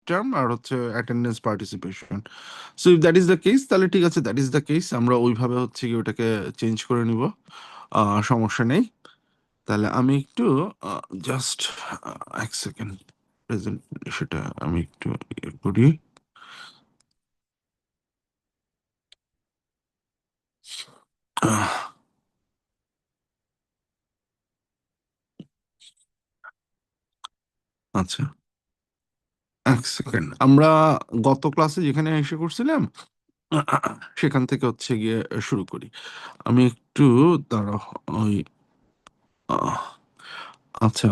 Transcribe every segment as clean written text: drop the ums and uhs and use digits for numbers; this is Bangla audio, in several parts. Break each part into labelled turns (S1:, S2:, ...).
S1: টার্ম আর হচ্ছে attendance participation. So if that is the case তাহলে ঠিক আছে, দ্যাট ইজ দ্য কেস, আমরা ওইভাবে হচ্ছে কি ওটাকে চেঞ্জ করে নিব, সমস্যা নেই। তাহলে আমি একটু জাস্ট এক সেকেন্ড, প্রেজেন্ট সেটা আমি একটু ইয়ে করি। আহ, আচ্ছা, এক সেকেন্ড, আমরা গত ক্লাসে যেখানে এসে করছিলাম সেখান থেকে হচ্ছে গিয়ে শুরু করি। আমি একটু দাঁড়া, ওই আহ, আচ্ছা,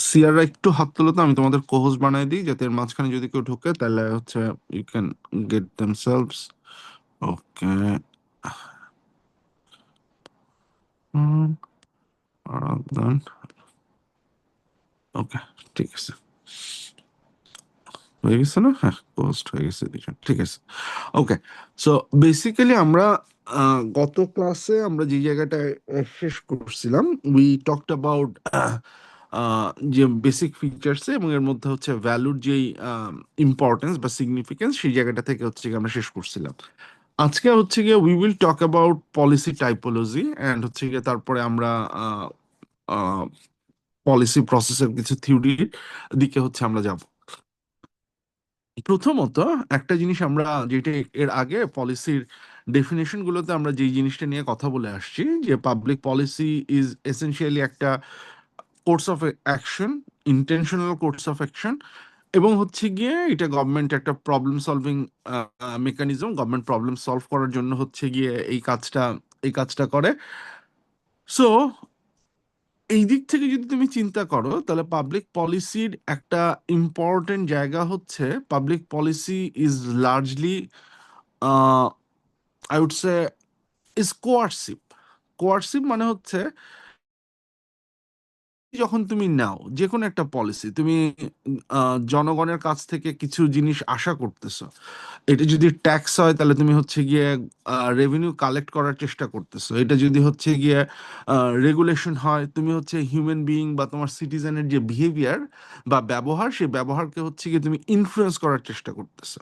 S1: সিয়াররা একটু হাত তোলো তো, আমি তোমাদের কোহোস্ট বানাই দিই যাতে এর মাঝখানে যদি কেউ ঢোকে তাহলে হচ্ছে ইউ ক্যান গেট দেমসেলভস। ওকে, আরাধন, ওকে, ঠিক আছে, হয়ে গেছে না? হ্যাঁ, পোস্ট হয়ে গেছে দুজন, ঠিক আছে। ওকে, সো বেসিক্যালি আমরা গত ক্লাসে আমরা যে জায়গাটায় শেষ করছিলাম, উই টকড অ্যাবাউট যে বেসিক ফিচার্স এবং এর মধ্যে হচ্ছে ভ্যালুর যেই ইম্পর্টেন্স বা সিগনিফিকেন্স, সেই জায়গাটা থেকে হচ্ছে গিয়ে আমরা শেষ করছিলাম। আজকে হচ্ছে গিয়ে we will talk about policy typology and হচ্ছে গিয়ে তারপরে আমরা পলিসি প্রসেসের কিছু থিওরির দিকে হচ্ছে আমরা যাব। প্রথমত একটা জিনিস আমরা যেটা এর আগে পলিসির ডেফিনেশন গুলোতে আমরা যেই জিনিসটা নিয়ে কথা বলে আসছি, যে পাবলিক পলিসি ইজ এসেনশিয়ালি একটা course of action, intentional course of action, এবং হচ্ছে গিয়ে এটা গভর্নমেন্ট একটা problem solving mechanism, government problem solve করার জন্য হচ্ছে গিয়ে এই কাজটা করে। সো এই দিক থেকে যদি তুমি চিন্তা করো তাহলে পাবলিক পলিসির একটা ইম্পর্টেন্ট জায়গা হচ্ছে, public policy is largely I would say is coercive. Coercive মানে হচ্ছে যখন তুমি নাও যে কোনো একটা পলিসি, তুমি জনগণের কাছ থেকে কিছু জিনিস আশা করতেছো। এটা যদি ট্যাক্স হয় তাহলে তুমি হচ্ছে গিয়ে রেভিনিউ কালেক্ট করার চেষ্টা করতেছো। এটা যদি হচ্ছে গিয়ে রেগুলেশন হয়, তুমি হচ্ছে হিউম্যান বিইং বা তোমার সিটিজেনের যে বিহেভিয়ার বা ব্যবহার, সেই ব্যবহারকে হচ্ছে গিয়ে তুমি ইনফ্লুয়েন্স করার চেষ্টা করতেছো।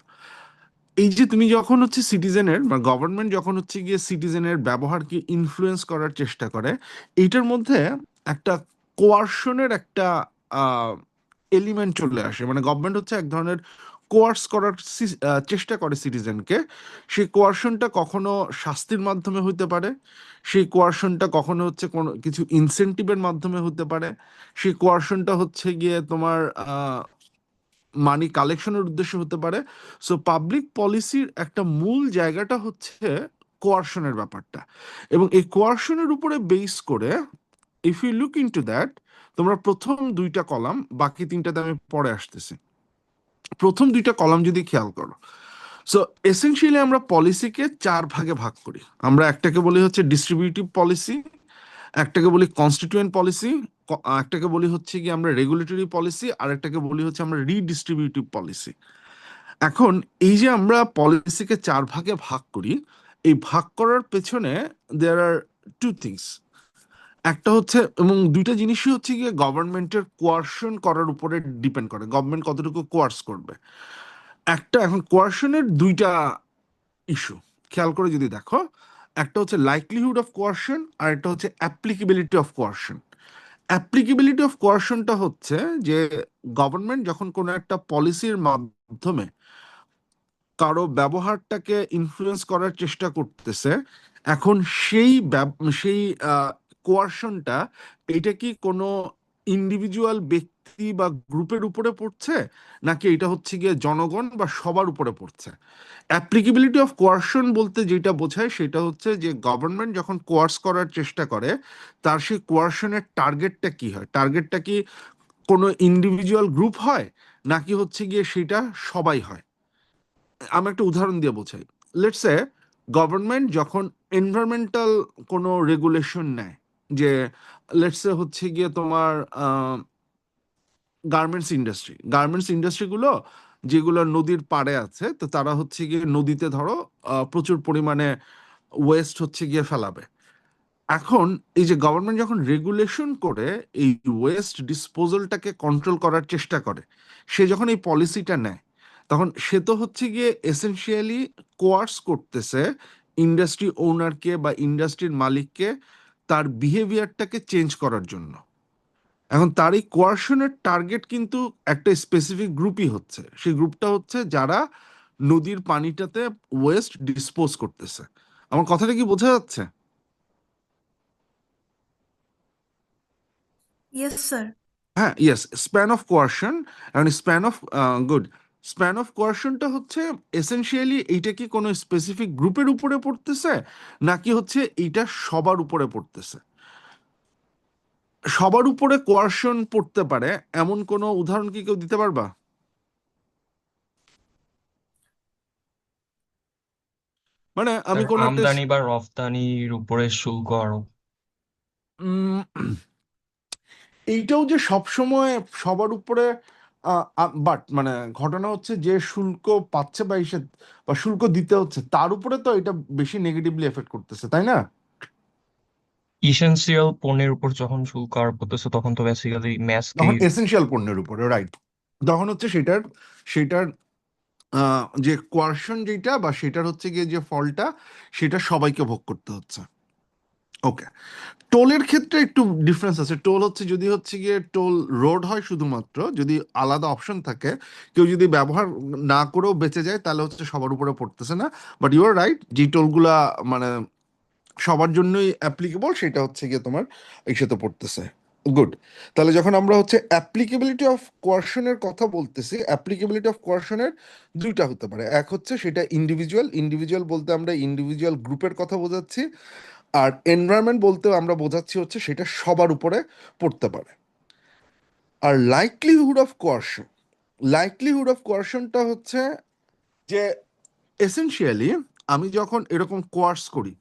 S1: এই যে তুমি যখন হচ্ছে সিটিজেনের বা গভর্নমেন্ট যখন হচ্ছে গিয়ে সিটিজেনের ব্যবহারকে ইনফ্লুয়েন্স করার চেষ্টা করে, এইটার মধ্যে একটা কোয়ারশনের একটা এলিমেন্ট চলে আসে। মানে গভর্নমেন্ট হচ্ছে এক ধরনের কোয়ার্স করার চেষ্টা করে সিটিজেনকে। সেই কোয়ারশনটা কখনো শাস্তির মাধ্যমে হতে পারে, সেই কোয়ারশনটা কখনো হচ্ছে কোনো কিছু ইনসেনটিভের মাধ্যমে হতে পারে, সেই কোয়ারশনটা হচ্ছে গিয়ে তোমার মানি কালেকশনের উদ্দেশ্যে হতে পারে। সো পাবলিক পলিসির একটা মূল জায়গাটা হচ্ছে কোয়ারশনের ব্যাপারটা, এবং এই কোয়ারশনের উপরে বেস করে if you look into that, তোমরা প্রথম দুইটা কলাম, বাকি তিনটাতে আমি পরে আসতেছি, প্রথম দুইটা কলাম যদি খেয়াল করো, সো এসেনশিয়ালি আমরা পলিসিকে চার ভাগে ভাগ করি। আমরা একটাকে বলি হচ্ছে ডিস্ট্রিবিউটিভ পলিসি, একটাকে বলি কনস্টিটিউয়েন্ট পলিসি, একটাকে বলি হচ্ছে কি আমরা রেগুলেটরি পলিসি, আর একটাকে বলি হচ্ছে আমরা রিডিস্ট্রিবিউটিভ পলিসি। এখন এই যে আমরা পলিসিকে চার ভাগে ভাগ করি, এই ভাগ করার পেছনে দেয়ার আর টু থিংস। একটা হচ্ছে, এবং দুইটা জিনিসই হচ্ছে গিয়ে গভর্নমেন্টের কোয়ারশন করার উপরে ডিপেন্ড করে, গভর্নমেন্ট কতটুকু কোয়ার্স করবে। একটা, এখন কোয়ারশনের দুইটা ইস্যু খেয়াল করে যদি দেখো, একটা হচ্ছে লাইকলিহুড অফ কোয়ারশন আর একটা হচ্ছে applicability of coercion. Applicability of কোয়ারশনটা হচ্ছে যে গভর্নমেন্ট যখন কোনো একটা পলিসির মাধ্যমে কারো ব্যবহারটাকে ইনফ্লুয়েন্স করার চেষ্টা করতেছে, এখন সেই কোয়ারশনটা, এটা কি কোনো ইন্ডিভিজুয়াল ব্যক্তি বা গ্রুপের উপরে পড়ছে, নাকি এটা হচ্ছে গিয়ে জনগণ বা সবার উপরে পড়ছে? অ্যাপ্লিকেবিলিটি অফ কোয়ারশন বলতে যেটা বোঝায় সেটা হচ্ছে যে গভর্নমেন্ট যখন কোয়ার্স করার চেষ্টা করে, তার সেই কোয়ারশনের টার্গেটটা কি হয়, টার্গেটটা কি কোনো ইন্ডিভিজুয়াল গ্রুপ হয়, নাকি হচ্ছে গিয়ে সেটা সবাই হয়? আমি একটা উদাহরণ দিয়ে বোঝাই। লেটস সে গভর্নমেন্ট যখন এনভায়রনমেন্টাল কোনো রেগুলেশন নেয়, যে লেটস সে হচ্ছে গিয়ে তোমার গার্মেন্টস ইন্ডাস্ট্রিগুলো যেগুলো নদীর পাড়ে আছে, তো তারা হচ্ছে গিয়ে নদীতে ধরো প্রচুর পরিমাণে ওয়েস্ট হচ্ছে গিয়ে ফেলাবে। এখন এই যে গভর্নমেন্ট যখন রেগুলেশন করে এই ওয়েস্ট ডিসপোজালটাকে কন্ট্রোল করার চেষ্টা করে, সে যখন এই পলিসিটা নেয়, তখন সে তো হচ্ছে গিয়ে এসেনশিয়ালি কোয়ার্স করতেছে ইন্ডাস্ট্রি ওনারকে বা ইন্ডাস্ট্রির মালিককে তার বিহেভিয়ারটাকে চেঞ্জ করার জন্য। এখন তার এই কোয়ার্শনের টার্গেট কিন্তু একটা স্পেসিফিক গ্রুপই হচ্ছে, সেই গ্রুপটা হচ্ছে যারা নদীর পানিটাতে ওয়েস্ট ডিসপোজ করতেছে। আমার কথাটা কি বোঝা যাচ্ছে?
S2: Yes, sir.
S1: হ্যাঁ, ইয়েস, স্প্যান অফ কোয়ার্শন। এখন span of good, span of কোয়ার্শনটা হচ্ছে এসেনশিয়ালি এইটা কি কোনো স্পেসিফিক গ্রুপের উপরে পড়তেছে, নাকি হচ্ছে এইটা সবার উপরে পড়তেছে? সবার উপরে কোয়ার্শন পড়তে পারে এমন কোনো উদাহরণ কি কেউ দিতে পারবা? মানে আমি
S3: স্যার,
S1: কোনো একটা
S3: আমদানি বা রফতানির উপরে শুল্ক আরোপ।
S1: উম, এইটাও যে সব সময় সবার উপরে, বাট মানে ঘটনা হচ্ছে যে শুল্ক পাচ্ছে বা এসে বা শুল্ক দিতে হচ্ছে তার উপরে তো এটা বেশি নেগেটিভলি এফেক্ট করতেছে, তাই না?
S3: ইসেনশিয়াল পণ্যের উপর যখন শুল্ক আরোপ করতেছে তখন তো বেসিক্যালি
S1: তখন
S3: ম্যাচকেই।
S1: এসেনশিয়াল পণ্যের উপরে, রাইট। তখন হচ্ছে সেটার যে কোয়ার্শন যেটা বা সেটার হচ্ছে গিয়ে যে ফলটা, সেটা সবাইকে ভোগ করতে হচ্ছে। ওকে, টোলের ক্ষেত্রে একটু ডিফারেন্স আছে। টোল হচ্ছে যদি হচ্ছে গিয়ে টোল রোড হয় শুধুমাত্র, যদি আলাদা অপশন থাকে, কেউ যদি ব্যবহার না করেও বেঁচে যায় তাহলে হচ্ছে সবার উপরে পড়তেছে না। বাট ইউ আর রাইট, যে টোলগুলা মানে সবার জন্যই অ্যাপ্লিকেবল সেটা হচ্ছে গিয়ে তোমার সাথে পড়তেছে। গুড। তাহলে যখন আমরা হচ্ছে অ্যাপ্লিকেবিলিটি অফ কোয়ার্শনের কথা বলতেছি, অ্যাপ্লিকেবিলিটি অফ কোয়ার্শনের দুইটা হতে পারে। এক হচ্ছে সেটা ইন্ডিভিজুয়াল, ইন্ডিভিজুয়াল বলতে আমরা ইন্ডিভিজুয়াল গ্রুপের কথা বোঝাচ্ছি। আর এনভায়রনমেন্ট বলতে আমরা বোঝাচ্ছি হচ্ছে সেটা সবার উপরে পড়তে পারে। আর লাইকলিহুড অফ কোয়ার্শন, লাইকলিহুড অফ কোয়ার্শনটা হচ্ছে যে এসেনশিয়ালি আমি যখন এরকম কোয়ার্স করি,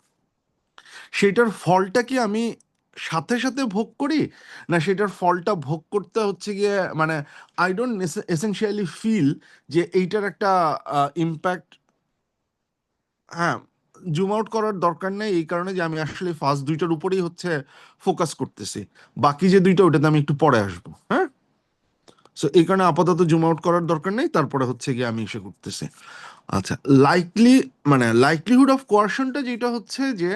S1: সেটার ফলটা কি আমি সাথে সাথে ভোগ করি, না সেটার ফলটা ভোগ করতে হচ্ছে গিয়ে মানে আই ডোন্ট এসেনশিয়ালি ফিল যে এইটার একটা ইম্প্যাক্ট। হ্যাঁ, জুম আউট করার দরকার নেই এই কারণে যে আমি আসলে ফার্স্ট দুইটার উপরেই হচ্ছে ফোকাস করতেছি, বাকি যে দুইটা ওটাতে আমি একটু পরে আসবো। হ্যাঁ, সো এই কারণে আপাতত জুম আউট করার দরকার নেই, তারপরে হচ্ছে গিয়ে আমি এসে করতেছি। আচ্ছা, লাইকলি মানে লাইকলিহুড অফ কোয়ার্শনটা যেটা হচ্ছে যে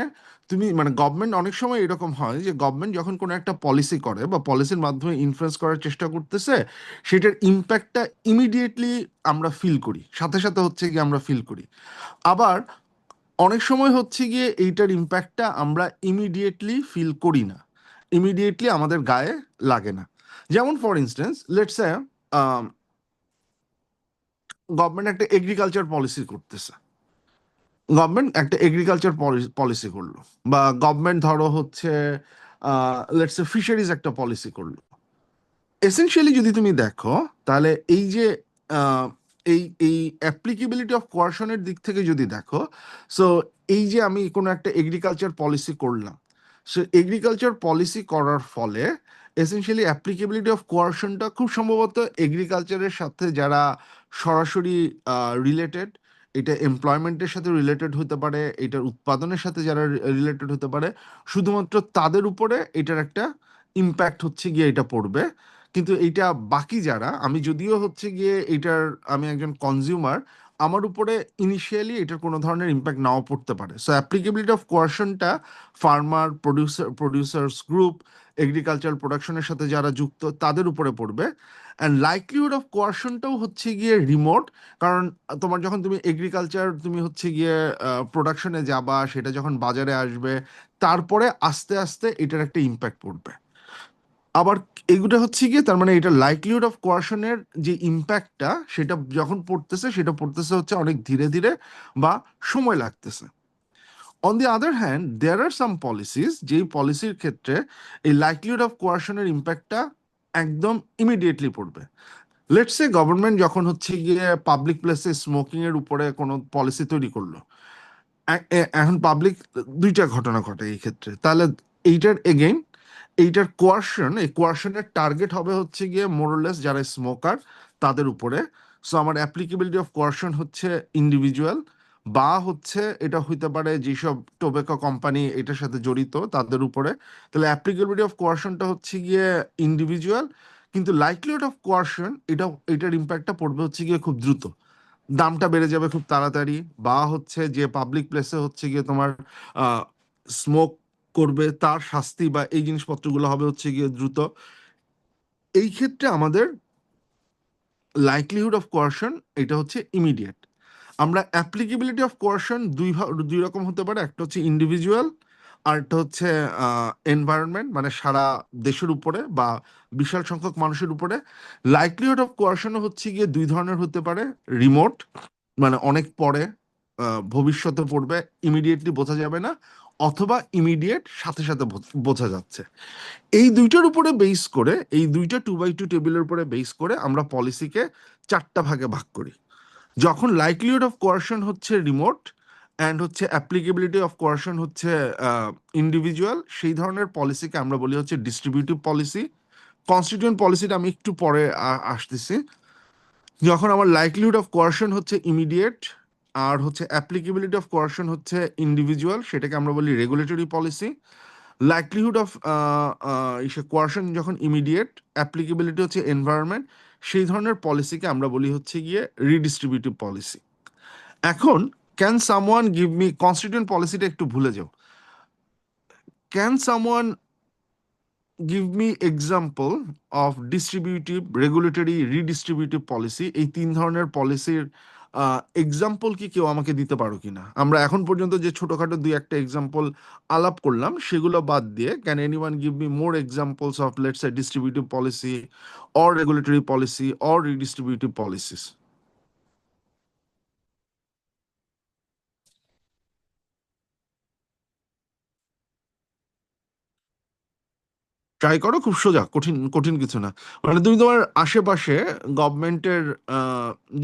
S1: তুমি মানে গভর্নমেন্ট অনেক সময় এরকম হয় যে গভর্নমেন্ট যখন কোনো একটা পলিসি করে বা পলিসির মাধ্যমে ইনফ্লুয়েন্স করার চেষ্টা করতেছে, সেটার ইম্প্যাক্টটা ইমিডিয়েটলি আমরা ফিল করি, সাথে সাথে হচ্ছে গিয়ে আমরা ফিল করি। আবার অনেক সময় হচ্ছে গিয়ে এইটার ইম্প্যাক্টটা আমরা ইমিডিয়েটলি ফিল করি না, ইমিডিয়েটলি আমাদের গায়ে লাগে না। যেমন for instance let's say government একটা এগ্রিকালচার পলিসি করতেছে, গভর্নমেন্ট একটা এগ্রিকালচার পলিসি করলো, বা গভর্নমেন্ট ধরো হচ্ছে লেটস সে ফিশারিজ একটা পলিসি করলো। এসেনশিয়ালি যদি তুমি দেখো তাহলে এই যে আহ, এই অ্যাপ্লিকেবিলিটি অফ কোয়ার্শনের দিক থেকে যদি দেখো, সো এই যে আমি কোনো একটা এগ্রিকালচার পলিসি করলাম, সো এগ্রিকালচার পলিসি করার ফলে এসেনশিয়ালি অ্যাপ্লিকেবিলিটি অফ কোয়ার্শনটা খুব সম্ভবত এগ্রিকালচারের সাথে যারা সরাসরি রিলেটেড, এটা এমপ্লয়মেন্টের সাথে রিলেটেড হতে পারে, এটার উৎপাদনের সাথে যারা রিলেটেড হতে পারে, শুধুমাত্র তাদের উপরে এটার একটা ইম্প্যাক্ট হচ্ছে গিয়ে এটা পড়বে। কিন্তু এইটা বাকি যারা, আমি যদিও হচ্ছে গিয়ে এটার আমি একজন কনজিউমার, আমার উপরে ইনিশিয়ালি এটার কোনো ধরনের ইম্প্যাক্ট নাও পড়তে পারে। সো অ্যাপ্লিকেবিলিটি অফ কোয়ার্শনটা ফার্মার, প্রডিউসার্স গ্রুপ, এগ্রিকালচার প্রোডাকশনের সাথে যারা যুক্ত তাদের উপরে পড়বে। অ্যান্ড লাইকলিহুড অফ কোয়ার্শনটাও হচ্ছে গিয়ে রিমোট, কারণ তোমার যখন তুমি এগ্রিকালচার তুমি হচ্ছে গিয়ে প্রোডাকশনে যাবা, সেটা যখন বাজারে আসবে, তারপরে আস্তে আস্তে এটার একটা ইম্প্যাক্ট পড়বে। আবার এগুলো হচ্ছে গিয়ে তার মানে এটা লাইকলিহুড অফ কোয়ার্শনের যে ইম্প্যাক্টটা সেটা যখন পড়তেছে, সেটা পড়তেছে হচ্ছে অনেক ধীরে ধীরে বা সময় লাগতেছে। On the other hand there are some policies, যেই পলিসির ক্ষেত্রে এই লাইকলিহুড অফ কোয়ার্শনের ইম্প্যাক্টটা একদম ইমিডিয়েটলি পড়বে। লেটস সে গভর্নমেন্ট যখন হচ্ছে গিয়ে পাবলিক প্লেসে স্মোকিং এর উপরে কোনো পলিসি তৈরি করলো, এখন পাবলিক দুইটা ঘটনা ঘটে এই ক্ষেত্রে, তাহলে এইটার এগেইন এইটার কোয়ার্শন, এই কোয়ার্শনের টার্গেট হবে হচ্ছে গিয়ে মোরলেস যারা স্মোকার তাদের উপরে। সো আমার অ্যাপ্লিকেবিলিটি অফ কোয়ার্শন হচ্ছে ইন্ডিভিজুয়াল, বা হচ্ছে এটা হইতে পারে যেসব টোবেকো কোম্পানি এটার সাথে জড়িত তাদের উপরে। তাহলে অ্যাপ্লিকেবিলিটি অফ কোয়ার্শনটা হচ্ছে গিয়ে ইন্ডিভিজুয়াল, কিন্তু লাইকলিহুড অফ কোয়ার্শন এটার ইম্প্যাক্টটা পড়বে হচ্ছে গিয়ে খুব দ্রুত। দামটা বেড়ে যাবে খুব তাড়াতাড়ি, বা হচ্ছে যে পাবলিক প্লেসে হচ্ছে গিয়ে তোমার স্মোক করবে তার শাস্তি বা এই জিনিসপত্রগুলো হবে হচ্ছে গিয়ে দ্রুত। এই ক্ষেত্রে আমাদের লাইকলিহুড অফ কোয়ারশন এটা হচ্ছে ইমিডিয়েট। আমরা অ্যাপ্লিকেবিলিটি অফ কোয়ারশন দুই রকম হতে পারে, একটা হচ্ছে ইন্ডিভিজুয়াল আর একটা হচ্ছে এনভায়রনমেন্ট, মানে সারা দেশের উপরে বা বিশাল সংখ্যক মানুষের উপরে। লাইকলিহুড অফ কোয়ারশন হচ্ছে গিয়ে দুই ধরনের হতে পারে, রিমোট মানে অনেক পরে, ভবিষ্যতে পড়বে, ইমিডিয়েটলি বোঝা যাবে না, অথবা ইমিডিয়েট সাথে সাথে বোঝা যাচ্ছে। এই দুইটার উপরে বেস করে, এই দুইটা 2x2 টেবিলের উপরে বেস করে আমরা পলিসিকে চারটা ভাগে ভাগ করি। যখন লাইকলিহুড অফ কোয়ারশন হচ্ছে রিমোট অ্যান্ড হচ্ছে অ্যাপ্লিকেবিলিটি অফ কোয়ারশন হচ্ছে ইন্ডিভিজুয়াল, সেই ধরনের পলিসিকে আমরা বলি হচ্ছে ডিস্ট্রিবিউটিভ পলিসি। কনস্টিটিউয়েন্ট পলিসিটা আমি একটু পরে আসতেছি। যখন আমার লাইকলিহুড অফ কোয়ারশন হচ্ছে ইমিডিয়েট আর হচ্ছে অ্যাপ্লিকেবিলিটি অফ কোয়ারশন হচ্ছে ইন্ডিভিজুয়াল, সেটাকে আমরা বলি রেগুলেটরি পলিসি। লাইকলিহুড অফ কোয়ারশন যখন ইমিডিয়েট, অ্যাপ্লিকেবিলিটি হচ্ছে এনভায়রনমেন্ট, সেই ধরনের পলিসিকে আমরা বলি হচ্ছে গিয়ে রিডিস্ট্রিবিউটিভ পলিসি। এখন can someone give me, constituent পলিসিটা একটু ভুলে যাও, can someone give me example of distributive, regulatory, redistributive policy, এই তিন ধরনের পলিসির এক্সাম্পল কি কেউ আমাকে দিতে পারো কিনা? আমরা এখন পর্যন্ত যে ছোটখাটো দুই একটা এক্সাম্পল আলাপ করলাম সেগুলো বাদ দিয়ে, can anyone give me more examples of let's A distributive policy or regulatory policy or redistributive policies? Try করো, খুব সোজা, কঠিন কঠিন কিছু না। মানে তুমি তোমার আশেপাশে গভর্নমেন্টের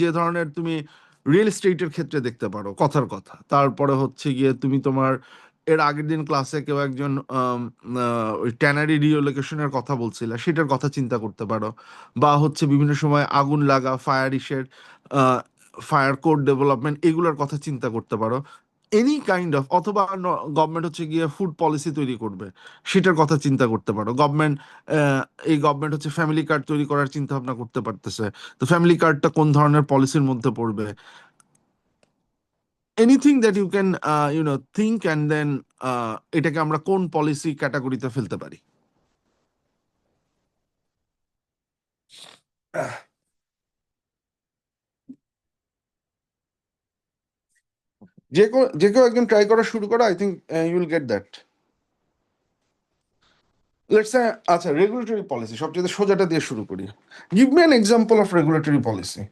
S1: যে ধরনের তুমি রিয়েল এস্টেটের ক্ষেত্রে দেখতে পারো, কথার কথা। তারপরে হচ্ছে গিয়ে তুমি তোমার এর আগের দিন ক্লাসে কেউ একজন ওই ট্যানারি রিলোকেশনের কথা বলছিল, সেটার কথা চিন্তা করতে পারো। বা হচ্ছে বিভিন্ন সময় আগুন লাগা, ফায়ার ইসের, ফায়ার কোড ডেভেলপমেন্ট, এগুলোর কথা চিন্তা করতে পারো। এনি কাইন্ড অফ, অথবা গভর্নমেন্ট হচ্ছে গিয়ে ফুড পলিসি তৈরি করবে, সেটার কথা চিন্তা করতে পারো। এই গভর্নমেন্ট হচ্ছে ফ্যামিলি কার্ড তৈরি করার চিন্তা ভাবনা করতে পারতেছে, তো ফ্যামিলি কার্ডটা কোন ধরনের পলিসির মধ্যে পড়বে? Anything that you can think and then এটাকে আমরা কোন পলিসি ক্যাটাগরিতে ফেলতে পারি? যে কেউ একজন ট্রাই করা শুরু করো, I think you will get that. Let's say, আচ্ছা, রেগুলেটরি পলিসি সবচেয়ে সোজাটা দিয়ে শুরু করি। Give me an example of regulatory policy.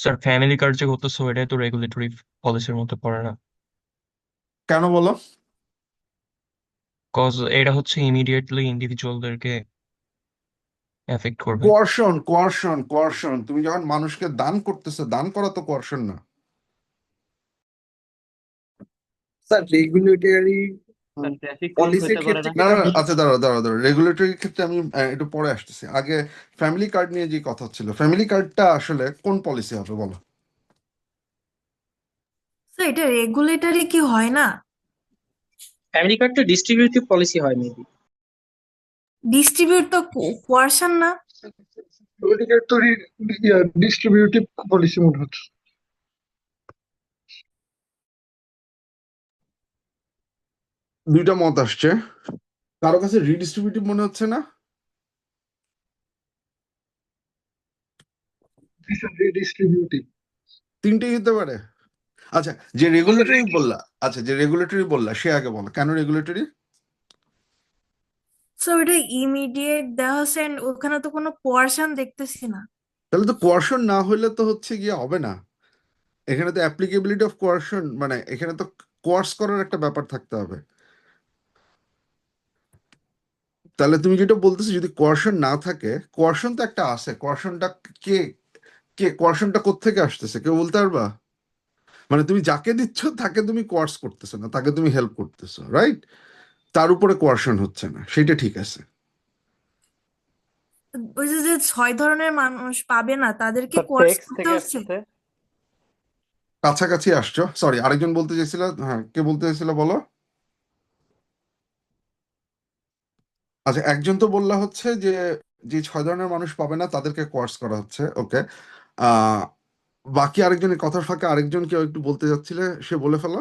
S3: Sir family card যে করতেছো এটাই তো রেগুলেটরি পলিসির মধ্যে পড়ে না?
S1: কেন বলো?
S3: কজ এটা হচ্ছে ইমিডিয়েটলি ইন্ডিভিজুয়ালদেরকে এফেক্ট করবে।
S1: কোয়ারশন, কোয়ারশন, কোয়ারশন, তুমি যখন মানুষকে দান করতেছো, দান করা তো কোয়ারশন না?
S2: Sir regulatory
S4: sir traffic rules
S2: পলিসির
S4: হইতে পারে
S2: ক্ষেত্রে
S4: না?
S1: না
S2: যেটা
S1: না না,
S2: বলতে
S1: আচ্ছা, দাঁড়াও দাঁড়াও দাঁড়াও, রেগুলেটরি ক্ষেত্রে আমি একটু পরে আসতেছি। আগে ফ্যামিলি কার্ড নিয়ে যে কথা হচ্ছিল, ফ্যামিলি কার্ডটা আসলে কোন পলিসি হবে বলো?
S5: স্যার এটা রেগুলেটরি কি হয় না?
S4: ফ্যামিলি কার্ডটা ডিস্ট্রিবিউটিভ পলিসি হয় মেবি।
S5: ডিস্ট্রিবিউট তো কোয়ারশন না?
S2: তো ডিস্ট্রিবিউটিভ পলিসি মনে হচ্ছে।
S1: দুইটা মত আসছে, কারো কাছে রিডিস্ট্রিবিউটিভ মনে হচ্ছে না?
S2: ডিস্ট্রিবিউটিভ।
S1: তিনটেই হতে পারে। আচ্ছা, যে রেগুলেটরি বললা, আচ্ছা যে রেগুলেটরি বললা সে আগে বলো কেন রেগুলেটরি।
S5: স্যার ওটা ইমিডিয়েট দেওয়া হচ্ছে and ওখানে তো কোনো কোয়ারশন দেখতেছি না।
S1: তাহলে তো কোয়ারশন না হলে তো হচ্ছে গিয়ে হবে না। এখানে তো অ্যাপ্লিকেবিলিটি অফ কোয়ারশন, মানে এখানে তো কোয়ার্স করার একটা ব্যাপার থাকতে হবে। তাহলে তুমি যেটা বলতেছো, যদি কোয়ারশন না থাকে, কোয়ারশন তো একটা আছে, কোয়ারশনটা কে, কে কোয়ারশনটা কোত্থেকে আসতেছে কেউ বলতে পারবা? মানে তুমি যাকে দিচ্ছ তাকে তুমি কোয়ার্স করতেছো না, তাকে তুমি হেল্প করতেছো, রাইট? তার উপরে কোয়ারশন হচ্ছে না, সেটা ঠিক আছে।
S5: ওই যে যে 6 ধরনের মানুষ পাবে না তাদেরকে
S4: স্যার
S5: কোয়ার্স
S4: টেক্সট
S5: করতে
S4: থেকে
S5: হচ্ছে।
S4: আসতেছে।
S1: কাছাকাছি আসছো, সরি, আরেকজন বলতে চাইছিল, হ্যাঁ, কে বলতে চাইছিল বলো? আচ্ছা, একজন তো হচ্ছে যে যে 6 ধরনের মানুষ পাবে না তাদেরকে কোয়ার্স করা হচ্ছে, ওকে। বাকি আরেকজনের কথার ফাঁকে আরেকজন কেউ একটু বলতে যাচ্ছিলে, সে বলে ফেলো।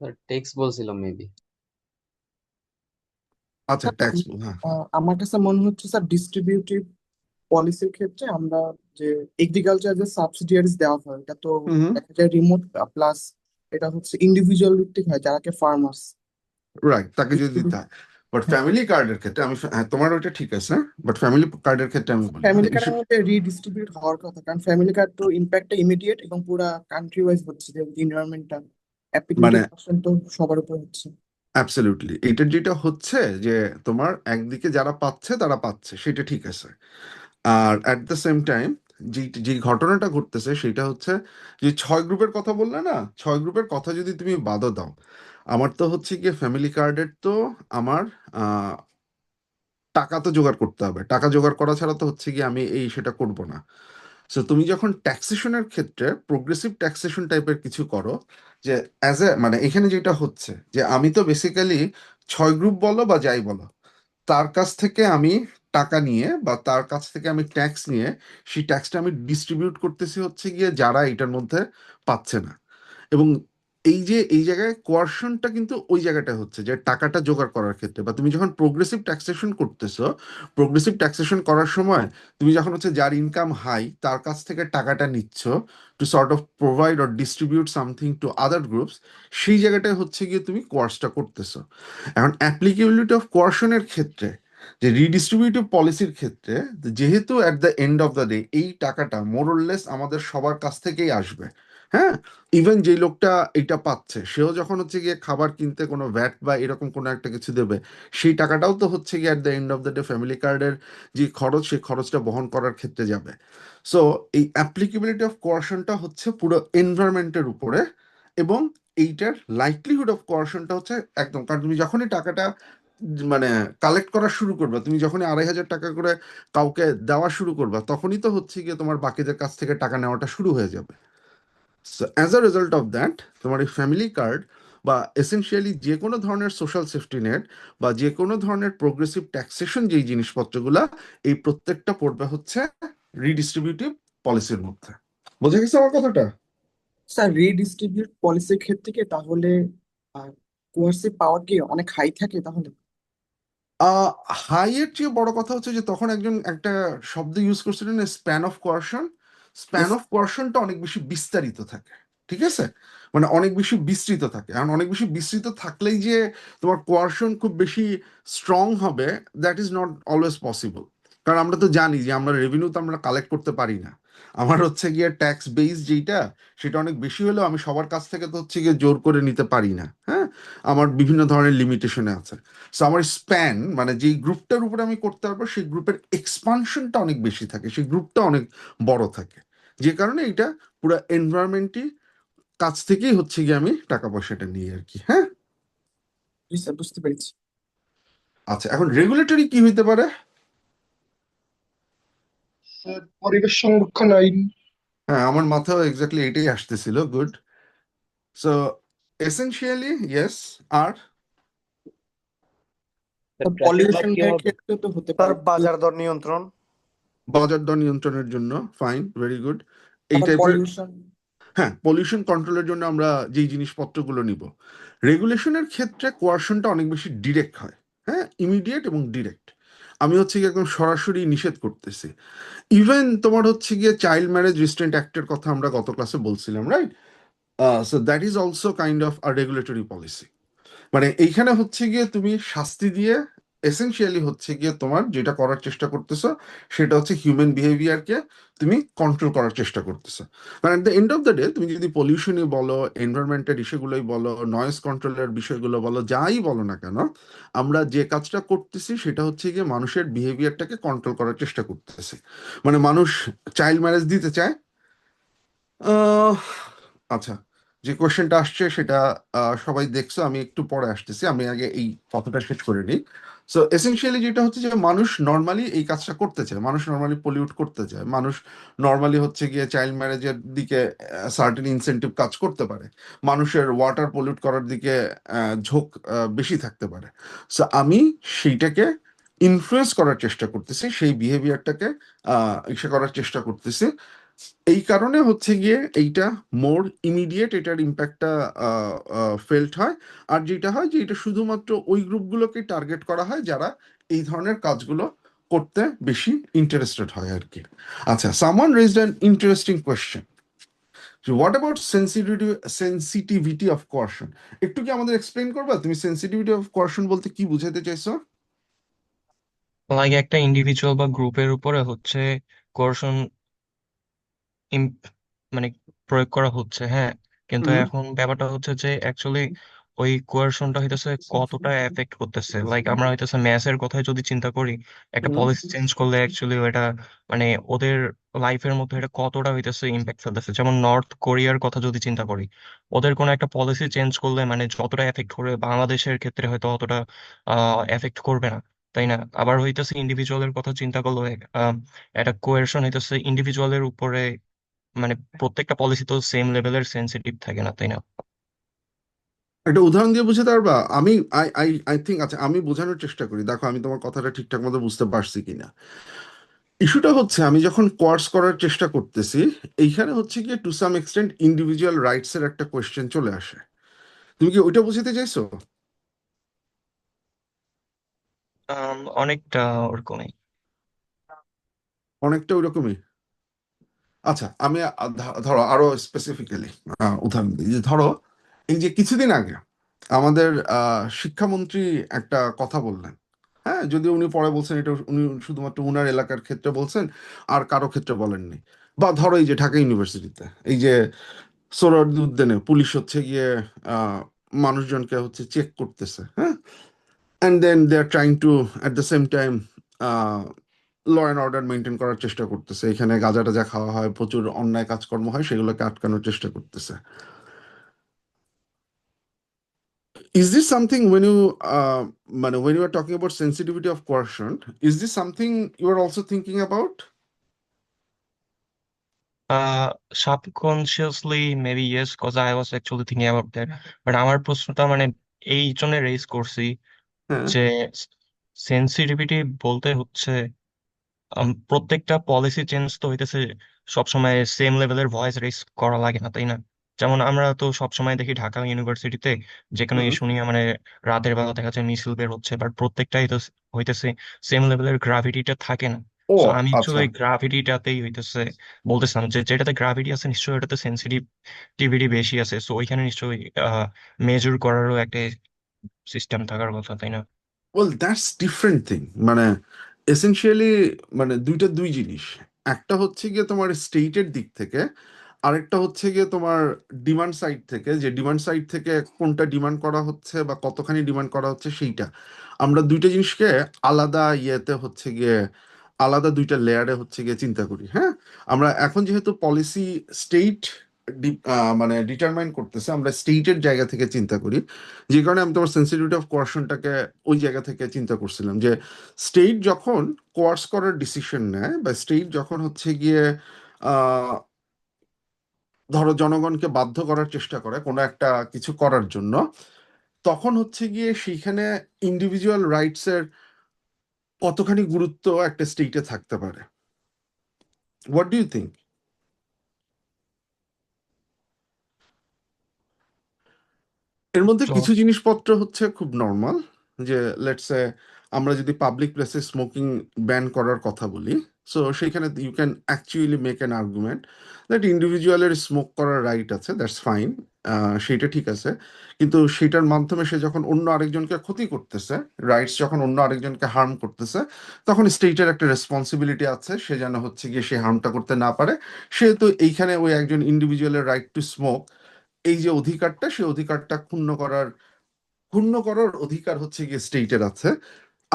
S6: স্যার টেক্সট বলছিলাম মেবি।
S1: আচ্ছা,
S7: স্যার
S1: ট্যাক্স, হ্যাঁ।
S7: আমার কাছে মনে হচ্ছে স্যার ডিস্ট্রিবিউটিভ পলিসির ক্ষেত্রে আমরা যে এগ্রিকালচার যে সাবসিডিয়ারিজ দেওয়া হয় এটা তো
S1: হুম হুম।
S7: দেখা যায় রিমোট, প্লাস এটা হচ্ছে ইন্ডিভিজুয়াল ভিত্তিক হয় যারাকে ফার্মার্স
S1: রাইট, তাকে যদি দিতে
S7: ডিস্ট্রিবিউট।
S1: হয়। বাট
S7: হ্যাঁ,
S1: ফ্যামিলি কার্ডের ক্ষেত্রে হ্যাঁ, তোমার ওইটা ঠিক আছে, বাট ফ্যামিলি কার্ডের ক্ষেত্রে আমি বলি,
S7: ফ্যামিলি
S1: ইস্যু
S7: কার্ডের মধ্যে রিডিস্ট্রিবিউট হওয়ার কথা, কারণ ফ্যামিলি কার্ড তো ইম্প্যাক্টটা ইমিডিয়েট এবং পুরা কান্ট্রি ওয়াইজ হচ্ছে, যে এনভায়রনমেন্টটা অ্যাপ্লিকেবিলিটি
S1: মানে
S7: পার্সেন্ট তো সবার উপর হচ্ছে।
S1: অ্যাবসলিউটলি এইটার যেটা হচ্ছে যে তোমার একদিকে যারা পাচ্ছে তারা পাচ্ছে, সেটা ঠিক আছে। আর অ্যাট দ্য সেম টাইম যে যে ঘটনাটা ঘটতেছে সেটা হচ্ছে যে 6 গ্রুপের কথা বললে না, 6 গ্রুপের কথা যদি তুমি বাদও দাও, আমার তো হচ্ছে গিয়ে ফ্যামিলি কার্ডের তো আমার আহ, টাকা তো জোগাড় করতে হবে, টাকা জোগাড় করা ছাড়া তো হচ্ছে গিয়ে আমি এই সেটা করব না। সো তুমি যখন ট্যাক্সেশনের ক্ষেত্রে প্রোগ্রেসিভ ট্যাক্সেশন টাইপের কিছু করো, যে অ্যাজ এ মানে এখানে যেটা হচ্ছে যে আমি তো বেসিক্যালি 6 গ্রুপ বলো বা যাই বলো, তার কাছ থেকে আমি টাকা নিয়ে বা তার কাছ থেকে আমি ট্যাক্স নিয়ে সেই ট্যাক্সটা আমি ডিস্ট্রিবিউট করতেছি হচ্ছে গিয়ে যারা এটার মধ্যে পাচ্ছে না। এবং এই যে এই জায়গায় কোয়ারশনটা কিন্তু ওই জায়গাটা হচ্ছে যে টাকাটা জোগাড় করার ক্ষেত্রে, বা তুমি যখন প্রোগ্রেসিভ ট্যাক্সেশন করতেছো, প্রোগ্রেসিভ ট্যাক্সেশন করার সময় তুমি যখন হচ্ছে যার ইনকাম হাই তার কাছ থেকে টাকাটা নিচ্ছ two sort of provide or distribute something to other groups, সেই জায়গাটায় হচ্ছে গিয়ে তুমি কোয়ার্সটা করতেছো। এখন অ্যাপ্লিকেবিলিটি অফ কোয়ারশনের ক্ষেত্রে, যে রিডিস্ট্রিবিউটিভ পলিসির ক্ষেত্রে, যেহেতু at the end of the day এই টাকাটা মোরলেস আমাদের সবার কাছ থেকেই আসবে, হ্যাঁ, ইভেন যে লোকটা এটা পাচ্ছে সেও যখন হচ্ছে গিয়ে খাবার কিনতে কোনো ভ্যাট বা এরকম কোনো একটা কিছু দেবে, সেই টাকাটাও তো হচ্ছে গিয়ে at the end of the day family কার্ডের যে খরচ, সেই খরচটা বহন করার ক্ষেত্রে যাবে। সো এই অ্যাপ্লিকেবিলিটি অফ কোয়ারশনটা হচ্ছে পুরো এনভায়রনমেন্টের উপরে, এবং এইটার লাইকলিহুড অফ কোয়ারশনটা হচ্ছে একদম, কারণ তুমি যখনই টাকাটা মানে কালেক্ট করা শুরু করবে, তুমি যখনই 2,500 টাকা করে কাউকে দেওয়া শুরু করবে, তখনই তো হচ্ছে গিয়ে তোমার বাকিদের কাছ থেকে টাকা নেওয়াটা শুরু হয়ে যাবে। So as a result of that, তোমার এই ফ্যামিলি কার্ড বা এসেনশিয়ালি যে কোনো ধরনের সোশ্যাল সেফটি নেট বা যে কোনো ধরনের প্রোগ্রেসিভ ট্যাক্সেশন যেই জিনিসপত্রগুলা, এই প্রত্যেকটা পড়বে হচ্ছে রিডিস্ট্রিবিউটিভ পলিসির মধ্যে। বোঝা গেছে আমার কথাটা?
S7: স্যার রিডিস্ট্রিবিউট পলিসির ক্ষেত্রে কি তাহলে কোয়ার্সিভ পাওয়ার কি অনেক হাই থাকে তাহলে?
S1: হাই এর চেয়ে বড় কথা হচ্ছে যে তখন একজন একটা শব্দ ইউজ করছিলেন, span of coercion. Span
S7: Yes.
S1: Of কোয়ারশনটা অনেক বেশি বিস্তারিত থাকে, ঠিক আছে, মানে অনেক বেশি বিস্তৃত থাকে। এখন অনেক বেশি বিস্তৃত থাকলেই যে তোমার কোয়ারশন খুব বেশি স্ট্রং হবে, that is not always possible. কারণ আমরা তো জানি যে আমরা রেভিনিউ তো আমরা কালেক্ট করতে পারি না। আমার হচ্ছে গিয়ে ট্যাক্স বেস যেটা, সেটা অনেক বেশি হলেও আমি সবার কাছ থেকে তো হচ্ছে গিয়ে জোর করে নিতে পারি না, হ্যাঁ, আমার বিভিন্ন ধরনের লিমিটেশনে আছে। সো আমার স্প্যান মানে যেই গ্রুপটার উপরে আমি করতে পারবো সেই গ্রুপের এক্সপানশনটা অনেক বেশি থাকে, সেই গ্রুপটা অনেক বড় থাকে, যে কারণে এটা পুরো এনভায়রনমেন্টই কাছ থেকেই হচ্ছে গিয়ে আমি টাকা পয়সাটা নিই আর কি, হ্যাঁ।
S7: জি স্যার, বুঝতে পেরেছি।
S1: আচ্ছা, এখন রেগুলেটরি কি হইতে পারে?
S2: স্যার পরিবেশ সংরক্ষণ আইন।
S1: হ্যাঁ, আমার মাথায় এক্স্যাক্টলি এটাই আসতেছিল, গুড। So essentially yes. আর
S7: পলিউশন এর ক্ষেত্রে তো হতে
S8: তার
S7: পারে,
S8: বাজার দর নিয়ন্ত্রণ।
S1: বাজার দর নিয়ন্ত্রণের জন্য, ফাইন, ভেরি গুড, এই
S7: আবার
S1: টাইপের।
S7: পলিউশন।
S1: হ্যাঁ, পলিউশন কন্ট্রোলের জন্য আমরা যেই জিনিসপত্রগুলো নিব। রেগুলেশনের ক্ষেত্রে কোয়ারশনটা অনেক বেশি ডিরেক্ট হয়, হ্যাঁ, ইমিডিয়েট এবং ডিরেক্ট। আমি হচ্ছে গিয়ে একদম সরাসরি নিষেধ করতেছি। ইভেন তোমার হচ্ছে গিয়ে চাইল্ড ম্যারেজ রিস্ট্রেন্ট অ্যাক্টের কথা আমরা গত ক্লাসে বলছিলাম, right? So that is also kind of a regulatory policy. মানে এইখানে হচ্ছে গিয়ে তুমি শাস্তি দিয়ে এসেনশিয়ালি হচ্ছে গিয়ে তোমার যেটা করার চেষ্টা করতেছো সেটা হচ্ছে হিউম্যান বিহেভিয়ারকে তুমি কন্ট্রোল করার চেষ্টা করতেছো। কারণ at the end of the day তুমি যদি পলিউশনই বলো, এনভায়রনমেন্টের ইস্যুগুলোই বলো, নয়েজ কন্ট্রোলের বিষয়গুলো বলো, যাই বলো না কেন, আমরা যে কাজটা করতেছি সেটা হচ্ছে গিয়ে মানুষের বিহেভিয়ারটাকে কন্ট্রোল করার চেষ্টা করতেছি। মানে মানুষ চাইল্ড ম্যারেজ দিতে চায়। আহ, আচ্ছা, যে কোয়েশ্চেনটা আসছে সেটা সবাই দেখছো, আমি একটু পরে আসতেছি, আমি আগে এই কথাটা শেষ করে নিই। সো এসেনশিয়ালি যেটা হচ্ছে যে মানুষ নর্মালি এই কাজটা করতে চায়, মানুষ নর্মালি পলিউট করতে চায়, মানুষ নর্মালি হচ্ছে গিয়ে চাইল্ড ম্যারেজের দিকে সার্টেন ইনসেন্টিভ কাজ করতে পারে, মানুষের ওয়াটার পলিউট করার দিকে ঝোঁক বেশি থাকতে পারে। সো আমি সেইটাকে ইনফ্লুয়েন্স করার চেষ্টা করতেছি, সেই বিহেভিয়ারটাকে ইসে করার চেষ্টা করতেছি। এই কারণে হচ্ছে গিয়ে এইটা মোর ইমিডিয়েট, এটার ইম্প্যাক্টটা ফেল্ট হয়। আর যেটা হয় যে এটা শুধুমাত্র ওই গ্রুপগুলোকে টার্গেট করা হয় যারা এই ধরনের কাজগুলো করতে বেশি ইন্টারেস্টেড হয় আর কি। আচ্ছা, someone raised an interesting question, what about sensitivity of কোয়ারশন? একটু কি আমাদের এক্সপ্লেইন করবা তুমি সেন্সিটিভিটি অফ কোয়ারশন বলতে কি বুঝাতে চাইছো?
S3: লাইক একটা ইন্ডিভিজুয়াল বা গ্রুপের উপরে হচ্ছে কোর্শন মানে প্রয়োগ করা হচ্ছে, হ্যাঁ, কিন্তু
S1: হুম
S3: এখন ব্যাপারটা হচ্ছে যে অ্যাকচুয়ালি ওই কোয়ারশনটা হইতেছে কতটা এফেক্ট করতেছে। লাইক আমরা হইতেছে ম্যাসের কথাই যদি চিন্তা করি, একটা
S1: হুম
S3: পলিসি চেঞ্জ করলে অ্যাকচুয়ালি এটা মানে ওদের লাইফের মধ্যে এটা কতটা হইতেছে ইম্প্যাক্ট ফেলতেছে। যেমন নর্থ কোরিয়ার কথা যদি চিন্তা করি, ওদের কোনো একটা পলিসি চেঞ্জ করলে মানে যতটা এফেক্ট করবে বাংলাদেশের ক্ষেত্রে হয়তো অতটা এফেক্ট করবে না, তাই না? আবার হইতেছে ইন্ডিভিজুয়ালের কথা চিন্তা করলে একটা কোয়েরশন হইতেছে ইন্ডিভিজুয়ালের উপরে, মানে প্রত্যেকটা পলিসি তো সেম লেভেলের সেনসিটিভ থাকে না, তাই না?
S1: একটা উদাহরণ দিয়ে বুঝাতে পারবা? আমি আই আই আই থিঙ্ক, আচ্ছা আমি বোঝানোর চেষ্টা করি, দেখো আমি তোমার কথাটা ঠিকঠাক মতো বুঝতে পারছি কিনা। ইস্যুটা হচ্ছে আমি যখন কোয়ার্স করার চেষ্টা করতেছি, এইখানে হচ্ছে গিয়ে to some extent individual rights এর একটা কোয়েশ্চেন চলে আসে। তুমি কি ওইটা বুঝাতে চাইছো?
S3: অনেকটা ওরকমই।
S1: অনেকটা ওইরকমই। আচ্ছা আমি ধরো আরো স্পেসিফিক্যালি উদাহরণ দিই, যে ধরো এই যে কিছুদিন আগে আমাদের শিক্ষামন্ত্রী একটা কথা বললেন। হ্যাঁ, যদিও উনি পরে বলছেন এটা উনি শুধুমাত্র উনার এলাকার ক্ষেত্রে বলছেন, আর কারো ক্ষেত্রে বলেননি। বা ধরো এই যে ঢাকা ইউনিভার্সিটিতে এই যে সোহরাওয়ার্দী উদ্যানে পুলিশ হচ্ছে গিয়ে আহ, মানুষজনকে হচ্ছে চেক করতেছে, হ্যাঁ, and then they are trying to at the same time law and order maintain করার চেষ্টা করতেছে। এখানে গাঁজা টাজা খাওয়া হয়, প্রচুর অন্যায় কাজকর্ম হয়, সেগুলোকে আটকানোর চেষ্টা করতেছে। Is this something when you when you are talking about sensitivity of coercion, is this something you are also thinking about?
S3: Ah subconsciously maybe yes, cause I was actually thinking about that. But আমার প্রশ্নটা মানে এই জন্য রেজ করছি
S1: হ্যাঁ,
S3: যে সেন্সিটিভিটি বলতে হচ্ছে প্রত্যেকটা পলিসি চেঞ্জ তো হইতেছে সবসময় সেম লেভেলের ভয়েস রেজ করা লাগে না, তাই না? যেমন আমরা তো সবসময় দেখি ঢাকা ইউনিভার্সিটিতে যে কোনো
S1: হুম।
S3: ইস্যু নিয়ে মানে রাতের বেলা দেখা যায় মিছিল বের হচ্ছে, বাট প্রত্যেকটাই তো হইতেছে সেম লেভেলের গ্রাভিটিটা থাকে না।
S1: ও
S3: সো আমি
S1: আচ্ছা,
S3: আসলে ওই গ্রাভিটিটাতেই হইতেছে বলতেছিলাম যে যেটাতে গ্রাভিটি আছে নিশ্চয়ই ওটাতে সেন্সিটিভিটি বেশি আছে, সো ওইখানে নিশ্চয়ই মেজর করারও একটা সিস্টেম থাকার কথা, তাই না?
S1: Well that's different thing. মানে এসেনশিয়ালি মানে দুইটা দুই জিনিস। একটা হচ্ছে গিয়ে তোমার স্টেটের দিক থেকে, আরেকটা হচ্ছে গিয়ে তোমার ডিমান্ড সাইড থেকে, যে ডিমান্ড সাইড থেকে কোনটা ডিমান্ড করা হচ্ছে বা কতখানি ডিমান্ড করা হচ্ছে সেইটা। আমরা দুইটা জিনিসকে আলাদা ইয়েতে হচ্ছে গিয়ে আলাদা দুইটা লেয়ারে হচ্ছে গিয়ে চিন্তা করি। হ্যাঁ, আমরা এখন যেহেতু পলিসি স্টেট মানে ডিটারমাইন করতেছে, আমরা স্টেটের জায়গা থেকে চিন্তা করি, যে কারণে আমি তোমার সেন্সিটিভিটি অফ কোয়ারশনটাকে ওই জায়গা থেকে চিন্তা করছিলাম, যে স্টেট যখন কোয়ার্স করার ডিসিশন নেয় বা স্টেট যখন হচ্ছে গিয়ে আহ, ধরো জনগণকে বাধ্য করার চেষ্টা করে কোনো একটা কিছু করার জন্য, তখন হচ্ছে গিয়ে সেইখানে ইন্ডিভিজুয়াল রাইটস এর কতখানি গুরুত্ব একটা স্টেটে থাকতে পারে। What do you think? এর মধ্যে
S3: তো
S1: কিছু জিনিসপত্র হচ্ছে খুব নর্মাল, যে লেটস সে আমরা যদি পাবলিক প্লেসে স্মোকিং ব্যান করার কথা বলি, সো সেখানে you can actually make an argument that ইন্ডিভিজুয়ালের স্মোক করার রাইট আছে, দ্যাটস ফাইন, সেইটা ঠিক আছে। কিন্তু সেটার মাধ্যমে সে যখন অন্য আরেকজনকে ক্ষতি করতেছে, রাইটস যখন অন্য আরেকজনকে হার্ম করতেছে, তখন স্টেটের একটা রেসপন্সিবিলিটি আছে, সে যেন হচ্ছে গিয়ে সে হার্মটা করতে না পারে। সেহেতু এইখানে ওই একজন ইন্ডিভিজুয়ালের রাইট টু স্মোক, এই যে অধিকারটা, সেই অধিকারটা ক্ষুণ্ণ করার অধিকার হচ্ছে গিয়ে স্টেটের আছে।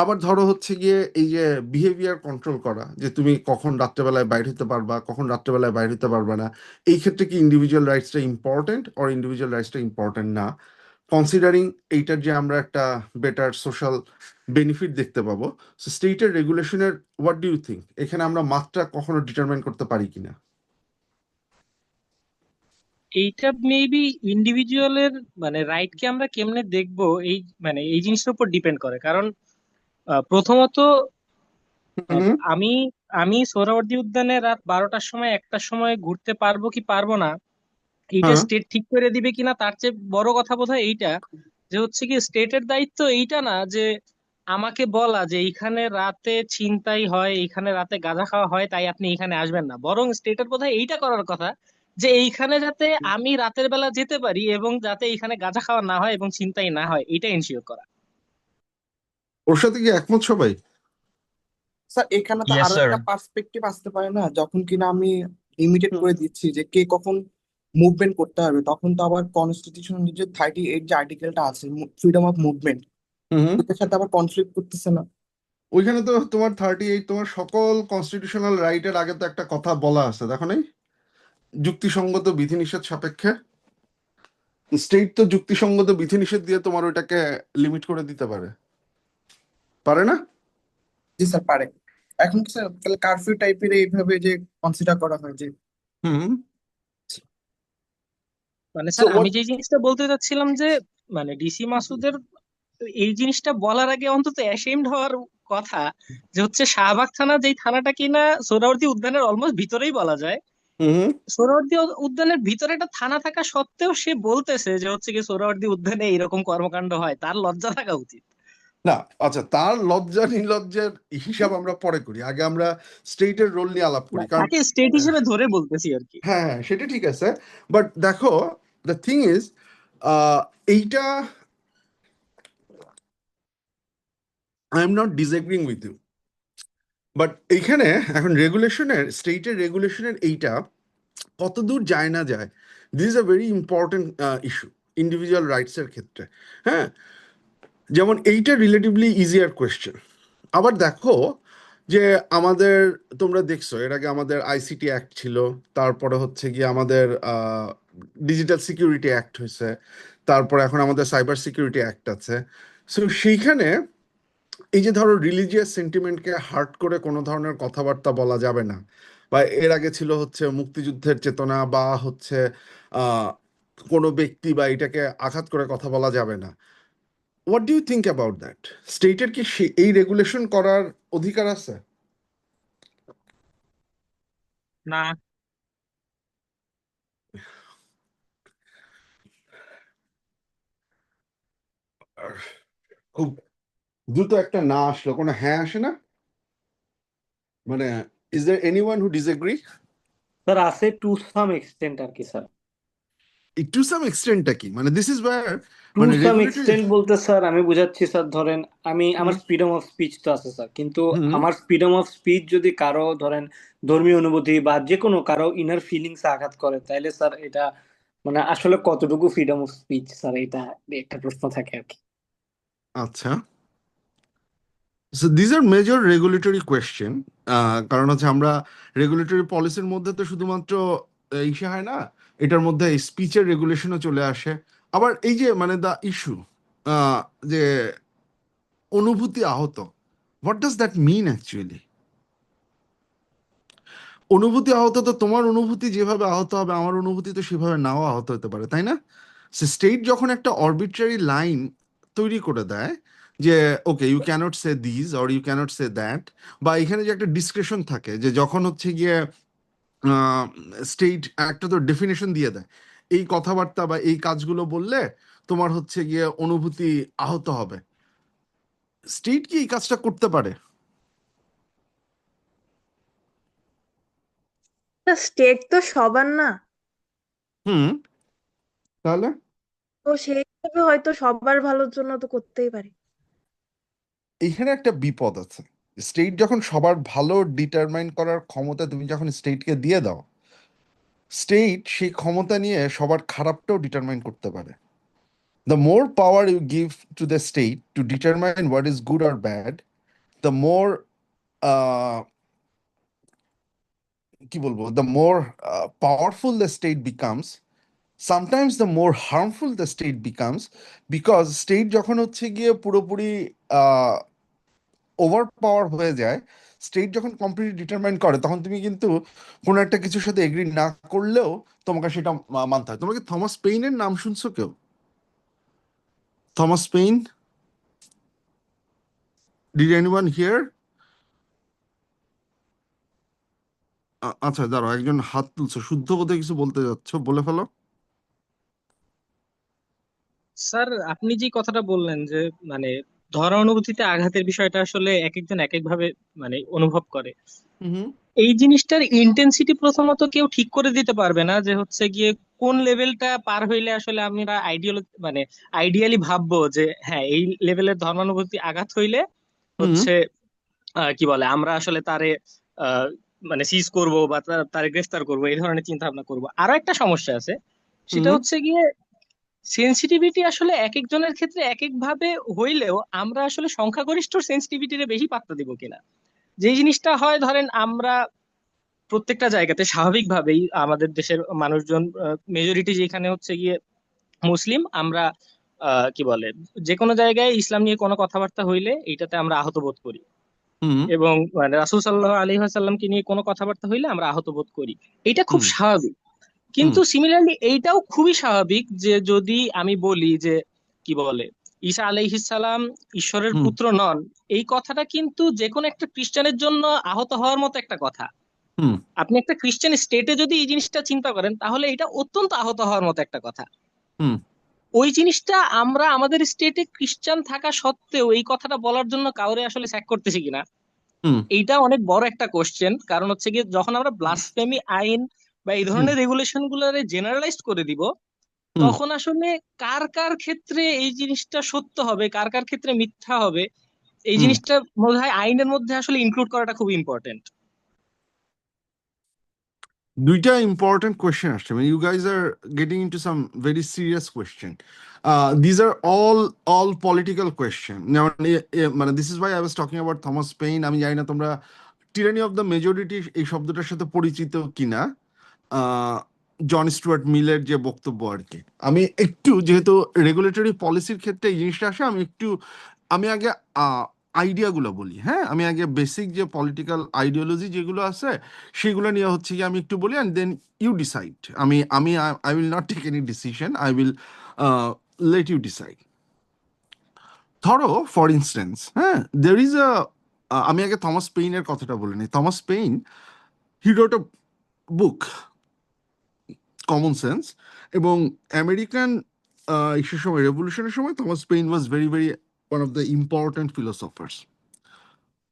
S1: আবার ধরো হচ্ছে গিয়ে এই যে বিহেভিয়ার কন্ট্রোল করা, যে তুমি কখন রাত্রেবেলায় বাইর হতে পারবা, কখন রাত্রেবেলায় বাইর হতে পারবা না, এই ক্ষেত্রে কি ইন্ডিভিজুয়াল রাইটসটা ইম্পর্টেন্ট অর ইন্ডিভিজুয়াল রাইটসটা ইম্পর্টেন্ট না, কনসিডারিং এইটার যে আমরা একটা বেটার সোশ্যাল বেনিফিট দেখতে পাবো। স্টেটের রেগুলেশনের হোয়াট ডু ইউ থিঙ্ক, এখানে আমরা মাত্রা কখনো ডিটারমাইন করতে পারি কিনা?
S4: এইটা মেবি ইন্ডিভিজুয়ালের মানে রাইট কে আমরা কেমনে দেখবো এই মানে এই জিনিসটার উপর ডিপেন্ড করে। কারণ প্রথমত
S1: হুম।
S4: আমি আমি সোহরাওয়ার্দী উদ্যানে রাত 12টার সময় 1টার সময় ঘুরতে পারবো কি পারবো না এইটা
S1: হ্যাঁ,
S4: স্টেট ঠিক করে দিবে কিনা, তার চেয়ে বড় কথা বোধহয় এইটা যে হচ্ছে কি স্টেটের দায়িত্ব এইটা না যে আমাকে বলা যে এইখানে রাতে ছিনতাই হয়, এইখানে রাতে গাঁজা খাওয়া হয়, তাই আপনি এখানে আসবেন না। বরং স্টেটের বোধহয় এইটা করার কথা যে এইখানে যাতে আমি রাতের বেলা যেতে পারি এবং যাতে এইখানে গাঁজা খাওয়া না হয় এবং ছিনতাই না হয়, এটা এনশিওর করা।
S1: ওর সাথে কি একমত সবাই?
S7: স্যার এখানে তো
S3: ইয়েস
S7: আরো
S3: স্যার।
S7: একটা পার্সপেক্টিভ আসতে পারে না, যখন কিনা আমি লিমিটেড
S4: হুম।
S7: করে দিচ্ছি যে কে কখন মুভমেন্ট করতে হবে, তখন তো আবার কনস্টিটিউশন যে 38 যে আর্টিকেলটা আছে, ফ্রিডম অফ মুভমেন্ট,
S1: হুম।
S7: এটার সাথে আবার কনফ্লিক্ট করতেছে না?
S1: ওইখানে তো তোমার 38, তোমার সকল কনস্টিটিউশনাল রাইটের আগে তো একটা কথা বলা আছে, দেখো নাই? যুক্তিসঙ্গত বিধিনিষেধ সাপেক্ষে স্টেট তো যুক্তিসঙ্গত বিধিনিষেধ দিয়ে তোমার ওইটাকে লিমিট করে দিতে পারে, পারে না?
S7: জি স্যার পারে। এখন কি স্যার তাহলে কারফিউ টাইপের এইভাবে যে কনসিডার করা হয় যে
S1: হুম।
S4: মানে
S1: সো
S4: স্যার আমি
S1: হোয়াট?
S4: যে জিনিসটা বলতে চাচ্ছিলাম যে মানে ডিসি মাসুদের এই জিনিসটা বলার আগে অন্তত অ্যাশেমড হওয়ার কথা যে হচ্ছে শাহবাগ থানা, যেই থানাটা কিনা সোহরাওয়ার্দী উদ্যানের অলমোস্ট ভিতরেই বলা যায়,
S1: হুম।
S4: সোহরাওয়ার্দী উদ্যানের ভিতরে একটা থানা থাকা সত্ত্বেও সে বলতেছে যে হচ্ছে কি সোহরাওয়ার্দী উদ্যানে এরকম কর্মকাণ্ড হয়, তার লজ্জা থাকা উচিত।
S1: না, আচ্ছা, তার লজ্জা নির্লজ্জার হিসাব আমরা পরে করি, আগে আমরা স্টেটের রোল নিয়ে আলাপ
S4: না,
S1: করি, কারণ
S4: তাকে স্টেট হিসেবে ধরে বলতেছি আর কি।
S1: হ্যাঁ হ্যাঁ সেটা ঠিক আছে, বাট দেখো, দ্য থিং ইজ এইটা, I am not disagreeing with you, but এইখানে এখন রেগুলেশনের, স্টেটের রেগুলেশনের এইটা কতদূর যায় না যায়, this is a very important issue individual রাইটসের ক্ষেত্রে। হ্যাঁ, যেমন এইটা রিলেটিভলি ইজিয়ার কোয়েশ্চেন। আবার দেখো যে আমাদের, তোমরা দেখছো এর আগে আমাদের আইসিটি অ্যাক্ট ছিল, তারপরে হচ্ছে গিয়ে আমাদের ডিজিটাল সিকিউরিটি অ্যাক্ট হয়েছে, তারপরে এখন আমাদের সাইবার সিকিউরিটি অ্যাক্ট আছে। সো সেইখানে এই যে ধরো রিলিজিয়াস সেন্টিমেন্টকে হার্ট করে কোনো ধরনের কথাবার্তা বলা যাবে না, বা এর আগে ছিল হচ্ছে মুক্তিযুদ্ধের চেতনা বা হচ্ছে আহ কোনো ব্যক্তি বা এটাকে আঘাত করে কথা বলা যাবে না। What do you think about that? স্টেটের কি এই রেগুলেশন করার অধিকার আছে?
S4: না,
S1: আর খুব দ্রুত একটা না আসলো, কোনো হ্যাঁ আসে না, মানে is there anyone who disagree?
S8: Sir আছে টু সাম এক্সটেন্ট আর কি স্যার।
S1: টু সাম এক্সটেন্টটা কি, মানে দিস ইজ ওয়্যার,
S8: টু
S1: মানে
S8: সাম
S1: রেগুলেটরি।
S8: এক্সটেন্ট বলতে স্যার আমি বুঝাচ্ছি স্যার, ধরেন
S1: হুম।
S8: আমার ফ্রিডম অফ স্পিচ তো আছে স্যার, কিন্তু
S1: হুম।
S8: আমার ফ্রিডম অফ স্পিচ যদি কারো ধরেন ধর্মীয় অনুভূতি বা যে কোনো কারো ইনার ফিলিংস আঘাত করে, তাইলে স্যার এটা মানে আসলে কতটুকু ফ্রিডম অফ স্পিচ স্যার, এটা একটা প্রশ্ন থাকে আর কি।
S1: আচ্ছা, so these are major regulatory question. কারণ হচ্ছে আমরা রেগুলেটরি পলিসির মধ্যে তো শুধুমাত্র ইসে হয় না, এটার মধ্যে স্পিচের রেগুলেশনও চলে আসে। আবার এই যে মানে দ্য ইস্যু, যে অনুভূতি আহত, what does that mean actually? অনুভূতি আহত তো তোমার অনুভূতি যেভাবে আহত হবে আমার অনুভূতি তো সেভাবে নাও আহত হতে পারে, তাই না? সে স্টেট যখন একটা অরবিট্রারি লাইন তৈরি করে দেয় যে okay you can't say this or you can't say that, বা এখানে যে একটা ডিসক্রিপশন থাকে যে যখন হচ্ছে গিয়ে স্টেট একটা তো ডেফিনেশন দিয়ে দেয়, এই কথাবার্তা বা এই কাজগুলো বললে তোমার হচ্ছে গিয়ে অনুভূতি আহত হবে, স্টেট কি এই কাজটা করতে পারে?
S5: স্টেট তো সবার না,
S1: হুম। তাহলে
S5: তো সেই হিসেবে হয়তো সবার ভালোর জন্য তো করতেই পারে।
S1: এইখানে একটা বিপদ আছে, স্টেট যখন সবার ভালো ডিটারমাইন করার ক্ষমতা তুমি যখন স্টেটকে দিয়ে দাও, স্টেট সেই ক্ষমতা নিয়ে সবার খারাপটাও ডিটারমাইন করতে পারে। The more power you give to the state to determine what is good or bad, the more কি বলবো, the more powerful the state becomes, sometimes the more harmful the state becomes, because state যখন হচ্ছে গিয়ে পুরোপুরি ওভার পাওয়ার হয়ে যায়, স্টেট যখন কমপ্লিটলি ডিটারমাইন করে, তখন তুমি কিন্তু কোনো একটা কিছুর সাথে এগ্রি না করলেও তোমাকে সেটা মানতে হয়। তোমাকে থমাস পেইনের নাম শুনছো কেউ? Thomas pain? Did anyone hear? আচ্ছা দাঁড়াও, একজন হাত তুলছে, শুদ্ধ বোধহয় কিছু বলতে যাচ্ছ, বলে ফেলো।
S4: স্যার, আপনি যে কথাটা বললেন যে মানে ধরা অনুভূতিতে আঘাতের বিষয়টা আসলে এক একজন এক এক ভাবে মানে অনুভব করে,
S1: হুম
S4: এই জিনিসটার ইন্টেন্সিটি প্রথমত কেউ ঠিক করে দিতে পারবে না যে হচ্ছে গিয়ে কোন লেভেলটা পার হইলে আসলে আমরা মানে আইডিয়ালি ভাববো যে হ্যাঁ এই লেভেলের ধর্মানুভূতি আঘাত হইলে
S1: হুম
S4: হচ্ছে কি বলে আমরা আসলে তারে আহ, মানে সিজ করব বা তারে গ্রেফতার করব, এই ধরনের চিন্তা ভাবনা করবো। আরো একটা সমস্যা আছে, সেটা
S1: হুম
S4: হচ্ছে গিয়ে সেন্সিটিভিটি আসলে এক একজনের ক্ষেত্রে এক এক ভাবে হইলেও আমরা আসলে সংখ্যাগরিষ্ঠ সেন্সিটিভিটিরে বেশি পাত্তা দিব কিনা। যে জিনিসটা হয় ধরেন আমরা প্রত্যেকটা জায়গাতে স্বাভাবিকভাবেই আমাদের দেশের মানুষজন মেজরিটি যেখানে হচ্ছে গিয়ে মুসলিম, আমরা কি বলে যে কোনো জায়গায় ইসলাম নিয়ে কোনো কথাবার্তা হইলে এইটাতে আমরা আহত বোধ করি,
S1: হুম
S4: এবং মানে রাসূল সাল্লাল্লাহু আলাইহি ওয়াসাল্লামকে নিয়ে কোনো কথাবার্তা হইলে আমরা আহত বোধ করি। এটা খুব
S1: হুম
S4: স্বাভাবিক।
S1: হুম
S4: কিন্তু সিমিলারলি এইটাও খুবই স্বাভাবিক যে যদি আমি বলি যে কি বলে ঈসা আলাইহিস সালাম ঈশ্বরের
S1: হুম
S4: পুত্র নন, এই কথাটা কিন্তু যে কোনো একটা খ্রিস্টানের জন্য আহত হওয়ার মতো একটা কথা।
S1: হুম
S4: আপনি একটা খ্রিস্টান স্টেটে যদি এই জিনিসটা চিন্তা করেন তাহলে এটা অত্যন্ত আহত হওয়ার মতো একটা কথা।
S1: হুম
S4: ওই জিনিসটা আমরা আমাদের স্টেটে খ্রিস্টান থাকা সত্ত্বেও এই কথাটা বলার জন্য কাউরে আসলে স্যাক করতেছি কিনা,
S1: হুম
S4: এইটা অনেক বড় একটা কোশ্চেন। কারণ হচ্ছে গিয়ে যখন আমরা ব্লাসফেমি আইন বা এই
S1: হুম
S4: ধরনের রেগুলেশন গুলারে জেনারেলাইজড করে দিব,
S1: হুম
S4: তখন আসলে কার কার ক্ষেত্রে এই জিনিসটা সত্য হবে, কার কার ক্ষেত্রে মিথ্যা হবে, এই
S1: হুম
S4: জিনিসটা মনে হয় আইনের মধ্যে আসলে ইনক্লুড করাটা খুব ইম্পর্টেন্ট।
S1: দুইটা ইম্পর্টেন্ট কোয়েশ্চেন আসছে, মানে you guys are getting into some very serious question. These are all political question. মানে this is why I was talking about Thomas Paine. আমি জানি না তোমরা টিরানি অফ দ্য মেজরিটি এই শব্দটার সাথে পরিচিত কিনা। জন স্টুয়ার্ট মিলের যে বক্তব্য আর কি, আমি একটু, যেহেতু রেগুলেটরি পলিসির ক্ষেত্রে এই জিনিসটা আসে, আমি আগে আইডিয়াগুলো বলি। হ্যাঁ, আমি আগে বেসিক যে পলিটিক্যাল আইডিওলজি যেগুলো আছে সেগুলো নিয়ে হচ্ছে কি আমি একটু বলি, অ্যান্ড দেন ইউ ডিসাইড। আমি আমি I will not take any decision, I will let you decide. ধরো ফর ইনস্টেন্স, হ্যাঁ, দের ইজ আমি আগে থমাস পেইনের কথাটা বলে নিই। থমাস পেইন, হি রোট আ বুক, কমন সেন্স। এবং আমেরিকান ইসের সময়, রেভলিউশনের সময় Thomas pain was very very one of the important philosophers.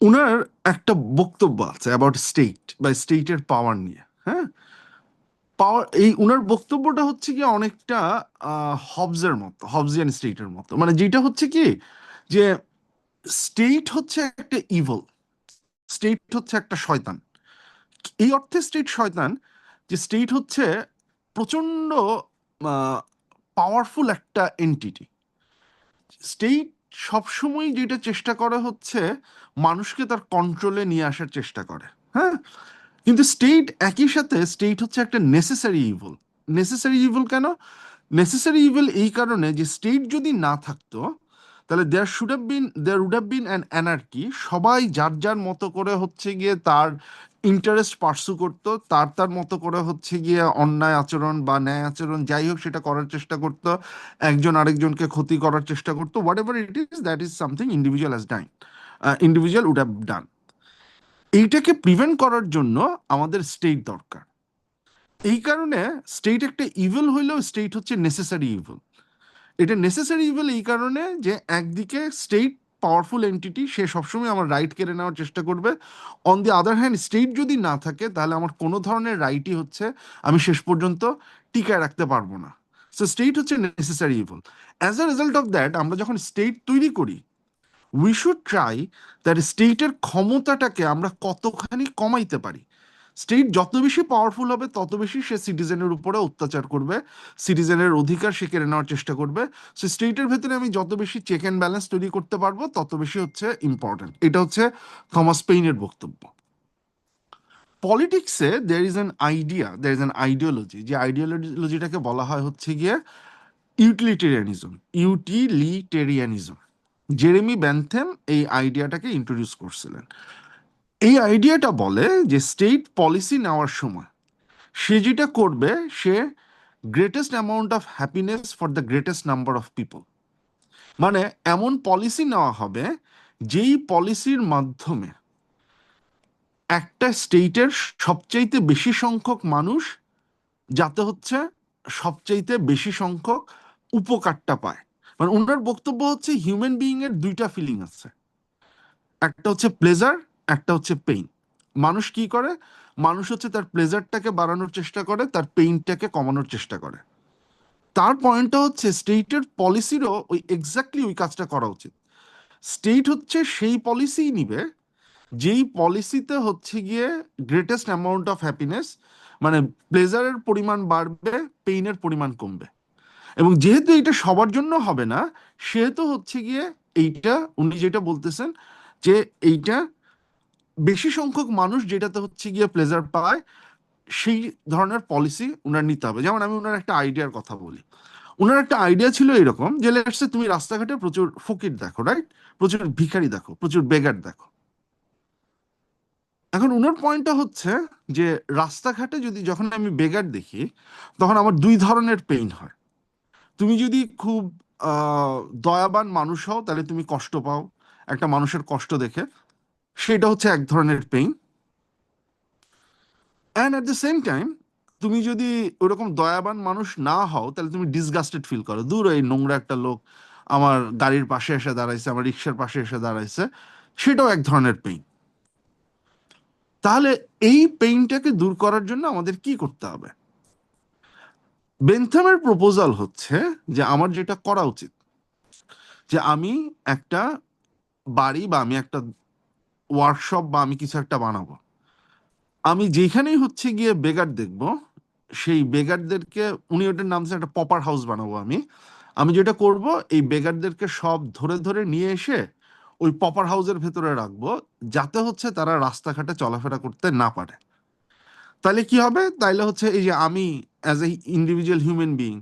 S1: উনার একটা বক্তব্য আছে অ্যাবাউট স্টেট বা স্টেটের পাওয়ার নিয়ে। হ্যাঁ, পাওয়ার, এই উনার বক্তব্যটা হচ্ছে কি অনেকটা হবসের মতো, হবসিয়ান স্টেটের মতো। মানে যেটা হচ্ছে কি যে স্টেট হচ্ছে একটা ইভল, স্টেট হচ্ছে একটা শয়তান। এই অর্থে স্টেট শয়তান যে স্টেট হচ্ছে প্রচন্ড পাওয়ারফুল একটা এন্টিটি। স্টেট সবসময় যেটা চেষ্টা করে হচ্ছে মানুষকে তার কন্ট্রোলে নিয়ে আসার চেষ্টা করে। হ্যাঁ, কিন্তু স্টেট একই সাথে স্টেট হচ্ছে একটা নেসেসারি ইভল। নেসেসারি ইভল কেন? নেসেসারি ইভল এই কারণে যে স্টেট যদি না থাকতো তাহলে there would have been an anarchy. সবাই যার যার মতো করে হচ্ছে গিয়ে তার ইন্টারেস্ট পার্সু করতো, তার তার মতো করে হচ্ছে গিয়ে অন্যায় আচরণ বা ন্যায় আচরণ যাই হোক সেটা করার চেষ্টা করতো, একজন আরেকজনকে ক্ষতি করার চেষ্টা করতো। Whatever it is, that is something individual has done, individual would have done. এইটাকে প্রিভেন্ট করার জন্য আমাদের স্টেট দরকার। এই কারণে স্টেট একটা ইভিল হইলেও স্টেট হচ্ছে নেসেসারি ইভিল। এটা নেসেসারি ইভিল এই কারণে যে একদিকে স্টেট পাওয়ারফুল এন্টিটি, সে সবসময় আমার রাইট কেড়ে নেওয়ার চেষ্টা করবে। On the other hand, state যদি না থাকে তাহলে আমার কোনো ধরনের রাইটই হচ্ছে আমি শেষ পর্যন্ত টিকায় রাখতে পারবো না। সো স্টেট হচ্ছে necessary evil. As a result of that, আমরা যখন স্টেট তৈরি করি, উই শুড ট্রাই দ্যাট স্টেটের ক্ষমতাটাকে আমরা কতখানি কমাইতে পারি। স্টেট যত বেশি পাওয়ারফুল হবে তত বেশি সে সিটিজেনের উপরে অত্যাচার করবে, সিটিজেনের অধিকার সে কেড়ে নেওয়ার চেষ্টা করবে। সো স্টেটের ভেতরে আমি যত বেশি চেক অ্যান্ড ব্যালেন্স তৈরি করতে পারবো তত বেশি হচ্ছে ইম্পর্টেন্ট। এটা হচ্ছে থমাস পেইনের বক্তব্য। পলিটিক্সে there is an idea, there is an ideology, যে আইডিওলজিটাকে বলা হয় হচ্ছে গিয়ে ইউটিলিটেরিয়ানিজম, ইউটিলিটেরিয়ানিজম। জেরেমি বেন্থেম এই আইডিয়াটাকে ইন্ট্রোডিউস করছিলেন। এই আইডিয়াটা বলে যে স্টেট পলিসি নেওয়ার সময় সে যেটা করবে, সে greatest amount of happiness for the greatest number of people. মানে এমন পলিসি নেওয়া হবে যেই পলিসির মাধ্যমে একটা স্টেটের সবচাইতে বেশি সংখ্যক মানুষ যাতে হচ্ছে সবচাইতে বেশি সংখ্যক উপকারটা পায়। মানে ওনার বক্তব্য হচ্ছে হিউম্যান বিইং এর দুইটা ফিলিং আছে, একটা হচ্ছে প্লেজার, একটা হচ্ছে পেইন। মানুষ কি করে? মানুষ হচ্ছে তার প্লেজারটাকে বাড়ানোর চেষ্টা করে, তার পেইনটাকে কমানোর চেষ্টা করে। তার পয়েন্টটা হচ্ছে স্টেটের পলিসিরও ওই এক্স্যাক্টলি ওই কাজটা করা উচিত। স্টেট হচ্ছে সেই পলিসি নিবে যেই পলিসিতে হচ্ছে গিয়ে গ্রেটেস্ট অ্যামাউন্ট অফ হ্যাপিনেস, মানে প্লেজারের পরিমাণ বাড়বে, পেইনের পরিমাণ কমবে। এবং যেহেতু এটা সবার জন্য হবে না, সেহেতু হচ্ছে গিয়ে এইটা উনি যেটা বলতেছেন যে এইটা বেশি সংখ্যক মানুষ যেটাতে হচ্ছে গিয়ে প্লেজার পায় সেই ধরনের পলিসি উনার নিতে হবে। যেমন আমি উনার একটা আইডিয়ার কথা বলি। উনার একটা আইডিয়া ছিল এরকম যে লেটস সে তুমি রাস্তাঘাটে প্রচুর ফকির দেখো, রাইট? প্রচুর ভিখারি দেখো, প্রচুর বেগার দেখো। এখন উনার পয়েন্টটা হচ্ছে যে রাস্তাঘাটে যদি যখন আমি বেগার দেখি তখন আমার দুই ধরনের পেইন হয়। তুমি যদি খুব দয়াবান মানুষ হও তাহলে তুমি কষ্ট পাও একটা মানুষের কষ্ট দেখে, সেটা হচ্ছে এক ধরনের pain. And at the same time তুমি যদি ওরকম দয়াবান মানুষ না হও তাহলে তুমি ডিসগাস্টেড ফিল করো, দূর এই নোংরা একটা লোক আমার গাড়ির পাশে এসে দাঁড়াইছে, আমার রিক্সার পাশে এসে দাঁড়াইছে, সেটাও এক ধরনের পেইন। তাহলে এই পেইনটাকে দূর করার জন্য আমাদের কি করতে হবে? বেনথামের প্রপোজাল হচ্ছে যে আমার যেটা করা উচিত যে আমি একটা বাড়ি বা আমি একটা ওয়ার্কশপ বা আমি কিছু একটা বানাবো, আমি যেখানেই হচ্ছে গিয়ে বেগার দেখব সেই বেগারদেরকে, উনি ওটার নাম একটা পপার হাউস বানাবো আমি। আমি যেটা করব এই বেগারদেরকে সব ধরে ধরে নিয়ে এসে ওই পপার হাউসের ভেতরে রাখবো যাতে হচ্ছে তারা রাস্তাঘাটে চলাফেরা করতে না পারে। তাহলে কি হবে? তাইলে হচ্ছে এই যে আমি as a individual human being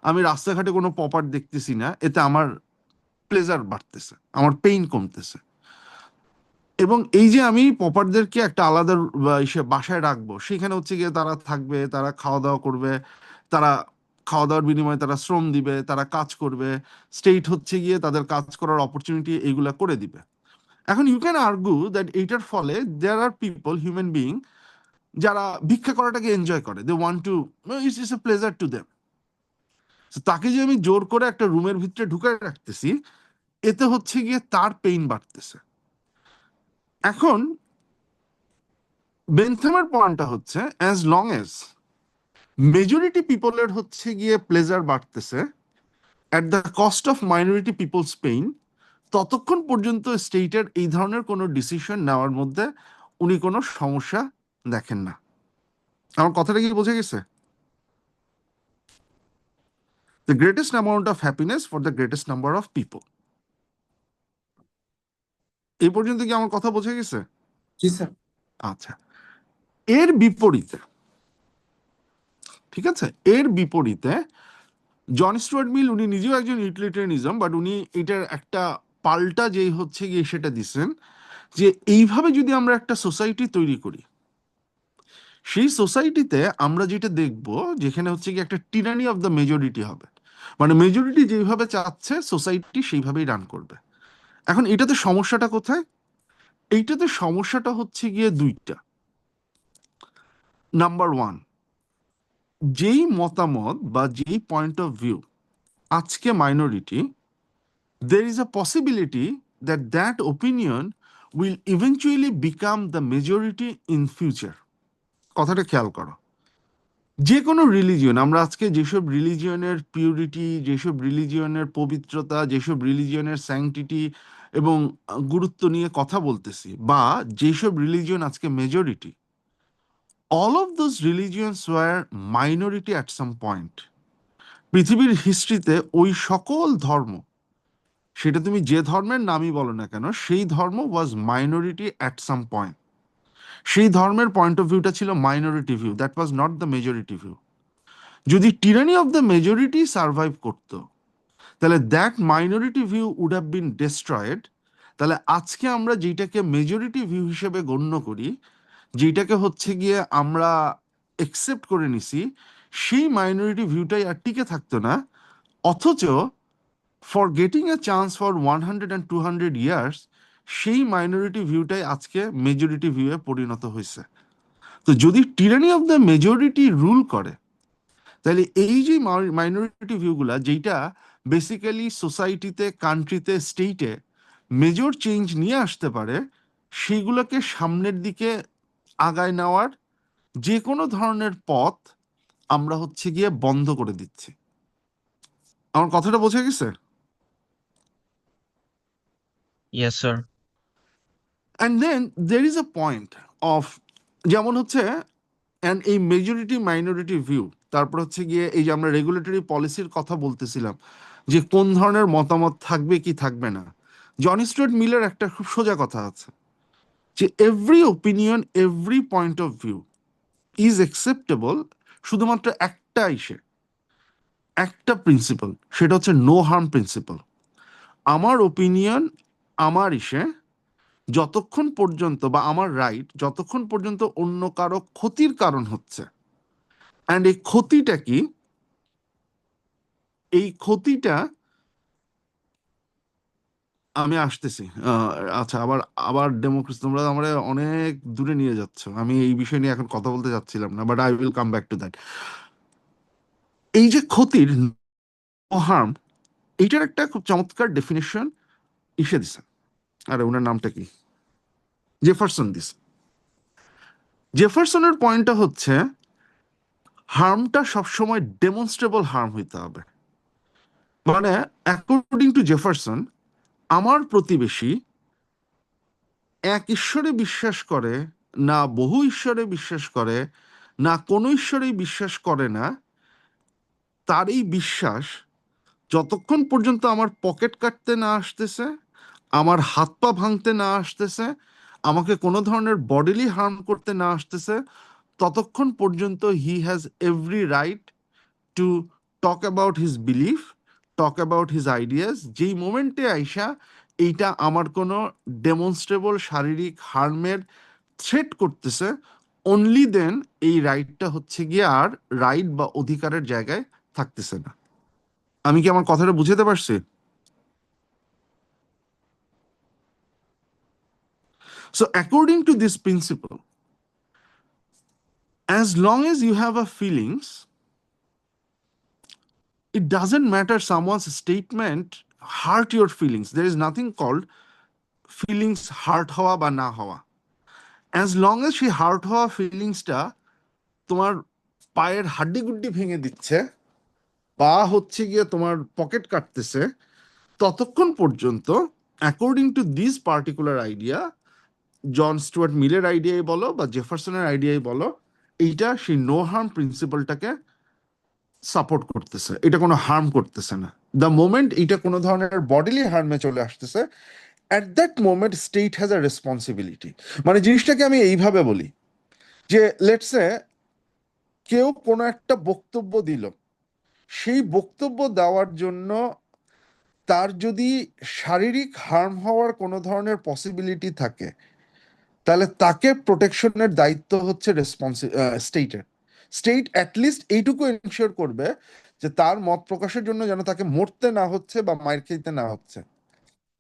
S1: আমি রাস্তাঘাটে কোনো পপার দেখতেছি না, এতে আমার প্লেজার বাড়তেছে, আমার পেইন কমতেছে। এবং এই যে আমি পপারদেরকে একটা আলাদা বাসায় রাখবো, সেখানে হচ্ছে গিয়ে তারা থাকবে, তারা খাওয়া দাওয়া করবে, তারা খাওয়া দাওয়ার বিনিময়ে তারা শ্রম দিবে, তারা কাজ করবে, স্টেট হচ্ছে গিয়ে তাদের কাজ করার অপরচুনিটি এইগুলা করে দিবে। এখন ইউ ক্যান আর্গু দ্যাট এইটার ফলে there are people, human being, যারা ভিক্ষা করাটাকে এনজয় করে, they want to, it's a pleasure to them. তাকে যে আমি জোর করে একটা রুমের ভিতরে ঢুকে রাখতেছি, এতে হচ্ছে গিয়ে তার পেইন বাড়তেছে। এখন বেনথামের পয়েন্টটা হচ্ছে অ্যাজ লং এজ মেজরিটি পিপলের হচ্ছে গিয়ে প্লেজার বাড়তেছে at the cost of minority people's pain, ততক্ষণ পর্যন্ত স্টেটের এই ধরনের কোনো ডিসিশন নেওয়ার মধ্যে উনি কোনো সমস্যা দেখেন না। আমার কথাটা কি বোঝা গেছে? The greatest amount of happiness for the greatest number of people. এই পর্যন্ত কি আমার কথা বোঝা গেছে?
S7: জি স্যার।
S1: আচ্ছা, এর বিপরীতে, ঠিক আছে, এর বিপরীতে জন স্টুয়ার্ট মিল, উনি নিজেও একজন ইউটিলিটারিয়ানিজম, বাট উনি এটার একটা পাল্টা যেই হচ্ছে গিয়ে সেটা দিচ্ছেন যে এইভাবে যদি আমরা একটা সোসাইটি তৈরি করি, সেই সোসাইটিতে আমরা যেটা দেখব যেখানে হচ্ছে কি একটা টিরানি অফ দ্য মেজরিটি হবে, মানে মেজরিটি যেভাবে চাচ্ছে সোসাইটি সেইভাবেই রান করবে। এখন এটাতে সমস্যাটা কোথায়? এইটাতে সমস্যাটা হচ্ছে গিয়ে দুইটা। নাম্বার ওয়ান, যেই মতামত বা যেই পয়েন্ট অফ ভিউ আজকে minority, there is a possibility that that opinion will eventually become the majority in future. কথাটা খেয়াল করো, যে কোনো রিলিজিয়ন, আমরা আজকে যেসব রিলিজিয়নের পিউরিটি, যেসব রিলিজিয়নের পবিত্রতা, যেসব রিলিজিয়নের স্যাংটিটি এবং গুরুত্ব নিয়ে কথা বলতেছি, বা যেসব রিলিজিয়ন আজকে majority, all of those religions were minority at some point. পৃথিবীর হিস্ট্রিতে ওই সকল ধর্ম, সেটা তুমি যে ধর্মের নামই বলো না কেন, সেই ধর্ম was minority at some point. সেই ধর্মের পয়েন্ট অফ ভিউটা ছিল minority view, that was not the majority view. যদি tyranny of the majority survive করতো তাহলে that minority view would have been destroyed. তাহলে আজকে আমরা যেটাকে মেজরিটি ভিউ হিসেবে গণ্য করি, যেটাকে হচ্ছে গিয়ে আমরা একসেপ্ট করে নিছি, সেই মাইনরিটি ভিউটাই আর টিকে থাকতো না। অথচ for getting a chance for 100 and 200 years সেই মাইনরিটি ভিউটাই আজকে মেজরিটি ভিউয়ে পরিণত হয়েছে। তো যদি tyranny of the majority rule করে, তাহলে এই যে মাইনরিটি ভিউগুলা যেটা বেসিক্যালি সোসাইটিতে, কান্ট্রিতে, স্টেটে মেজর চেঞ্জ নিয়ে আসতে পারে, সেইগুলোকে সামনের দিকে আগায় নেওয়ার যে কোনো ধরনের পথ আমরা হচ্ছে গিয়ে বন্ধ করে দিচ্ছি। আমার কথাটা বোঝা গেছে?
S3: Yes sir.
S1: And then there is a point of, যেমন হচ্ছে অ্যান্ড এই মেজরিটি মাইনরিটি ভিউ, তারপর হচ্ছে গিয়ে এই যে আমরা রেগুলেটরি পলিসির কথা বলতেছিলাম যে কোন ধরনের মতামত থাকবে কি থাকবে না। জন স্টুয়ার্ট মিলের একটা খুব সোজা কথা আছে যে every opinion, every point of view is acceptable শুধুমাত্র একটা প্রিন্সিপাল, সেটা হচ্ছে নো হার্ম প্রিন্সিপাল। আমার ওপিনিয়ন, আমার যতক্ষণ পর্যন্ত, বা আমার রাইট যতক্ষণ পর্যন্ত অন্য কারো ক্ষতির কারণ হচ্ছে, অ্যান্ড এই ক্ষতিটা কি, এই ক্ষতিটা আমি আসতেছি। আচ্ছা, আবার আবার ডেমোক্রেসি, তোমরা আমরা অনেক দূরে নিয়ে যাচ্ছ, আমি এই বিষয় নিয়ে এখন কথা বলতে যাচ্ছিলাম না, but I will come back to that. এই যে ক্ষতির, নো হার্ম, এইটার একটা খুব চমৎকার ডেফিনেশন দিছে, আরে ওনার নামটা কি, জেফারসন দিছে। জেফারসনের পয়েন্টটা হচ্ছে হার্মটা সবসময় ডেমনস্ট্রেবল হার্ম হইতে হবে। মানে অ্যাকর্ডিং টু জেফারসন, আমার প্রতিবেশী এক ঈশ্বরে বিশ্বাস করে না, বহু ঈশ্বরে বিশ্বাস করে না, কোনো ঈশ্বরেই বিশ্বাস করে না, তার এই বিশ্বাস যতক্ষণ পর্যন্ত আমার পকেট কাটতে না আসতেছে, আমার হাত পা ভাঙতে না আসতেছে, আমাকে কোনো ধরনের বডিলি হার্ম করতে না আসতেছে, ততক্ষণ পর্যন্ত he has every right to talk about his belief, talk about his ideas. যেই মোমেন্টে আইসা এইটা আমার কোনো ডেমনস্ট্রেবল শারীরিক হার্মের থ্রেট করতেছে, অনলি দেন এই রাইটটা হচ্ছে গিয়ে আর রাইট বা অধিকারের জায়গায় থাকতেছে না। আমি কি আমার কথাটা বুঝাতে পারছি? So according to this principle, as long as you have a feelings, it doesn't matter someone's statement hurt your feelings. There is nothing called feelings hurt হওয়া বা না হওয়া। as long as সেই হার্ট হওয়া ফিলিংসটা তোমার পায়ের হাড্ডি গুড্ডি ভেঙে দিচ্ছে বা হচ্ছে গিয়ে তোমার পকেট কাটতেছে, ততক্ষণ পর্যন্ত according to this particular idea, John Stuart মিলের আইডিয়াই বলো বা জেফারসনের আইডিয়াই বলো, এইটা সেই নো হার্ম প্রিন্সিপালটাকে সাপোর্ট করতেছে, এটা কোনো হার্ম করতেছে না। দ্য মোমেন্ট এটা কোনো ধরনের বডিলি হার্মে চলে আসতেছে, at that moment state has a responsibility. মানে জিনিসটাকে আমি এইভাবে বলি যে লেটসে কেউ কোনো একটা বক্তব্য দিল, সেই বক্তব্য দেওয়ার জন্য তার যদি শারীরিক হার্ম হওয়ার কোনো ধরনের পসিবিলিটি থাকে, তাহলে তাকে প্রোটেকশনের দায়িত্ব হচ্ছে স্টেটের। স্টেট অ্যাটলিস্ট এইটুকু এনশিওর করবে যে তার মত প্রকাশের জন্য যেন তাকে মরতে না হচ্ছে বা মার খেতে না হচ্ছে।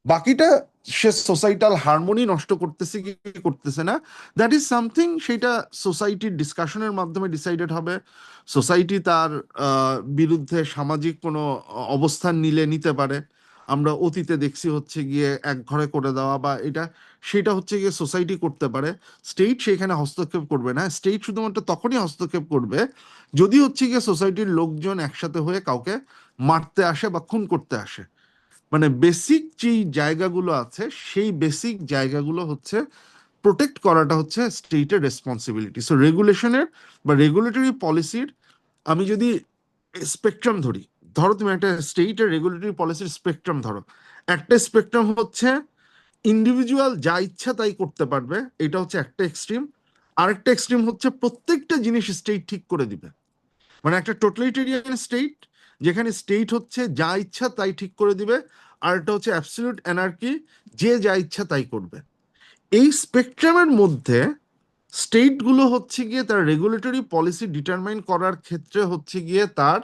S1: বাকিটা সে সোসাইটাল হারমোনি নষ্ট করতেছে কি করতেছে না, দ্যাট ইজ সামথিং, সেটা সোসাইটির ডিসকাশনের মাধ্যমে ডিসাইডেড হবে। সোসাইটি তার বিরুদ্ধে সামাজিক কোনো অবস্থান নিতে পারে। আমরা অতীতে দেখছি হচ্ছে গিয়ে এক ঘরে করে দেওয়া বা এটা, সেটা হচ্ছে গিয়ে সোসাইটি করতে পারে, স্টেট সেখানে হস্তক্ষেপ করবে না। স্টেট শুধুমাত্র তখনই হস্তক্ষেপ করবে যদি হচ্ছে গিয়ে সোসাইটির লোকজন একসাথে হয়ে কাউকে মারতে আসে বা খুন করতে আসে। মানে বেসিক যে জায়গাগুলো আছে, সেই বেসিক জায়গাগুলো হচ্ছে প্রোটেক্ট করাটা হচ্ছে স্টেটের রেসপন্সিবিলিটি। সো রেগুলেশনের বা রেগুলেটরি পলিসির আমি যদি স্পেকট্রাম ধরি, ধরো তুমি একটা স্টেটের রেগুলেটরি পলিসির স্পেকট্রাম ধরো, একটা স্পেকট্রাম হচ্ছে ইন্ডিভিজুয়াল যা ইচ্ছা তাই করতে পারবে, এটা হচ্ছে একটা এক্সট্রিম। আরেকটা এক্সট্রিম হচ্ছে প্রত্যেকটা জিনিস স্টেট ঠিক করে দিবে, মানে একটা টোটালিটেরিয়ান স্টেট যেখানে স্টেট হচ্ছে যা ইচ্ছা তাই ঠিক করে দিবে, আর এটা হচ্ছে অ্যাবসলিউট অ্যানার্কি, যে যা ইচ্ছা তাই করবে। এই স্পেকট্রামের মধ্যে স্টেটগুলো হচ্ছে গিয়ে তার রেগুলেটরি পলিসি ডিটারমাইন করার ক্ষেত্রে হচ্ছে গিয়ে তার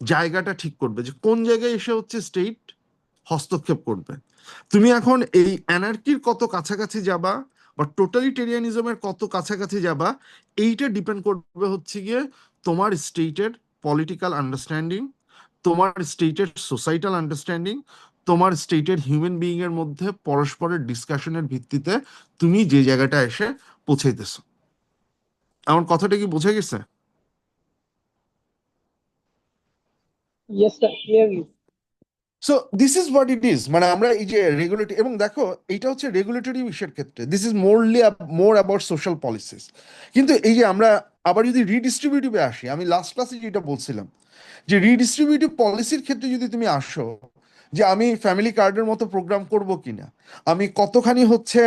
S1: জায়গাটা ঠিক করবে যে কোন জায়গায় এসে হচ্ছে স্টেট হস্তক্ষেপ করবে। তুমি এখন এই অ্যানার্কির কত কাছাকাছি যাবা বা টোটালিটেরিয়ানিজমের কত কাছাকাছি যাবা, এইটা ডিপেন্ড করবে হচ্ছে গিয়ে তোমার স্টেটের পলিটিক্যাল আন্ডারস্ট্যান্ডিং, তোমার স্টেটের সোসাইটাল আন্ডারস্ট্যান্ডিং, তোমার স্টেটের হিউম্যান বিইং এর মধ্যে পরস্পরের ডিসকাশনের ভিত্তিতে তুমি যে জায়গাটা এসে পৌঁছাইতেছো। আমার কথাটা কি বোঝা গেছে?
S8: Yes sir, clearly.
S1: So this is what it is. মানে আমরা এই যে রেগুলেটরি, এবং দেখো এইটা হচ্ছে রেগুলেটরি বিষয়ের ক্ষেত্রে, this is more about social policies. কিন্তু এই যে আমরা আবার যদি রিডিস্ট্রিবিউটিভে আসি, আমি লাস্ট ক্লাসে যেটা বলছিলাম যে রিডিস্ট্রিবিউটিভ পলিসির ক্ষেত্রে যদি তুমি আসো, যে আমি ফ্যামিলি কার্ডের মতো প্রোগ্রাম করব কিনা, আমি কতখানি হচ্ছে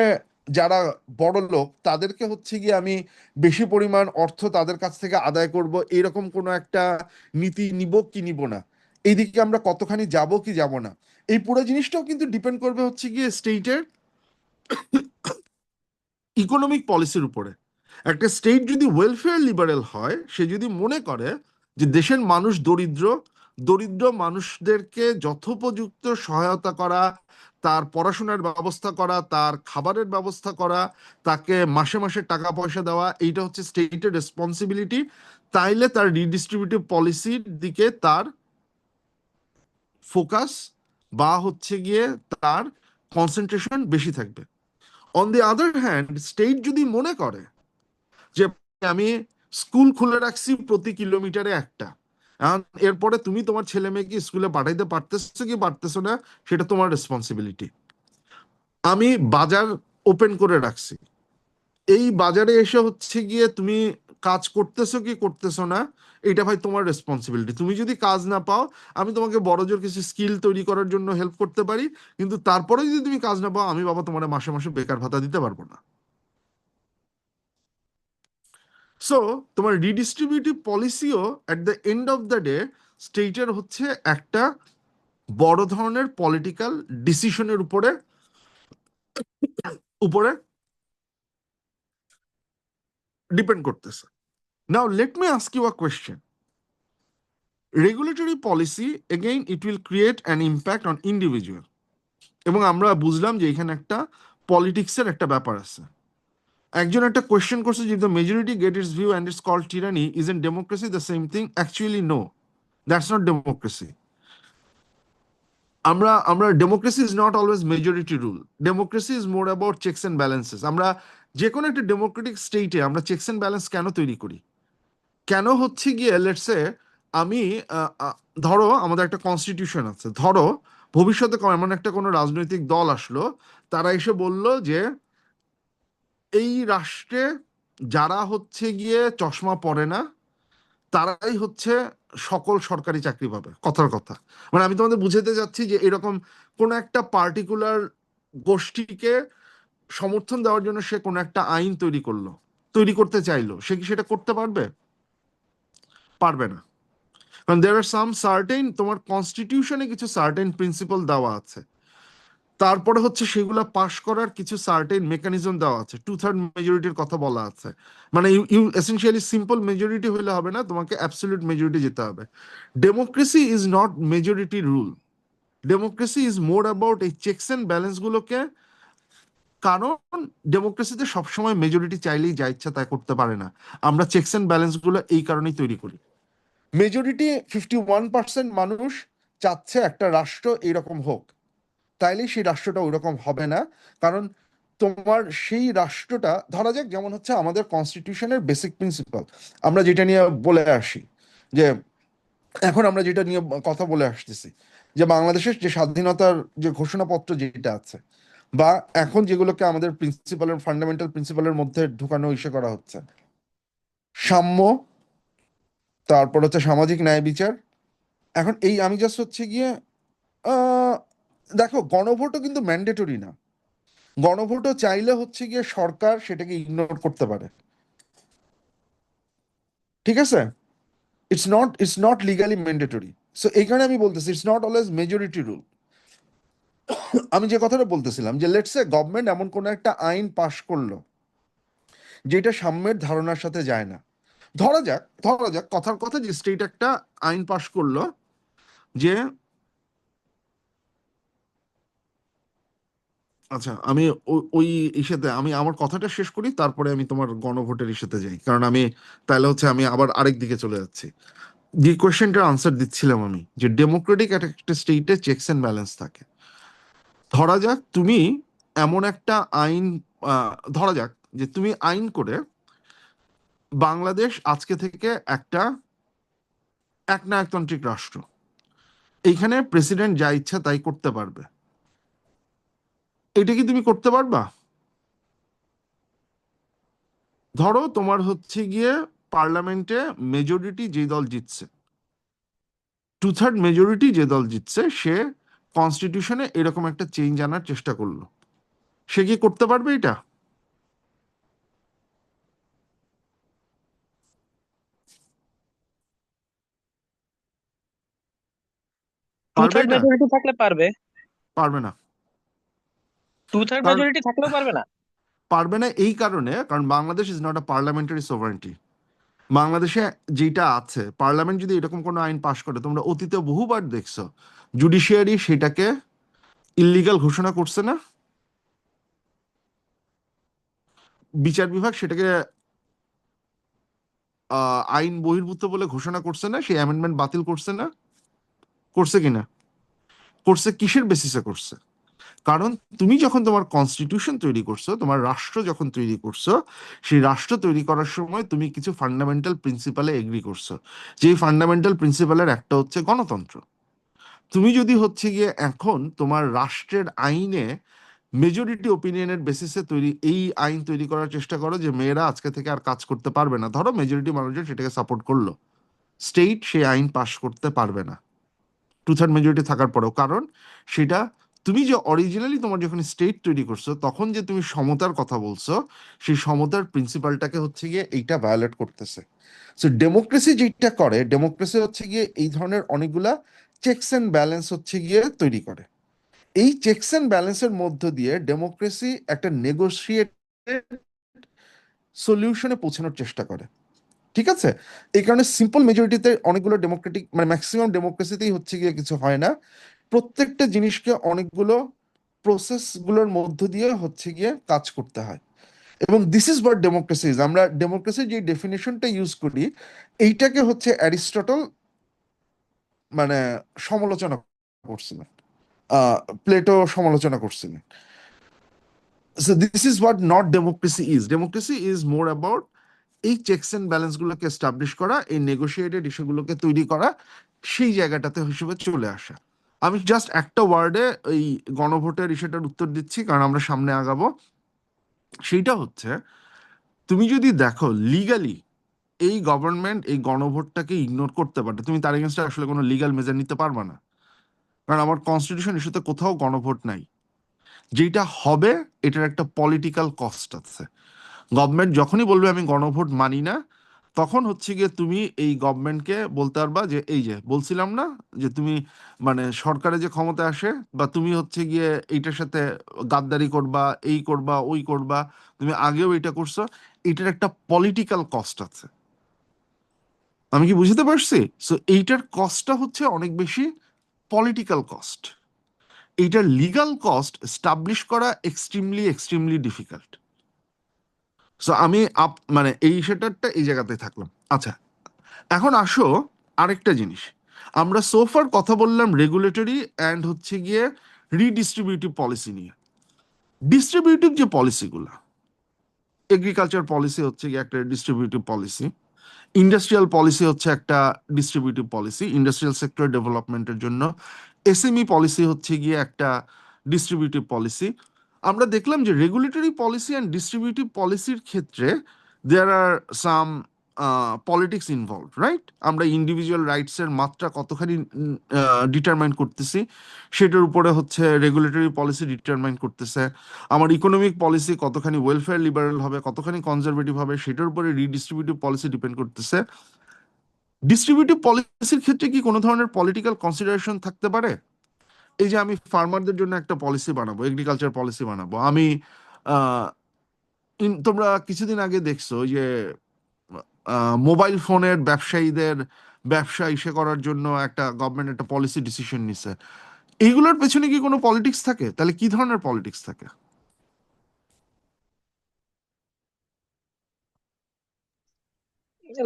S1: যারা বড় লোক তাদেরকে হচ্ছে গিয়ে আমি বেশি পরিমাণ অর্থ তাদের কাছ থেকে আদায় করব, এরকম কোনো একটা নীতি নিব কি নিব না, এইদিকে আমরা কতখানি যাব কি যাব না, এই পুরো জিনিসটাও কিন্তু ডিপেন্ড করবে হচ্ছে গিয়ে স্টেটের ইকোনমিক পলিসির উপরে। একটা স্টেট যদি ওয়েলফেয়ার লিবারেল হয়, সে যদি মনে করে যে দেশের মানুষ দরিদ্র, দরিদ্র মানুষদেরকে যথোপযুক্ত সহায়তা করা, তার পড়াশোনার ব্যবস্থা করা, তার খাবারের ব্যবস্থা করা, তাকে মাসে মাসে টাকা পয়সা দেওয়া, এইটা হচ্ছে স্টেটের রেসপন্সিবিলিটি, তাইলে তার রিডিস্ট্রিবিউটিভ পলিসির দিকে তার ফোকাস বা হচ্ছে গিয়ে তার কনসেন্ট্রেশন বেশি থাকবে। On the other hand, state যদি মনে করে যে আমি স্কুল খুলে রাখছি প্রতি কিলোমিটারে একটা, এখন এরপরে তুমি তোমার ছেলে মেয়েকে স্কুলে পাঠাইতে পারতেছো কি পারতেছো না সেটা তোমার রেসপন্সিবিলিটি, আমি বাজার ওপেন করে রাখছি, এই বাজারে এসে হচ্ছে গিয়ে তুমি কাজ করতেছো কি করতেছো না, এটা ভাই তোমার রেসপন্সিবিলিটি। তুমি যদি কাজ না পাও, আমি তোমাকে বড়জোর কিছু স্কিল তৈরি করার জন্য হেল্প করতে পারি, কিন্তু তারপরে যদি তুমি কাজ না পাও, আমি বাবা তোমার মাসে মাসে বেকার ভাতা দিতে পারবো না। সো তোমার রিডিস্ট্রিবিউটিভ পলিসিও at the end of the day স্টেটের হচ্ছে একটা বড় ধরনের পলিটিক্যাল ডিসিশনের উপরে উপরে ডিপেন্ড করতেছে। Now let me ask you a question. Regulatory policy, again it will create an impact on individual, এবং আমরা বুঝলাম যে এখানে একটা পলিটিক্সের একটা ব্যাপার আছে। একজন একটা কোয়েশ্চেন করছে যে the majority get its view and it's called tyranny, is in democracy the same thing? Actually no, that's not democracy. আমরা democracy is not always majority rule, democracy is more about checks and balances. আমরা যে কোনো একটা ডেমোক্রেটিক স্টেটে আমরা চেকস অ্যান্ড ব্যালেন্স কেন তৈরি করি? কেন হচ্ছে গিয়ে লেটসে আমি ধরো আমাদের একটা কনস্টিটিউশন আছে, ধরো ভবিষ্যতে এমন একটা কোনো রাজনৈতিক দল আসলো, তারা এসে বলল যে এই রাষ্ট্রে যারা হচ্ছে গিয়ে চশমা পরে না তারাই হচ্ছে সকল সরকারি চাকরি পাবে, কথার কথা। মানে আমি তোমাদের বুঝাতে যাচ্ছি যে এরকম কোন একটা পার্টিকুলার গোষ্ঠীকে সমর্থন দেওয়ার জন্য সে কোনো একটা আইন তৈরি করতে চাইলো, সে কি সেটা করতে পারবে? পারবে না। কারণ দেয়ার আর সাম সার্টেন, তোমার কনস্টিটিউশনে কিছু সার্টেন প্রিন্সিপাল দেওয়া আছে, তারপরে হচ্ছে সেগুলো পাশ করার কিছু সার্টেন মেকানিজম দেওয়া আছে, 2/3 মেজরিটির কথা বলা আছে। মানে ইউ এসেনশিয়ালি সিম্পল মেজরিটি হইলে হবে না, তোমাকে অ্যাবসলিউট মেজরিটি যেতে হবে। Democracy is not majority rule, democracy is more about এই চেকস অ্যান্ড ব্যালেন্স গুলোকে। কারণ ডেমোক্রেসিতে সবসময় মেজরিটি চাইলেই যা ইচ্ছা তাই করতে পারে না, আমরা চেকস অ্যান্ড ব্যালেন্স গুলো এই কারণেই তৈরি করি। মেজরিটি 51% মানুষ চাচ্ছে একটা রাষ্ট্র এইরকম হোক, তাইলেই সেই রাষ্ট্রটা ওইরকম হবে না। কারণ তোমার সেই রাষ্ট্রটা, ধরা যাক যেমন হচ্ছে আমাদের কনস্টিটিউশনের বেসিক প্রিন্সিপাল, আমরা যেটা নিয়ে বলে আসি যে এখন আমরা যেটা নিয়ে কথা বলে আসতেছি যে বাংলাদেশের যে স্বাধীনতার যে ঘোষণাপত্র যেটা আছে, বা এখন যেগুলোকে আমাদের প্রিন্সিপালের ফান্ডামেন্টাল প্রিন্সিপালের মধ্যে ঢুকানো ইসে করা হচ্ছে, সাম্য, তারপর হচ্ছে সামাজিক ন্যায় বিচার। এখন এই আমি জাস্ট হচ্ছে গিয়ে আহ দেখো গণভোটও কিন্তু ম্যান্ডেটরি না, গণভোটও চাইলে হচ্ছে গিয়ে সরকার সেটাকে ইগনোর করতে পারে, ঠিক আছে? It's not legally mandatory. So এই কারণে আমি বলতেছি it's not always majority rule. আমি যে কথাটা বলতেছিলাম যে লেটস সে গভর্নমেন্ট এমন কোন একটা আইন পাশ করলো যেটা সাম্যের ধারণার সাথে যায় না। ধরা যাক কথার কথা যে স্টেট একটা আইন পাশ করলো যে আচ্ছা, আমি ওই ইস্যুতে আমি আমার কথাটা শেষ করি, তারপরে আমি তোমার গণভোটের ইস্যুতে যাই, কারণ আমি তাহলে হচ্ছে আমি আবার আরেক দিকে চলে যাচ্ছি। যে কোয়েশ্চেনটার আনসার দিচ্ছিলাম আমি, যে ডেমোক্রেটিক একটা স্টেটে চেকস এন্ড ব্যালেন্স থাকে। ধরা যাক তুমি এমন একটা আইন, ধরা যাক যে তুমি আইন করে বাংলাদেশ আজকে থেকে একটা একনায়কতান্ত্রিক রাষ্ট্র, এইখানে প্রেসিডেন্ট যা ইচ্ছা তাই করতে পারবে, এটা কি তুমি করতে পারবা? ধরো তোমার হচ্ছে গিয়ে পার্লামেন্টে মেজরিটি যে দল জিতছে, 2/3 মেজরিটি যে দল জিতছে, সে কনস্টিটিউশনে এরকম একটা চেঞ্জ আনার চেষ্টা করলো, সে কি করতে পারবে এটা?
S4: টু
S1: পারবে
S4: থার্ড
S1: এটা?
S4: মেজরিটি থাকলে পারবে,
S1: পারবে না।
S4: 2/3
S1: কারণ
S4: মেজরিটি থাকলেও পারবে না।
S1: পারবে না এই কারণে, কারণ Bangladesh is not a parliamentary sovereignty. বাংলাদেশে যেটা আছে, পার্লামেন্ট যদি এরকম কোনো আইন পাশ করে, তোমরা অতীতে বহুবার দেখছো জুডিশিয়ারি সেটাকে ইল্লিগাল ঘোষণা করছে না, বিচার বিভাগ সেটাকে আইন বহির্ভূত বলে ঘোষণা করছে না, সেই অ্যামেন্ডমেন্ট বাতিল করছে না, করছে কিনা? করছে। কিসের বেসিসে করছে? কারণ তুমি যখন তোমার কনস্টিটিউশন তৈরি করছো, তোমার রাষ্ট্র যখন তৈরি করছো, সেই রাষ্ট্র তৈরি করার সময় তুমি কিছু ফান্ডামেন্টাল প্রিন্সিপালে এগ্রি করছো, যেই ফান্ডামেন্টাল প্রিন্সিপালের একটা হচ্ছে গণতন্ত্র। তুমি যদি হচ্ছে গিয়ে এখন তোমার রাষ্ট্রের আইনে মেজরিটি ওপিনিয়নের বেসিসে তৈরি এই আইন তৈরি করার চেষ্টা করো যে মেয়েরা আজকে থেকে আর কাজ করতে পারবে না, ধরো মেজরিটি মানুষজন সেটাকে সাপোর্ট করলো, স্টেট সেই আইন পাশ করতে পারবে না 2/3 মেজরিটি থাকার পরেও। কারণ সেটা, তুমি যে অরিজিনালি তোমার যখন স্টেট তৈরি করছো তখন যে তুমি সমতার কথা বলছো, সেই সমতার প্রিন্সিপালটাকে হচ্ছে গিয়ে এইটা ভায়োলেট করতেছে। সো ডেমোক্রেসি যেটা করে, ডেমোক্রেসি হচ্ছে গিয়ে এই ধরনের অনেকগুলা চেকস এন্ড ব্যালেন্স হচ্ছে গিয়ে তৈরি করে। এই চেকস এন্ড ব্যালেন্সের মধ্য দিয়ে ডেমোক্রেসি একটা নেগোশিয়েটেড সলিউশনে পৌঁছানোর চেষ্টা করে। ঠিক আছে? এই কারণে সিম্পল মেজরিটিতে অনেকগুলো ডেমোক্রেটিক, মানে ম্যাক্সিমাম ডেমোক্রেসিতেই হচ্ছে গিয়ে কিছু হয় না। প্রত্যেকটা জিনিসকে অনেকগুলো প্রসেসগুলোর মধ্য দিয়ে হচ্ছে গিয়ে কাজ করতে হয়। এবং this is what democracy is. আমরা ডেমোক্রেসির যে ডেফিনেশনটা ইউজ করি, এইটাকে হচ্ছে অ্যারিস্টটল মানে সমালোচনা করছিলেন, প্লেটো সমালোচনা করছিলেন। So this is what not democracy is. Democracy is more about এই চেকস এন্ড ব্যালেন্স গুলোকে এস্টাবলিশ করা, এই নেগোশিয়েটেড ইস্যুগুলোকে তৈরি করা, সেই জায়গাটাতে হিসেবে চলে আসা। আমি জাস্ট একটা ওয়ার্ডে এই গণভোটের ইস্যুটার উত্তর দিচ্ছি, কারণ আমরা সামনে আগাবো। সেইটা হচ্ছে, তুমি যদি দেখো লিগালি এই গভর্নমেন্ট এই গণভোটটাকে ইগনোর করতে পারে, তুমি তার এগেনস্টে আসলে কোনো লিগাল মেজার নিতে পারবে না, কারণ আমার কনস্টিটিউশন ইস্যুতে কোথাও গণভোট নাই। যেটা হবে এটার একটা পলিটিক্যাল কস্ট আছে। গভর্নমেন্ট যখনই বলবে আমি গণভোট মানি না, তখন হচ্ছে গিয়ে তুমি এই গভর্নমেন্টকে বলতে পারবা যে এই যে বলছিলাম না যে তুমি মানে সরকারে যে ক্ষমতা আসে, বা তুমি হচ্ছে গিয়ে এইটার সাথে গাদ্দারি করবা, এই করবা, ওই করবা, তুমি আগেও এটা করছো, এটার একটা পলিটিক্যাল কস্ট আছে। আমি কি বুঝতে পারছি? সো এইটার কস্টটা হচ্ছে অনেক বেশি পলিটিক্যাল কস্ট। এইটার লিগাল কস্ট এস্টাবলিশ করা এক্সট্রিমলি এক্সট্রিমলি ডিফিকাল্ট। সো আমি মানে এই সেটারটা এই জায়গাতে থাকলাম। আচ্ছা, এখন আসো আরেকটা জিনিস। আমরা সোফার কথা বললাম রেগুলেটরি অ্যান্ড হচ্ছে গিয়ে রিডিস্ট্রিবিউটিভ পলিসি নিয়ে। ডিস্ট্রিবিউটিভ যে পলিসিগুলো, এগ্রিকালচার পলিসি হচ্ছে গিয়ে একটা ডিস্ট্রিবিউটিভ পলিসি, ইন্ডাস্ট্রিয়াল পলিসি হচ্ছে একটা ডিস্ট্রিবিউটিভ পলিসি ইন্ডাস্ট্রিয়াল সেক্টর ডেভেলপমেন্টের জন্য, এসএমই পলিসি হচ্ছে গিয়ে একটা ডিস্ট্রিবিউটিভ পলিসি। আমরা দেখলাম যে রেগুলেটরি পলিসি অ্যান্ড ডিস্ট্রিবিউটিভ পলিসির ক্ষেত্রে দেয়ার are some politics involve, right? আমরা ইন্ডিভিজুয়াল রাইটসের মাত্রা কতখানি ডিটারমাইন করতেছি, সেটার উপরে হচ্ছে রেগুলেটরি পলিসি ডিটারমাইন করতেছে। আমার ইকোনমিক পলিসি কতখানি ওয়েলফেয়ার লিবারেল হবে, কতখানি কনজারভেটিভ হবে, সেটার উপরে রিডিস্ট্রিবিউটিভ পলিসি ডিপেন্ড করতেছে। ডিস্ট্রিবিউটিভ পলিসির ক্ষেত্রে কি কোনো ধরনের পলিটিক্যাল কনসিডারেশন থাকতে পারে? এই যে আমি ফার্মারদের জন্য একটা পলিসি বানাবো, এগ্রিকালচার পলিসি বানাবো, আমি তোমরা কিছুদিন আগে দেখছো যে মোবাইল ফোনের ব্যবসায়ীদের ব্যবসা ইসে করার জন্য একটা গভর্নমেন্ট একটা পলিসি ডিসিশন নিছে। এইগুলোর পেছনে কি কোনো পলিটিক্স থাকে? তাহলে কি ধরনের পলিটিক্স থাকে?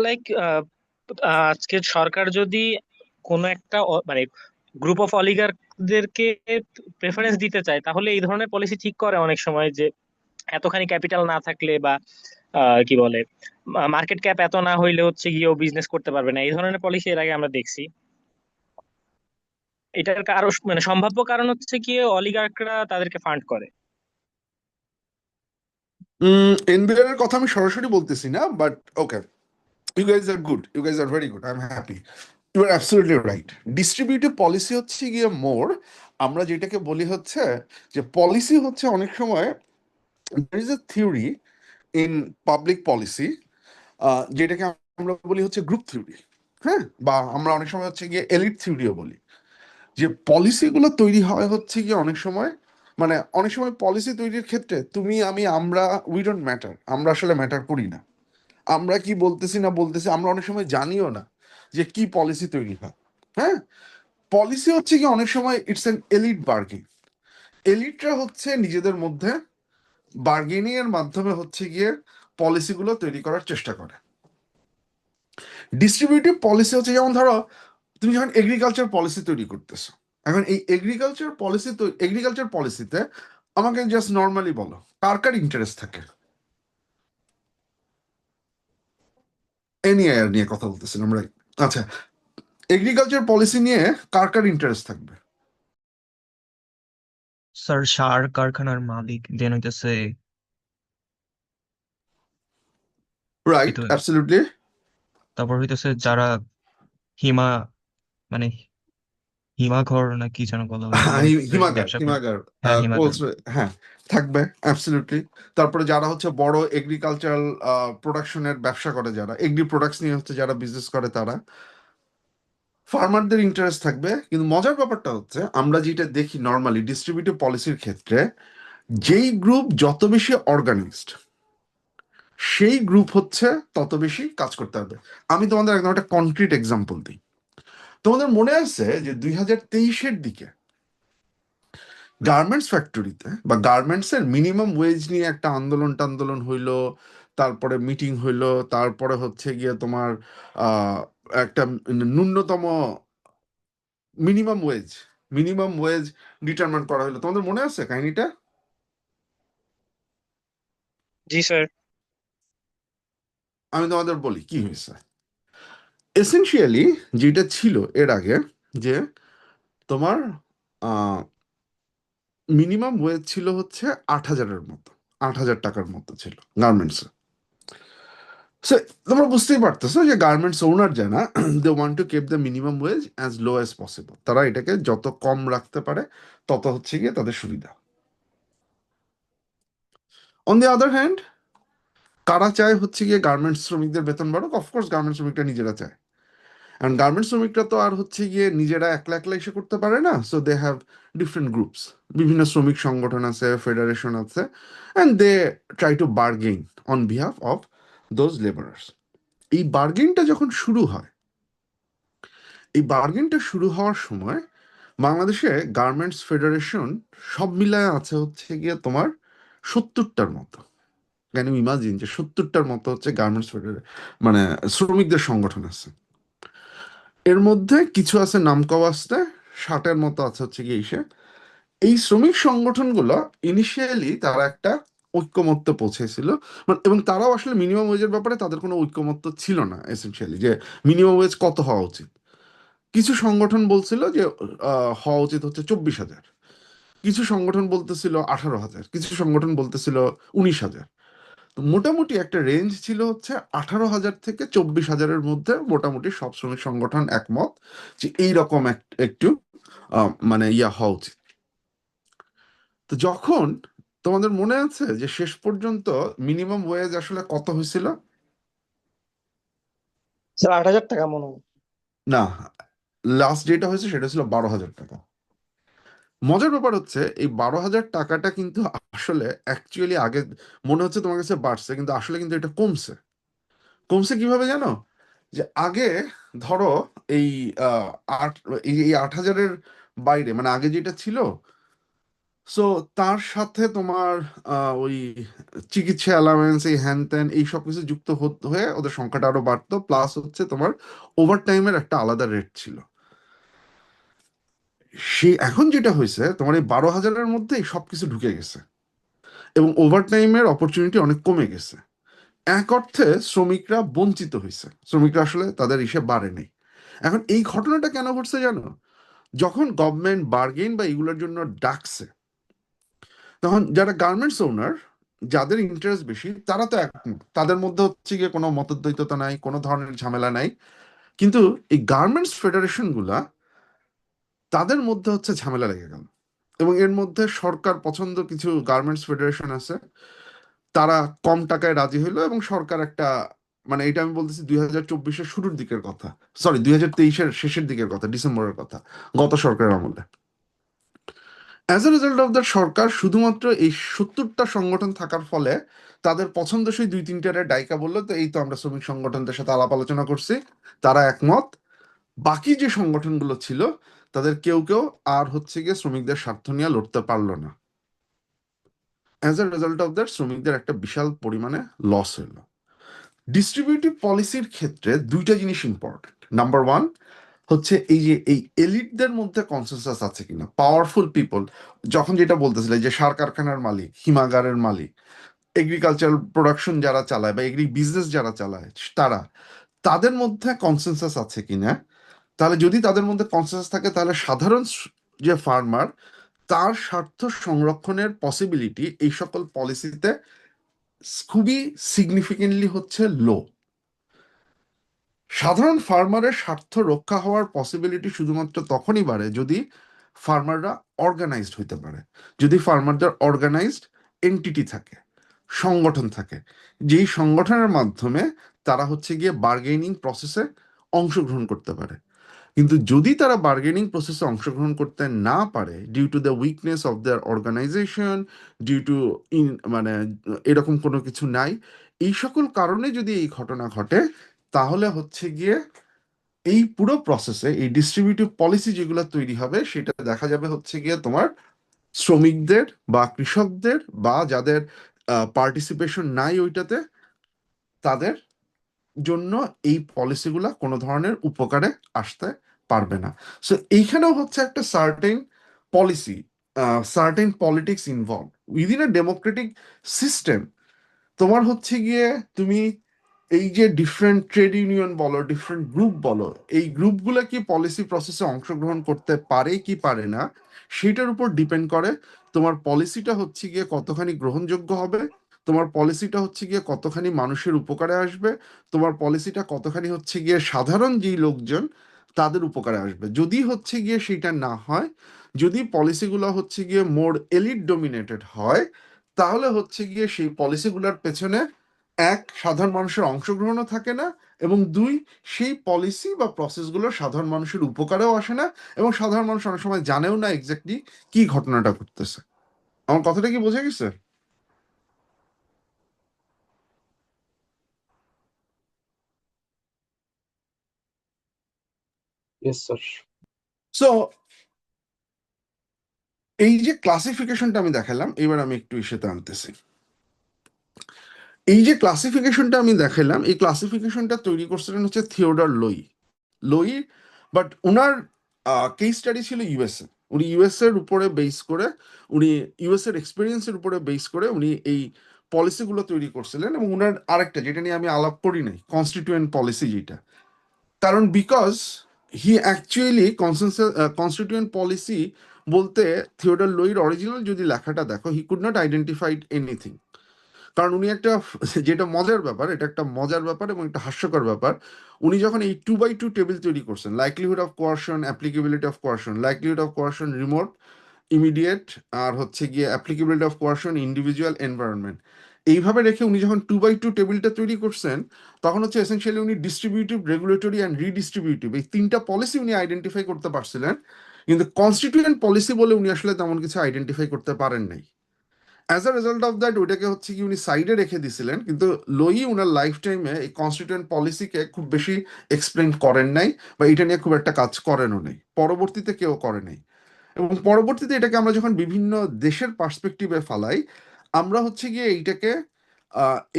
S4: লাইক আজকে সরকার যদি কোনো একটা মানে গ্রুপ অফ অলিগারদেরকে প্রেফারেন্স দিতে চায়, তাহলে এই ধরনের পলিসি ঠিক করে অনেক সময়, যে এতখানি ক্যাপিটাল না থাকলে বা কি বলে মার্কেট ক্যাপ এত না হইলে হচ্ছে গিয়েও বিজনেস করতে পারবে না। এই ধরনের পলিসি এর আগে আমরা দেখছি। এটার আরো মানে সম্ভাব্য কারণ হচ্ছে গিয়ে অলিগার্করা তাদেরকে ফান্ড করে।
S1: এনবিআর এর কথা আমি সরাসরি বলতেছি না, but okay, you guys are good, you guys are very good, I am happy. You are absolutely right. Distributive policy হচ্ছে গিয়ে মোর, আমরা যেটাকে বলি হচ্ছে যে পলিসি হচ্ছে অনেক সময় there is a theory in public policy, যেটাকে আমরা বলি হচ্ছে গ্রুপ থিওরি, হ্যাঁ, বা আমরা অনেক সময় হচ্ছে গিয়ে এলিট থিওরিও বলি। যে পলিসিগুলো তৈরি হয় হচ্ছে গিয়ে অনেক সময়, মানে অনেক সময় পলিসি তৈরির ক্ষেত্রে তুমি আমি আমরা উই ডোন্ট ম্যাটার, আমরা আসলে ম্যাটার করি না। আমরা কি বলতেছি না বলতেছি আমরা অনেক সময় জানিও না যে কি পলিসি তৈরি হয়। হ্যাঁ, পলিসি হচ্ছে কি অনেক সময় ইটস অ্যান এলিট বার্গেন। এলিটরা হচ্ছে নিজেদের মধ্যে বার্গেনিং এর মাধ্যমে হচ্ছে গিয়ে পলিসিগুলো তৈরি করার চেষ্টা করে। ডিস্ট্রিবিউটিভ পলিসি হচ্ছে যেমন ধরো তুমি যখন এগ্রিকালচার পলিসি তৈরি করতেছো, এখন এই এগ্রিকালচার পলিসিতে আমাকে জাস্ট নর্মালি বলো কার কার ইন্টারেস্ট থাকে? এনইআর নিয়ে কথা বলতেছিলাম, রাইট? আচ্ছা, এগ্রিকালচার পলিসি নিয়ে কার কার ইন্টারেস্ট থাকবে?
S3: স্যার সার কারখানার মালিক, দেন হইতেছে
S1: রাইট,
S3: তো,
S1: অ্যাবসলিউটলি।
S3: তারপর হইতেছে যারা হিমা মানে হিমাঘর না কি যেন বলা হয়, এগুলো হইতেছে
S1: হিমাগার,
S3: ব্যবসা করে।
S1: হিমাগার,
S3: হ্যাঁ হিমাঘর।
S1: হ্যাঁ, থাকবে অ্যাবসলিউটলি। তারপরে যারা হচ্ছে বড় এগ্রিকালচারাল প্রোডাকশনের ব্যবসা করে, যারা এগ্রি প্রোডাক্টস নিয়ে হচ্ছে যারা বিজনেস করে, তারা ফার্মারদের ইন্টারেস্ট থাকবে। কিন্তু মজার ব্যাপারটা হচ্ছে আমরা যেটা দেখি নর্মালি ডিস্ট্রিবিউটিভ পলিসির ক্ষেত্রে, যেই গ্রুপ যত বেশি অর্গানাইজড সেই গ্রুপ হচ্ছে তত বেশি কাজ করতে হবে। আমি তোমাদের একদম একটা কনক্রিট এক্সাম্পল দিই। তোমাদের মনে আছে যে 2023-এর দিকে গার্মেন্টস ফ্যাক্টরিতে বা গার্মেন্টস এর মিনিমাম ওয়েজ নিয়ে একটা আন্দোলন হইলো, তারপরে মিটিং হইলো, তারপরে হচ্ছে গিয়ে তোমার আহ একটা ন্যূনতম মিনিমাম ওয়েজ ডিটারমাইন করা হলো। তোমাদের মনে আছে কাহিনীটা?
S4: জি স্যার।
S1: আমি তোমাদের বলি কি হয়েছে। এসেনশিয়ালি যেটা ছিল এর আগে, যে তোমার মিনিমাম ওয়েজ ছিল হচ্ছে 8,000-এর মতো, 8,000 টাকার মতো ছিল গার্মেন্টসে। সো তোমরা বুঝতেই পারতেছো যে গার্মেন্টস ওনার যারা, they want to keep the minimum wage as low as possible. তারা এটাকে যত কম রাখতে পারে তত হচ্ছে গিয়ে তাদের সুবিধা। অন দি আদার হ্যান্ড, কারা চায় হচ্ছে গিয়ে গার্মেন্টস শ্রমিকদের বেতন বাড়ুক? অফকোর্স গার্মেন্টস শ্রমিকরা নিজেরা চায়। কারণ গার্মেন্টস শ্রমিকরা তো আর হচ্ছে গিয়ে নিজেরা একলা একলা এসে করতে পারে না। So they have different groups, বিভিন্ন শ্রমিক সংগঠন আছে, ফেডারেশন আছে, and they try to bargain on behalf of those labourers. এই বার্গেনটা যখন শুরু হয়, এই বার্গেনটা শুরু হওয়ার সময় বাংলাদেশে গার্মেন্টস ফেডারেশন সব মিলায় আছে হচ্ছে গিয়ে তোমার 70টার মতো। ক্যান ইউ ইমাজিন যে 70টার মতো হচ্ছে গার্মেন্টস মানে শ্রমিকদের সংগঠন আছে। এর মধ্যে কিছু আছে নামকাওয়াস্তে, 60-এর মতো আছে হচ্ছে গিয়ে ইসে। এই শ্রমিক সংগঠনগুলো ইনিশিয়ালি তারা একটা ঐক্যমত্য পৌঁছেছিল, মানে এবং তারাও আসলে মিনিমাম ওয়েজের ব্যাপারে তাদের কোনো ঐক্যমত্য ছিল না এসেনশিয়ালি, যে মিনিমাম ওয়েজ কত হওয়া উচিত। কিছু সংগঠন বলছিল যে হওয়া উচিত হচ্ছে 24,000, কিছু সংগঠন বলতেছিল 18,000, কিছু সংগঠন বলতেছিল 19,000। তো মোটামুটি একটা রেঞ্জ ছিল হচ্ছে 18,000 থেকে 24,000-এর মধ্যে। মোটামুটি সব শ্রমিক সংগঠন একমত যে এইরকম একটু মানে হওয়া উচিত। তো যখন তোমাদের মনে আছে যে শেষ পর্যন্ত মিনিমাম ওয়েজ আসলে কত হয়েছিল?
S8: স্যার 8,000 টাকা মনে হয়।
S1: না, লাস্ট যেটা হয়েছে সেটা ছিল 12,000 টাকা। মজার ব্যাপার হচ্ছে এই 12,000 টাকাটা কিন্তু আসলে অ্যাকচুয়ালি আগে মনে হচ্ছে তোমার কাছে বাড়ছে, কিন্তু আসলে কিন্তু এটা কমছে। কমছে কিভাবে জানো? যে আগে ধরো এই আহ, আট এই 8,000-এর বাইরে, মানে আগে যেটা ছিল। সো তার সাথে তোমার ওই চিকিৎসা অ্যালাউন্স, এই হ্যান ত্যান এই সব কিছু যুক্ত হয়ে ওদের সংখ্যাটা আরো বাড়তো, প্লাস হচ্ছে তোমার ওভার টাইমের একটা আলাদা রেট ছিল। সেই এখন যেটা হয়েছে তোমার এই 12,000-এর মধ্যে এই সবকিছু ঢুকে গেছে এবং ওভার টাইমের অপরচুনিটি অনেক কমে গেছে। এক অর্থে শ্রমিকরা বঞ্চিত হয়েছে, শ্রমিকরা আসলে তাদের ইসে বাড়ে নেই। এখন এই ঘটনাটা কেন ঘটছে জানো? যখন গভর্নমেন্ট বার্গেন বা এগুলোর জন্য ডাকছে, তখন যারা গার্মেন্টস ওনার, যাদের ইন্টারেস্ট বেশি, তারা তো একমত, তাদের মধ্যে হচ্ছে গিয়ে কোনো মতদ্বৈততা নাই, কোনো ধরনের ঝামেলা নাই। কিন্তু এই গার্মেন্টস ফেডারেশন গুলা, তাদের মধ্যে হচ্ছে ঝামেলা লেগে গেল। এবং এর মধ্যে সরকার পছন্দ কিছু গার্মেন্টস ফেডারেশন আছে, তারা কম টাকায় রাজি হইলো এবং সরকার একটা, মানে এটা আমি বলতেছি 2024-এর শুরুর দিকের কথা, সরি 2023-এর শেষের দিকের কথা, ডিসেম্বরের কথা, গত সরকারের আমলে। As a result of the সরকার শুধুমাত্র এই 70টা সংগঠন থাকার ফলে তাদের পছন্দসই 2-3টারে ডাইকা বললো, তো এই তো আমরা শ্রমিক সংগঠনদের সাথে আলাপ আলোচনা করছি, তারা একমত। বাকি যে সংগঠনগুলো ছিল তাদের কেউ কেউ আর হচ্ছে গিয়ে শ্রমিকদের স্বার্থ নিয়ে লড়তে পারলো না। As a result of that শ্রমিকদের একটা বিশাল পরিমাণে লস হলো। ডিস্ট্রিবিউটিভ পলিসির ক্ষেত্রে দুইটা জিনিস ইম্পর্টেন্ট। নাম্বার ওয়ান হচ্ছে এই যে এই এলিটদের মধ্যে কনসেনসাস আছে কিনা, পাওয়ারফুল পিপল, যখন যেটা বলতেছিলে যে সার কারখানার মালিক, হিমাগারের মালিক, এগ্রিকালচার প্রোডাকশন যারা চালায় বা এগ্রি বিজনেস যারা চালায়, তারা, তাদের মধ্যে কনসেনসাস আছে কিনা। তাহলে যদি তাদের মধ্যে কনসেনসাস থাকে, তাহলে সাধারণ যে ফার্মার, তার স্বার্থ সংরক্ষণের পসিবিলিটি এই সকল পলিসিতে খুবই সিগনিফিকেন্টলি হচ্ছে লো। সাধারণ ফার্মারের স্বার্থ রক্ষা হওয়ার পসিবিলিটি শুধুমাত্র তখনই বাড়ে যদি ফার্মাররা অর্গানাইজড হইতে পারে, যদি ফার্মারদের অর্গানাইজড এন্টিটি থাকে, সংগঠন থাকে, যেই সংগঠনের মাধ্যমে তারা হচ্ছে গিয়ে বার্গেনিং প্রসেসে অংশগ্রহণ করতে পারে। কিন্তু যদি তারা বার্গেনিং প্রসেসে অংশগ্রহণ করতে না পারে, due to the weakness of their organisation, due to মানে এরকম কোনো কিছু নাই, এই সকল কারণে যদি এই ঘটনা ঘটে, তাহলে হচ্ছে গিয়ে এই পুরো প্রসেসে এই ডিস্ট্রিবিউটিভ পলিসি যেগুলো তৈরি হবে, সেটা দেখা যাবে হচ্ছে গিয়ে তোমার শ্রমিকদের বা কৃষকদের বা যাদের পার্টিসিপেশন নাই ওইটাতে, তাদের জন্য এই পলিসিগুলা কোনো ধরনের উপকারে আসতে পারবে না। সো এইখানেও হচ্ছে একটা certain policy, certain politics involve within a democratic system. তোমার হচ্ছে গিয়ে তুমি এই যে ডিফারেন্ট ট্রেড ইউনিয়ন বলো, ডিফারেন্ট গ্রুপ বলো, এই গ্রুপগুলো কি পলিসি প্রসেসে অংশগ্রহণ করতে পারে কি পারে না, সেটার উপর ডিপেন্ড করে তোমার পলিসিটা হচ্ছে গিয়ে কতখানি গ্রহণযোগ্য হবে, তোমার পলিসিটা হচ্ছে গিয়ে কতখানি মানুষের উপকারে আসবে, তোমার পলিসিটা কতখানি হচ্ছে গিয়ে সাধারণ যেই লোকজন তাদের উপকারে আসবে। যদি হচ্ছে গিয়ে সেটা না হয়, যদি পলিসিগুলো হচ্ছে গিয়ে মোর এলিট ডোমিনেটেড হয়, তাহলে হচ্ছে গিয়ে সেই পলিসিগুলোর পেছনে এক, সাধারণ মানুষের অংশগ্রহণও থাকে না, এবং দুই, সেই পলিসি বা প্রসেসগুলো সাধারণ মানুষের উপকারেও আসে না, এবং সাধারণ মানুষ অনেক সময় জানেও না এক্স্যাক্টলি কি ঘটনাটা ঘটতেছে। আমার কথাটা কি বোঝা গেছে?
S6: Yes sir.
S1: সো এই যে ক্লাসিফিকেশনটা আমি দেখালাম, এবার আমি একটু ইসেতে আনতেছি। এই যে ক্লাসিফিকেশনটা আমি দেখালাম, এই ক্লাসিফিকেশনটা তৈরি করছিলেন হচ্ছে থিওডর লোই। লোই, বাট ওনার কেস স্টাডি ছিল ইউএসএ। উনি ইউএসএ এর উপরে বেস করে, উনি ইউএস এর এক্সপিরিয়েন্সের উপরে বেস করে উনি এই পলিসিগুলো তৈরি করছিলেন। এবং উনার আরেকটা যেটা নিয়ে আমি আলাপ করি নাই, কনস্টিটিউয়েন্ট পলিসি, যেটা কারণ because he actually constituent policy বলতে, থিওডর লোইর অরিজিনাল যদি লেখাটা দেখো, he could not identified anything. কারণ উনি একটা, যেটা মজার ব্যাপার, এটা একটা মজার ব্যাপার এবং একটা হাস্যকর ব্যাপার, উনি যখন এই 2x2 টেবিল তৈরি করছেন, likelihood of coercion, applicability of coercion, likelihood of coercion remote, immediate, আর হচ্ছে গিয়ে applicability of coercion individual environment, এইভাবে রেখে উনি যখন 2x2 টেবিলটা তৈরি করছেন, তখন হচ্ছে এসেনশিয়ালি উনি ডিস্ট্রিবিউটিভ, রেগুলেটরি অ্যান্ড রিডিস্ট্রিবিউটিভ, এই তিনটা পলিসি উনি আইডেন্টিফাই করতে পারছিলেন, কিন্তু কনস্টিটিউয়েন্ট পলিসি বলে উনি আসলে তেমন কিছু আইডেন্টিফাই করতে পারেন নাই। As a result of that ওইটাকে হচ্ছে কি উনি সাইডে রেখে দিছিলেন, কিন্তু লোই উনার লাইফ টাইমে এই কনস্টিটিউয়েন্ট পলিসিকে খুব বেশি এক্সপ্লেন করেন নাই, বা এটা নিয়ে খুব একটা কাজ করেনও নাই, পরবর্তীতে কেউ করে নাই। এবং পরবর্তীতে এটাকে আমরা যখন বিভিন্ন দেশের পার্সপেক্টিভে ফালাই, আমরা হচ্ছে গিয়ে এইটাকে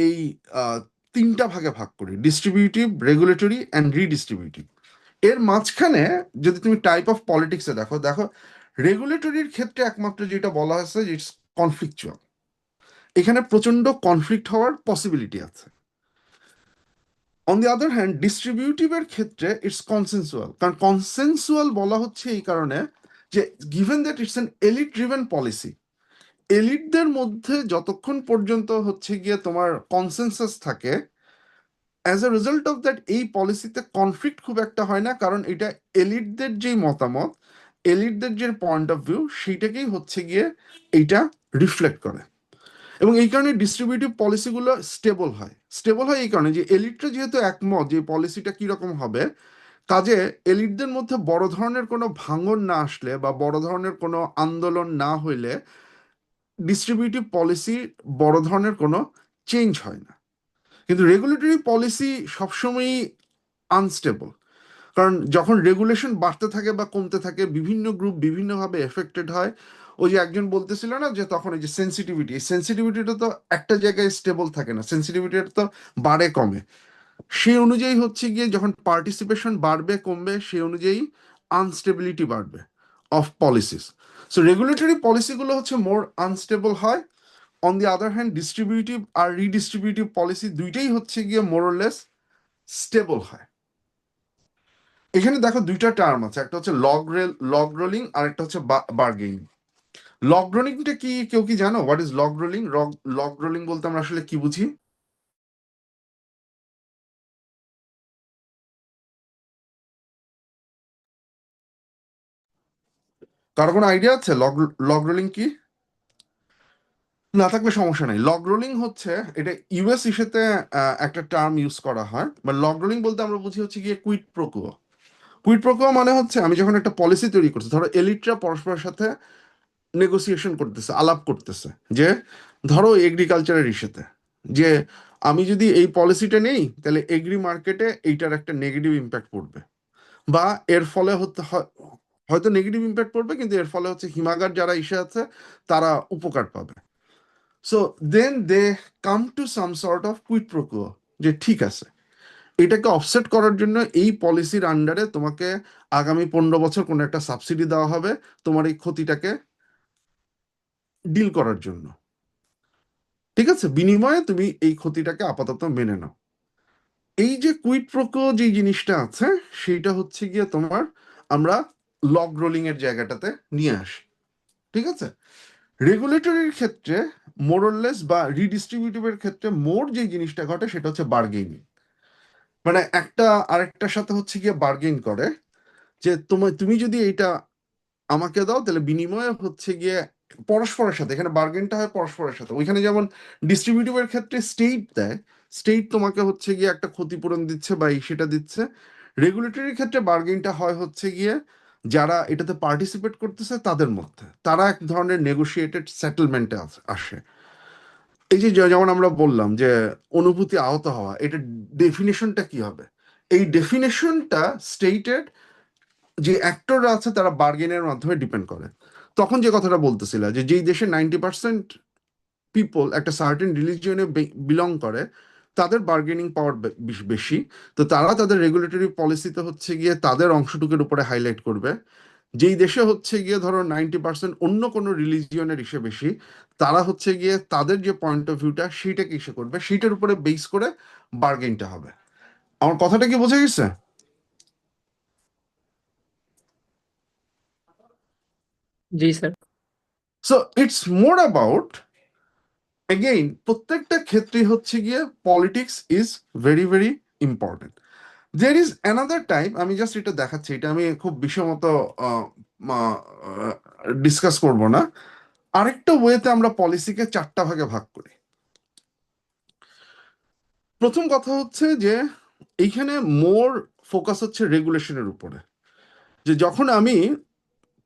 S1: এই তিনটা ভাগে ভাগ করি: ডিস্ট্রিবিউটিভ, রেগুলেটরি অ্যান্ড রিডিস্ট্রিবিউটিভ। এর মাঝখানে যদি তুমি টাইপ অফ পলিটিক্সে দেখো, রেগুলেটরির ক্ষেত্রে একমাত্র যেটা বলা হয়েছে যে ইটস কনফ্লিকচুয়াল, এখানে প্রচন্ড কনফ্লিক্ট হওয়ার পসিবিলিটি আছে। অন দি আদার হ্যান্ড ডিস্ট্রিবিউটিভের ক্ষেত্রে ইটস কনসেনসুয়াল, কারণ কনসেনসুয়াল বলা হচ্ছে এই কারণে যে given that it's an elite driven policy, এলিটদের মধ্যে যতক্ষণ পর্যন্ত হচ্ছে গিয়ে তোমার কনসেনসাস থাকে, as a result of that এই পলিসিতে কনফ্লিক্ট খুব একটা হয় না, কারণ এটা এলিটদের যেই মতামত, এলিটদের যে পয়েন্ট অফ ভিউ, সেইটাকেই হচ্ছে গিয়ে এইটা রিফ্লেক্ট করে। এবং এই কারণে ডিস্ট্রিবিউটিভ পলিসিগুলো স্টেবল হয় এই কারণে যে এলিটরা যেহেতু একমত যে পলিসিটা কিরকম হবে, কাজে এলিটদের মধ্যে বড় ধরনের কোনো ভাঙন না আসলে বা বড় ধরনের কোনো আন্দোলন না হইলে ডিস্ট্রিবিউটিভ পলিসি বড় ধরনের কোনো চেঞ্জ হয় না। কিন্তু রেগুলেটরি পলিসি সবসময়ই আনস্টেবল, কারণ যখন রেগুলেশন বাড়তে থাকে বা কমতে থাকে, বিভিন্ন গ্রুপ বিভিন্নভাবে এফেক্টেড হয়। ওই যে একজন বলতেছিল না যে তখন এই যে সেন্সিটিভিটিটা তো একটা জায়গায় স্টেবল থাকে না, সেন্সিটিভিটিটা তো বাড়ে কমে। সেই অনুযায়ী হচ্ছে গিয়ে যখন পার্টিসিপেশন বাড়বে কমবে, সেই অনুযায়ী আনস্টেবিলিটি বাড়বে অফ পলিসিস। সো রেগুলেটরি পলিসিগুলো হচ্ছে মোর আনস্টেবল হয়। On the other hand distributive আর রিডিস্ট্রিবিউটিভ পলিসি দুইটাই হচ্ছে গিয়ে মোরলেস স্টেবল হয়। এখানে দেখো দুইটা টার্ম আছে, একটা হচ্ছে লগ রোলিং আর একটা হচ্ছে বার্গেনিং। লগ রোলিংটা কি কেউ কি জানো? What is log rolling? Log rolling বলতে আমরা আসলে কি বুঝি? কারো কোনো আইডিয়া আছে লগ রোলিং কি? না থাকলে সমস্যা নাই। লগ রোলিং হচ্ছে, এটা ইউএস ইস্যুতে একটা টার্ম ইউজ করা হয়, বা লগ রোলিং বলতে আমরা বুঝি হচ্ছে গিয়ে কুইট প্রোকো মানে হচ্ছে আমি যখন একটা পলিসি তৈরি করছি, ধরো এলিটরা পরস্পরের সাথে নেগোসিয়েশন করতেছে, আলাপ করতেছে, যে ধরো এগ্রিকালচারের ইস্যুতে যে আমি যদি এই পলিসিটা নেই তাহলে এগ্রি মার্কেটে এইটার একটা নেগেটিভ ইম্প্যাক্ট পড়বে, বা এর ফলে হয়তো নেগেটিভ ইম্প্যাক্ট পড়বে, কিন্তু এর ফলে হচ্ছে হিমাগার যারা ইস্যু আছে তারা উপকার পাবে। So then they come to some sort of quid pro quo, যে ঠিক আছে, এটাকে অফসেট করার জন্য এই পলিসির আন্ডারে তোমাকে আগামী 15 বছর কোনো একটা সাবসিডি দেওয়া হবে তোমার এই ক্ষতিটাকে ডিল করার জন্য। ঠিক আছে, বিনিময়ে তুমি এই ক্ষতিটাকে আপাতত মেনে নাও। এই যে কুইট প্রোকো যে জিনিসটা আছে, সেইটা হচ্ছে গিয়ে তোমার আমরা লগ রোলিং এর জায়গাটাতে নিয়ে আসি। ঠিক আছে, রেগুলেটরির ক্ষেত্রে মোরলেস বা রিডিস্ট্রিবিউটিভের ক্ষেত্রে মোর যে জিনিসটা ঘটে সেটা হচ্ছে বার্গেনিং। মানে একটা আরেকটার সাথে হচ্ছে গিয়ে বার্গেন করে, যে তুমি যদি এইটা আমাকে দাও তাহলে বিনিময়ে হচ্ছে গিয়ে পরস্পরের সাথে, এখানে বার্গেনটা হয় পরস্পরের সাথে। ওইখানে যেমন ডিস্ট্রিবিউটিভের ক্ষেত্রে স্টেট দেয়, স্টেট তোমাকে হচ্ছে গিয়ে একটা ক্ষতিপূরণ দিচ্ছে বা সেটা দিচ্ছে। রেগুলেটরির ক্ষেত্রে বার্গেনটা হয় হচ্ছে গিয়ে যারা এটাতে পার্টিসিপেট করতেছে তাদের মধ্যে, তারা এক ধরনের নেগোশিয়েটেড সেটেলমেন্টে আসে। এই যে যেমন আমরা বললাম যে অনুভূতি আহত হওয়া, এটা ডেফিনেশনটা কি হবে? এই ডেফিনেশনটা স্টেটেড যে অ্যাক্টররা আছে তারা বার্গেনের মাধ্যমে ডিপেন্ড করে। তখন যে কথাটা বলতেছিল যে যেই দেশে 90% পিপল একটা সার্টেন রিলিজিয়নে বিলং করে, তাদের বার্গেনিং পাওয়ার বেশি, তো তারা তাদের রেগুলেটরি পলিসিতে হচ্ছে গিয়ে তাদের অংশটুকুর উপরে হাইলাইট করবে। যেই দেশে হচ্ছে গিয়ে ধরো 90% অন্য কোনো রিলিজিয়নের ইসে বেশি, তারা হচ্ছে গিয়ে তাদের যে পয়েন্ট অফ ভিউটা সেইটাকে ইসে করবে, সেইটার উপরে বেস করে বার্গেনটা হবে। আমার কথাটা কি বোঝা গেছে?
S4: জি sir.
S1: So it's more about, again প্রত্যেকটা ক্ষেত্রে হচ্ছে গিয়ে politics is very very important. There is another time, আমি জাস্ট এটা দেখাচ্ছি, এটা আমি খুব বিষমত ডিসকাস করব না। আরেকটা ওয়েতে আমরা পলিসিকে 4টা ভাগে ভাগ করি। প্রথম কথা হচ্ছে যে এইখানে মোর ফোকাস হচ্ছে রেগুলেশনের উপরে, যে যখন আমি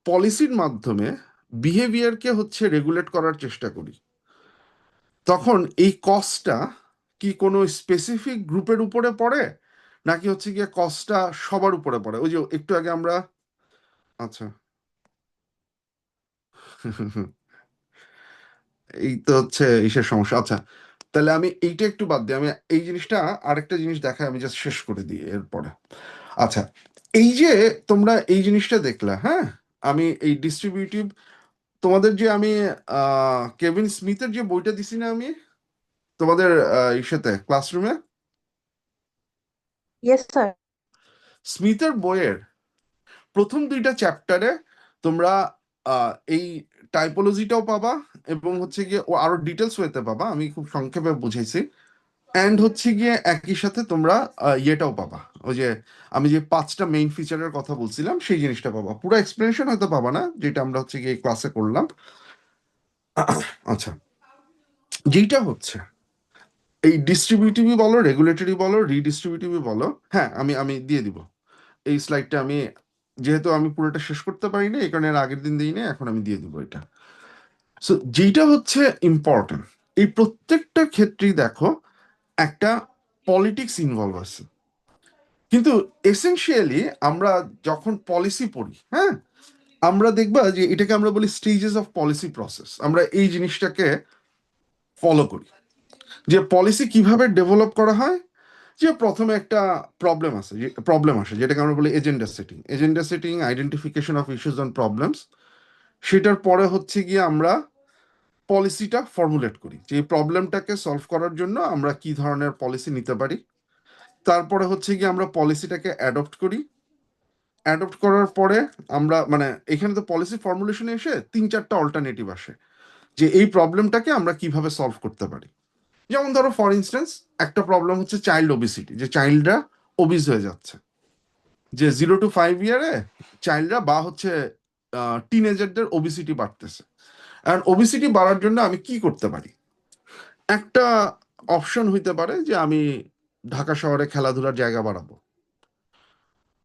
S1: পলিসির মাধ্যমে বিহেভিয়ারকে হচ্ছে রেগুলেট করার চেষ্টা করি, তখন এই কস্টটা কি কোনো স্পেসিফিক গ্রুপের উপরে পড়ে, নাকি হচ্ছে গিয়ে কস্টটা সবার উপরে পড়ে? ওই যে একটু আগে আমরা, আচ্ছা এই তো হচ্ছে ইসের সমস্যা। আচ্ছা, তাহলে আমি এইটা একটু বাদ দিই, আমি এই জিনিসটা আরেকটা জিনিস দেখায় আমি জাস্ট শেষ করে দিই এরপরে। আচ্ছা, এই যে তোমরা এই জিনিসটা দেখলা, হ্যাঁ, আমি এই ডিস্ট্রিবিউটিভ তোমাদের যে আমি কেভিন স্মিথের যে বইটা দিছি না আমি তোমাদের ইসেতে ক্লাসরুমে,
S9: ইয়েস স্যার।
S1: স্মিথের বইয়ের প্রথম দুইটা চ্যাপ্টারে তোমরা এই টাইপোলজিটাও পাবা, এবং হচ্ছে গিয়ে ও আরো ডিটেলস ওয়েতে পাবা, আমি খুব সংক্ষেপে বুঝাইছি। অ্যান্ড হচ্ছে গিয়ে একই সাথে তোমরা ইয়েটাও পাবা, ওই যে আমি যে 5টা মেইন ফিচারের কথা বলছিলাম সেই জিনিসটা পাবা। পুরো এক্সপ্লেনেশন হয়তো পাবা না, যেটা আমরা হচ্ছে গিয়ে ক্লাসে করলাম। আচ্ছা, যেটা হচ্ছে এই ডিস্ট্রিবিউটিভই বলো, রেগুলেটরি বলো, রিডিস্ট্রিবিউটিভই বলো, হ্যাঁ আমি আমি দিয়ে দিব এই স্লাইডটা। আমি যেহেতু আমি পুরোটা শেষ করতে পারি না এই কারণে এর আগের দিন দিই না, এখন আমি দিয়ে দিব এটা। সো যেটা হচ্ছে ইম্পর্টেন্ট, এই প্রত্যেকটা ক্ষেত্রেই দেখো একটা পলিটিক্স ইনভলভ আছে। কিন্তু এসেনশিয়ালি আমরা যখন পলিসি পড়ি, হ্যাঁ, আমরা দেখবা যে এটাকে আমরা বলি স্টেজেস অফ পলিসি প্রসেস। আমরা এই জিনিসটাকে ফলো করি যে পলিসি কিভাবে ডেভেলপ করা হয়। যে প্রথমে একটা প্রবলেম আসে যেটাকে আমরা বলি agenda setting, identification of issues on problems. সেটার পরে হচ্ছে গিয়ে আমরা পলিসিটা ফর্মুলেট করি যে এই প্রবলেমটাকে সলভ করার জন্য আমরা কি ধরনের পলিসি নিতে পারি। তারপরে হচ্ছে গিয়ে আমরা পলিসিটাকে অ্যাডপ্ট করি। অ্যাডপ্ট করার পরে আমরা মানে এখানে তো পলিসি ফর্মুলেশনে এসে 3-4টা অল্টারনেটিভ আসে যে এই প্রবলেমটাকে আমরা কিভাবে সলভ করতে পারি। যেমন ধরো ফর ইনস্টেন্স একটা প্রবলেম হচ্ছে চাইল্ড ওবিসিটি, যে চাইল্ডরা ওবিস হয়ে যাচ্ছে, যে 0 to 5 ইয়ারে চাইল্ডরা বা হচ্ছে টিনেজারদের ওবিসিটি বাড়তেছে। আর ওবিসিটি বাড়ার জন্য আমি কি করতে পারি? একটা অপশন হইতে পারে যে আমি ঢাকা শহরে খেলাধুলার জায়গা বাড়াবো।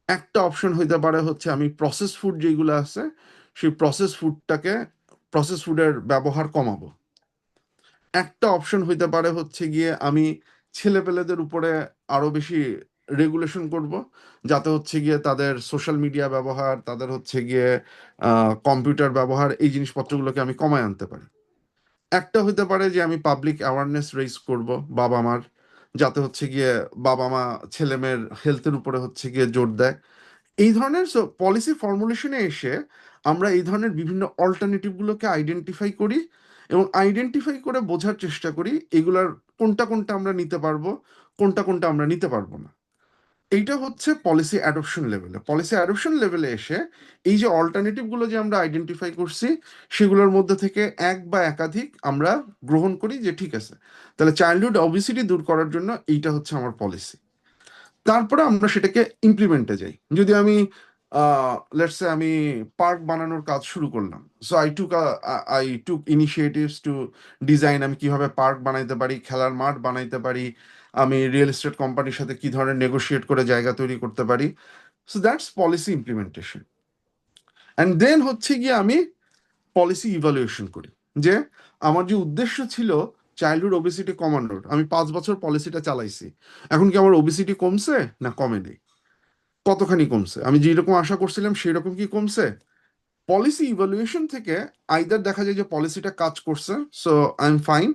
S1: একটা অপশন হইতে পারে হচ্ছে আমি প্রসেস ফুড যেগুলো আছে সেই প্রসেস ফুডের ব্যবহার কমাবো। একটা অপশন হইতে পারে হচ্ছে গিয়ে আমি ছেলেপেলেদের উপরে আরো বেশি রেগুলেশন করব, যাতে হচ্ছে গিয়ে তাদের সোশ্যাল মিডিয়া ব্যবহার, তাদের হচ্ছে গিয়ে কম্পিউটার ব্যবহার, এই জিনিসপত্রগুলোকে আমি কমায় আনতে পারি। একটা হইতে পারে যে আমি পাবলিক অ্যাওয়ারনেস রেইজ করব বাবা মার, যাতে হচ্ছে গিয়ে বাবা মা ছেলে মেয়ের হেলথের উপরে হচ্ছে গিয়ে জোর দেয়। এই ধরনের পলিসি ফর্মুলেশনে এসে আমরা এই ধরনের বিভিন্ন অল্টারনেটিভ গুলোকে আইডেন্টিফাই করি, এবং আইডেন্টিফাই করে বোঝার চেষ্টা করি এগুলার কোনটা কোনটা আমরা নিতে পারবো, কোনটা কোনটা আমরা নিতে পারবো না। এইটা হচ্ছে পলিসি অ্যাডপশন লেভেলে। পলিসি অ্যাডপশন লেভেলে এসে এই যে অল্টারনেটিভ গুলো যে আমরা আইডেন্টিফাই করছি সেগুলোর মধ্যে থেকে এক বা একাধিক আমরা গ্রহণ করি যে ঠিক আছে, তাহলে চাইল্ডহুড ওবেসিটি দূর করার জন্য এইটা হচ্ছে আমার পলিসি। তারপরে আমরা সেটাকে ইমপ্লিমেন্টে যাই। যদি আমি লেটস সে আমি পার্ক বানানোর কাজ শুরু করলাম, so I took initiatives to design আমি কিভাবে পার্ক বানাইতে পারি, খেলার মাঠ বানাইতে পারি, আমি রিয়েল এস্টেট কোম্পানির সাথে কি ধরনের নেগোশিয়েট করে জায়গা তৈরি করতে পারি। So that's policy implementation. And then হচ্ছে গিয়ে আমি পলিসি ইভালুয়েশন করি যে আমার যে উদ্দেশ্য ছিল চাইল্ডহুড ওবেসিটি কমানোর, আমি 5 বছর পলিসিটা চালাইছি, এখন কি আমার ওবেসিটি কমছে না কমে নেই, কতখানি কমছে, আমি যেরকম আশা করছিলাম সেই রকম কি কমছে। পলিসি ইভালুয়েশন থেকে আইদার দেখা যায় যে পলিসিটা কাজ করছে, সো আই এম ফাইন,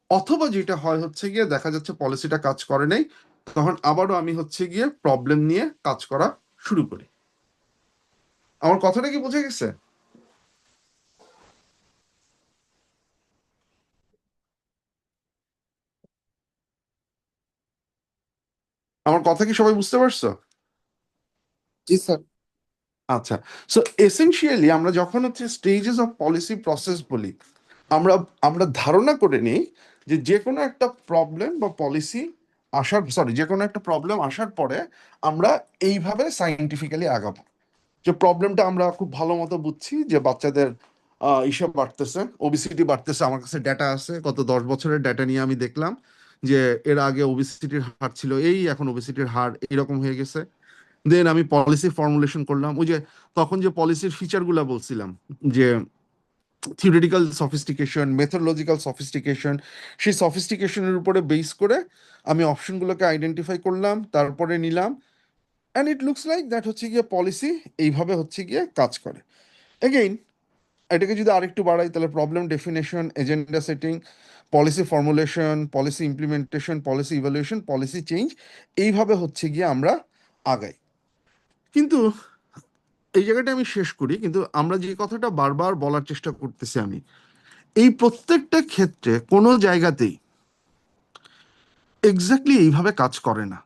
S1: অথবা যেটা হয় হচ্ছে গিয়ে দেখা যাচ্ছে পলিসিটা কাজ করে নাই, তখন আবারও আমি হচ্ছে গিয়ে প্রবলেম নিয়ে কাজ করা শুরু করি। আমার কথাটা কি বোঝা গেছে? আমার কথা কি সবাই বুঝতে পারছো?
S7: জি স্যার।
S1: আচ্ছা, সো এসেনশিয়ালি আমরা যখন হচ্ছে স্টেজেস অফ পলিসি প্রসেস বলি, আমরা আমরা ধারণা করে নিই যে যে কোনো একটা প্রবলেম বা পলিসি যে কোনো একটা প্রবলেম আসার পরে আমরা এইভাবে সাইন্টিফিক্যালি আগাবো। যে প্রবলেমটা আমরা খুব ভালো মতো বুঝছি যে বাচ্চাদের ইসব বাড়তেছে, ওবিসিটি বাড়তেছে, আমার কাছে ডেটা আছে, গত 10 বছরের ডেটা নিয়ে আমি দেখলাম যে এর আগে ওবিসিটির হার ছিল এই, এখন ওবিসিটির হার এইরকম হয়ে গেছে। দেন আমি পলিসি ফর্মুলেশন করলাম, ওই যে তখন যে পলিসির ফিচারগুলো বলছিলাম, যে থিওরিটিক্যাল সফিস্টিকেশন, মেথোডোলজিক্যাল সফিস্টিকেশন, সেই সফিস্টিকেশনের উপরে বেস করে আমি অপশনগুলোকে আইডেন্টিফাই করলাম, তারপরে নিলাম, and it looks like that হচ্ছে গিয়ে পলিসি এইভাবে হচ্ছে গিয়ে কাজ করে। এগেইন এটাকে যদি আরেকটু বাড়াই তাহলে problem definition, agenda setting, policy formulation, policy implementation, policy evaluation, policy change, এইভাবে হচ্ছে গিয়ে আমরা আগাই। কিন্তু এই জায়গাটা আমি শেষ করি, কিন্তু আমরা যে কথাটা বারবার বলার চেষ্টা করতেছি, আমি এই প্রত্যেকটা ক্ষেত্রে কোনো জায়গাতেই এক্স্যাক্টলি এইভাবে কাজ করে না।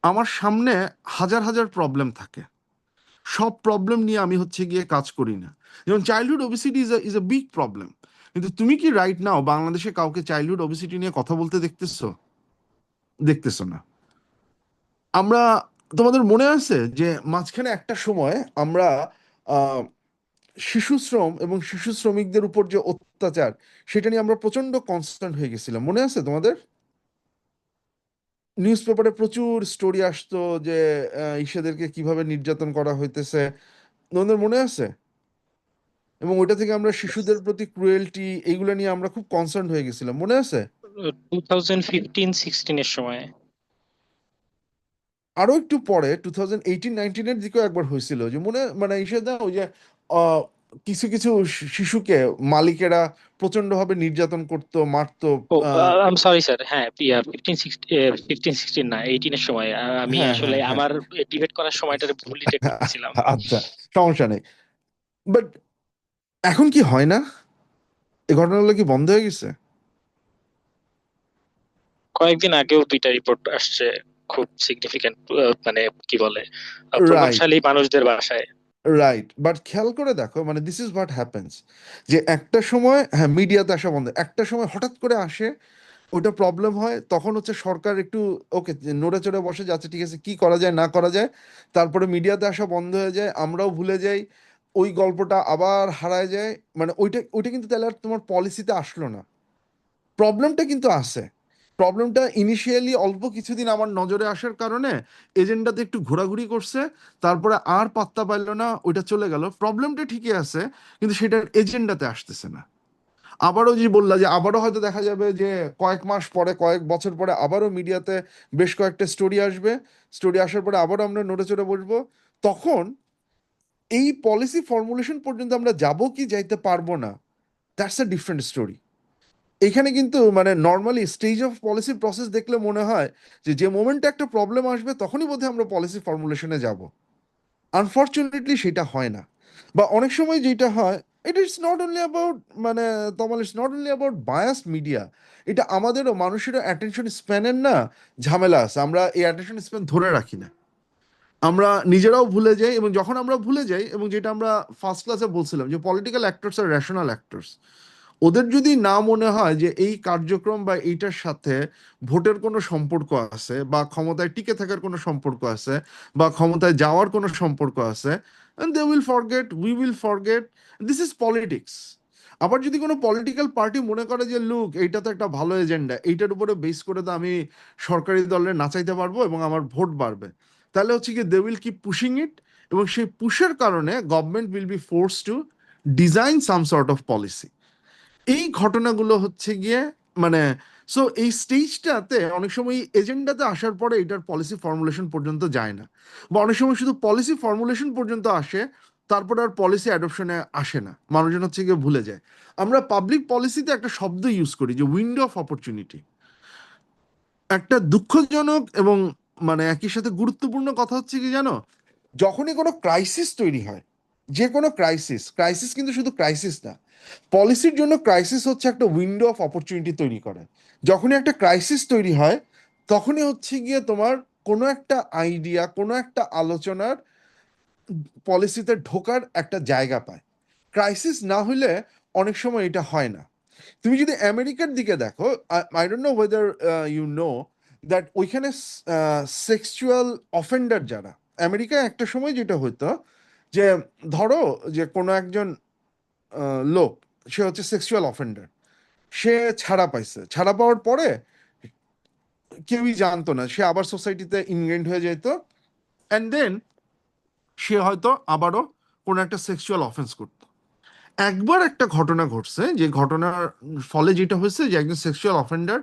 S1: আমার সামনে হাজার হাজার প্রবলেম থাকে, সব প্রবলেম নিয়ে আমি হচ্ছে গিয়ে কাজ করি না। যেমন childhood obesity is a big problem, কিন্তু তুমি কি রাইট নাও বাংলাদেশে কাউকে চাইল্ডহুড ওবেসিটি নিয়ে কথা বলতে দেখতেছো? দেখতেছো না। আমরা, তোমাদের মনে আছে যে মাঝখানে একটা সময় আমরা আহ শিশু শ্রম এবং শিশু শ্রমিকদের উপর যে অত্যাচার, সেটা নিয়ে আমরা প্রচন্ড কনসার্ন হয়ে গেছিলাম, মনে আছে তোমাদের? নিউজ পেপারে প্রচুর স্টোরি আসতো যে ইসাদেরকে কিভাবে নির্যাতন করা হইতেছে, তোমাদের মনে আছে? এবং ওইটা থেকে আমরা শিশুদের প্রতি ক্রুয়েলটি, এইগুলো নিয়ে আমরা খুব কনসার্ন হয়ে গেছিলাম, মনে আছে?
S4: 2015-16 এর সময়।
S1: আরো একটু পরে 2018-19 দিকেও একবার হয়েছিল, যে মনে মানে ইসেদা ওই যে আহ, কিছু কিছু শিশুকে মালিকেরা প্রচন্ডভাবে নির্যাতন করতো, মারতো।
S4: ও,
S1: আহ,
S4: আম সরি স্যার, হ্যাঁ 15-16 না 18 এর সময়। আমি
S1: হ্যাঁ
S4: আসলে
S1: হ্যাঁ হ্যাঁ
S4: আমার ডিবেট করার সময়টা ভুল ডিটেক্ট করতেছিলাম।
S1: আচ্ছা, সমস্যা নেই। বাট এখন কি হয় না? এই ঘটনাগুলো কি বন্ধ হয়ে গেছে?
S4: কয়েকদিন আগেও 2টা রিপোর্ট আসছে, খুব সিগনিফিক্যান্ট, মানে কি বলে,
S1: রাইট,
S4: প্রভাবশালী মানুষদের বাসায়।
S1: রাইট, বাট খেয়াল করে দেখো, মানে দিস ইজ হোয়াট হ্যাপেন্স, যে একটা সময় হ্যাঁ মিডিয়াতে আসা বন্ধ, একটা সময় হঠাৎ করে আসে, ওটা প্রবলেম হয়, তখন হচ্ছে সরকার একটু ওকে নড়ে চড়ে বসে যাচ্ছে, ঠিক আছে কি করা যায় না করা যায়, তারপরে মিডিয়াতে আসা বন্ধ হয়ে যায়, আমরাও ভুলে যাই, ওই গল্পটা আবার হারায় যায়। মানে ওইটা ওইটা কিন্তু তাহলে আর তোমার পলিসিতে আসলো না। প্রবলেমটা কিন্তু আছে, প্রবলেমটা ইনিশিয়ালি অল্প কিছুদিন আমার নজরে আসার কারণে এজেন্ডাতে একটু ঘোরাঘুরি করছে, তারপরে আর পাত্তা পাইলো না, ওইটা চলে গেল। প্রবলেমটা ঠিকই আছে, কিন্তু সেটার এজেন্ডাতে আসতেছে না। আবারও যে বললা যে আবারও হয়তো দেখা যাবে যে কয়েক মাস পরে, কয়েক বছর পরে আবারও মিডিয়াতে বেশ কয়েকটা স্টোরি আসবে, স্টোরি আসার পরে আবারও আমরা নড়ে চড়ে বসবো। তখন এই পলিসি ফর্মুলেশন পর্যন্ত আমরা যাব কি যাইতে পারবো না, দ্যাটস আ ডিফারেন্ট স্টোরি। এখানে কিন্তু মানে normally stage of policy process দেখলে মনে হয় যে যে মোমেন্টে একটা প্রবলেম আসবে তখনই বোধহয় আমরা পলিসি ফর্মুলেশনে যাব। আনফর্চুনেটলি সেটা হয় না। বা অনেক সময় যেটা হয়, it is not only about, মানে তোমার it's not only about bias media, এটা আমাদেরও মানুষেরও অ্যাটেনশন স্প্যানের না ঝামেলা আছে, আমরা এই অ্যাটেনশন স্প্যান ধরে রাখি না, আমরা নিজেরাও ভুলে যাই। এবং যখন আমরা ভুলে যাই, এবং যেটা আমরা ফার্স্ট ক্লাসে বলছিলাম যে পলিটিক্যাল অ্যাক্টরস আর রেশনাল অ্যাক্টরস, ওদের যদি না মনে হয় যে এই কার্যক্রম বা এইটার সাথে ভোটের কোনো সম্পর্ক আছে, বা ক্ষমতায় টিকে থাকার কোনো সম্পর্ক আছে, বা ক্ষমতায় যাওয়ার কোনো সম্পর্ক আছে, they will forget, we will forget, this is politics. আবার যদি কোনো পলিটিক্যাল পার্টি মনে করে যে লুক এইটা তো একটা ভালো এজেন্ডা, এইটার উপরে বেস করে তো আমি সরকারি দলে নাচাইতে পারবো এবং আমার ভোট বাড়বে, তাহলে হচ্ছে কি দে উইল কিপ পুশিং ইট, এবং সেই পুশের কারণে government will be force to design some sort of policy. এই ঘটনাগুলো হচ্ছে গিয়ে মানে, সো এই স্টেজটাতে অনেক সময় এজেন্ডাতে আসার পরে এটার পলিসি ফর্মুলেশন পর্যন্ত যায় না, বা অনেক সময় শুধু পলিসি ফর্মুলেশন পর্যন্ত আসে, তারপরে আর পলিসি অ্যাডপশনে আসে না, মানুষজন হচ্ছে গিয়ে ভুলে যায়। আমরা পাবলিক পলিসিতে একটা শব্দ ইউজ করি যে উইন্ডো অফ অপরচুনিটি। একটা দুঃখজনক এবং মানে একই সাথে গুরুত্বপূর্ণ কথা হচ্ছে কি জানো, যখনই কোনো ক্রাইসিস তৈরি হয়, যে কোনো ক্রাইসিস, ক্রাইসিস কিন্তু শুধু ক্রাইসিস না, পলিসির জন্য ক্রাইসিস হচ্ছে একটা উইন্ডো অফ অপরচুনিটি তৈরি করে। যখনই একটা ক্রাইসিস তৈরি হয়, তখনই হচ্ছে গিয়ে তোমার কোনো একটা আইডিয়া, কোনো একটা আলোচনার পলিসিতে ঢোকার একটা জায়গা পায়। ক্রাইসিস না হলে অনেক সময় এটা হয় না। তুমি যদি আমেরিকার দিকে দেখো, I don't know whether you know that ওইখানে সেক্সুয়াল অফেন্ডার যারা, আমেরিকায় একটা সময় যেটা হতো যে ধরো যে কোনো একজন লোক, সে হচ্ছে সেক্সুয়াল অফেন্ডার, সে ছাড়া পাইছে, ছাড়া পাওয়ার পরে কেউই জানতো না, সে আবার সোসাইটিতে ইনগ্রেন্ড হয়ে যেত, অ্যান্ড দেন সে হয়তো আবারও কোনো একটা সেক্সুয়াল অফেন্স করতো। একবার একটা ঘটনা ঘটছে, যে ঘটনার ফলে যেটা হয়েছে যে একজন সেক্সুয়াল অফেন্ডার,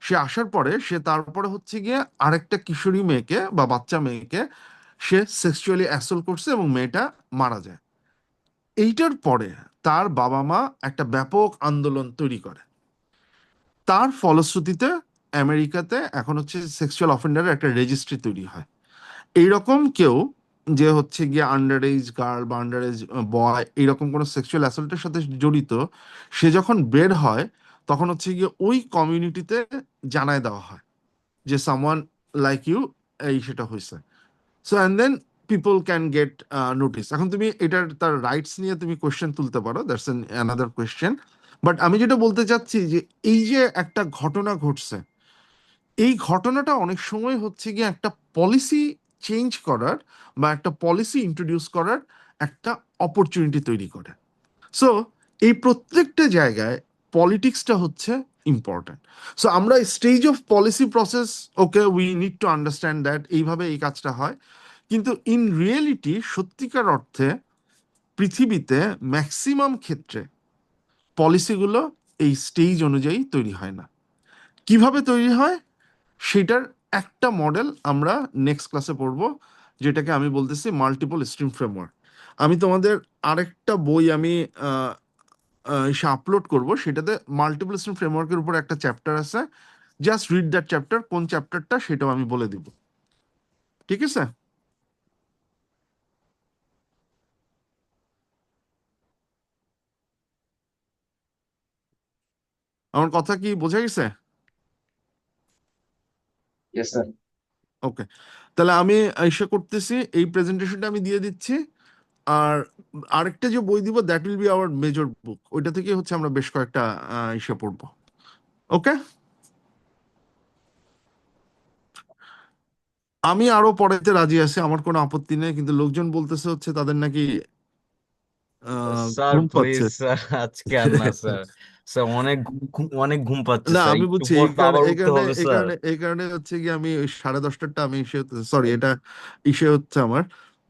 S1: সে আসার পরে সে তারপরে হচ্ছে গিয়ে আরেকটা কিশোরী মেয়েকে বা বাচ্চা মেয়েকে সে সেক্সুয়ালি অ্যাসল্ট করছে এবং মেয়েটা মারা যায়। এইটার পরে তার বাবা মা একটা ব্যাপক আন্দোলন তৈরি করে, তার ফলশ্রুতিতে আমেরিকাতে এখন হচ্ছে সেক্সুয়াল অফেন্ডারের একটা রেজিস্ট্রি তৈরি হয়। এইরকম কেউ যে হচ্ছে গিয়ে আন্ডার এজ গার্ল বা আন্ডার এজ বয় এইরকম কোনো সেক্সুয়াল অ্যাসল্টের সাথে জড়িত, সে যখন বের হয় তখন হচ্ছে গিয়ে ওই কমিউনিটিতে জানায় দেওয়া হয় যে সামওয়ান লাইক ইউ এই সেটা হয়েছে। So and then people can get notice. এখন তুমি এটার তার রাইটস নিয়ে তুমি কোয়েশ্চেন তুলতে পারো, দ্যাটস অ্যানাদার কোয়েশ্চেন। বাট আমি যেটা বলতে চাচ্ছি যে এই যে একটা ঘটনা ঘটছে, এই ঘটনাটা অনেক সময় হচ্ছে গিয়ে একটা পলিসি চেঞ্জ করার বা একটা পলিসি ইন্ট্রোডিউস করার একটা অপরচুনিটি তৈরি করে। সো এই প্রত্যেকটা জায়গায় পলিটিক্সটা হচ্ছে ইম্পর্ট্যান্ট। সো আমরা stage of policy process, okay we need to understand that এইভাবে এই কাজটা হয়, কিন্তু ইন রিয়েলিটি সত্যিকার অর্থে পৃথিবীতে ম্যাক্সিমাম ক্ষেত্রে পলিসিগুলো এই স্টেজ অনুযায়ী তৈরি হয় না। কিভাবে তৈরি হয় সেটার একটা মডেল আমরা নেক্সট ক্লাসে পড়বো, যেটাকে আমি বলতেছি মাল্টিপল স্ট্রিম ফ্রেমওয়ার্ক। আমি তোমাদের আরেকটা বই আমি এসে আপলোড করব, সেটাতে মাল্টিপল স্ট্রিম ফ্রেমওয়ার্কের উপর একটা চ্যাপ্টার আছে, জাস্ট রিড দ্যাট চ্যাপ্টার, কোন চ্যাপ্টারটা সেটাও আমি বলে দিব, ঠিক আছে? আমার কথা কি বোঝা গেছে?
S6: Yes sir.
S1: ওকে, তাহলে আমি এসে করতেছি, এই প্রেজেন্টেশনটা আমি দিয়ে দিচ্ছি। আর আরেকটা যে বই দিব that will be our major book, ওইটা থেকে হচ্ছে আমরা বেশ কয়েকটা এসে পড়বো। ওকে, আমি আরো পড়াইতে রাজি আছি, আমার কোনো আপত্তি নেই, কিন্তু লোকজন বলতেছে হচ্ছে তাদের নাকি
S9: স্যার
S1: ঘুম
S9: প্লিজ
S1: পাচ্ছে।
S9: স্যার, আজকে আর না স্যার। স্যার অনেক ঘুম পাচ্ছে
S1: না
S9: স্যার,
S1: আমি
S9: একটু
S1: বুঝছি,
S9: পর
S1: এই
S9: তো
S1: কারণে
S9: আবার
S1: এই
S9: উঠতে
S1: কারণে
S9: হবে
S1: এই
S9: স্যার।
S1: কারণে এই কারণে হচ্ছে কি আমি ওই 10:30টা আমি ইসে, সরি এটা ইসে হচ্ছে আমার।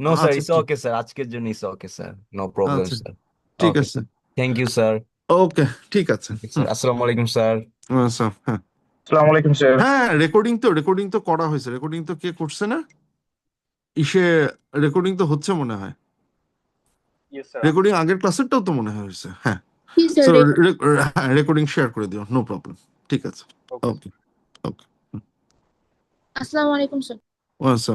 S9: নো স্যার,
S1: আচ্ছা
S9: ইটস
S1: ঠিক,
S9: ওকে স্যার, আজকের জন্য it's okay sir, no problem
S1: আচ্ছা
S9: স্যার।
S1: ঠিক
S9: ওকে,
S1: আছে,
S9: থ্যাংক ইউ স্যার।
S1: ওকে ঠিক আছে।
S9: স্যার আসসালামু আলাইকুম স্যার।
S1: আচ্ছা হ্যাঁ
S2: আসসালামু আলাইকুম স্যার।
S1: হ্যাঁ, রেকর্ডিং তো করা হয়েছে, রেকর্ডিং তো কে করছে না ইসে, রেকর্ডিং তো হচ্ছে মনে হয়,
S2: ইয়েস স্যার।
S1: রেকর্ডিং আগের ক্লাসেরটাও তো মনে হয় হয়েছে। হ্যাঁ,
S10: জি স্যার,
S1: সো রেকর্ডিং শেয়ার করে দিও, নো প্রবলেম, ঠিক আছে।
S2: ওকে।
S1: ওকে ওকে,
S10: আসসালামু আলাইকুম স্যার।
S1: আচ্ছা।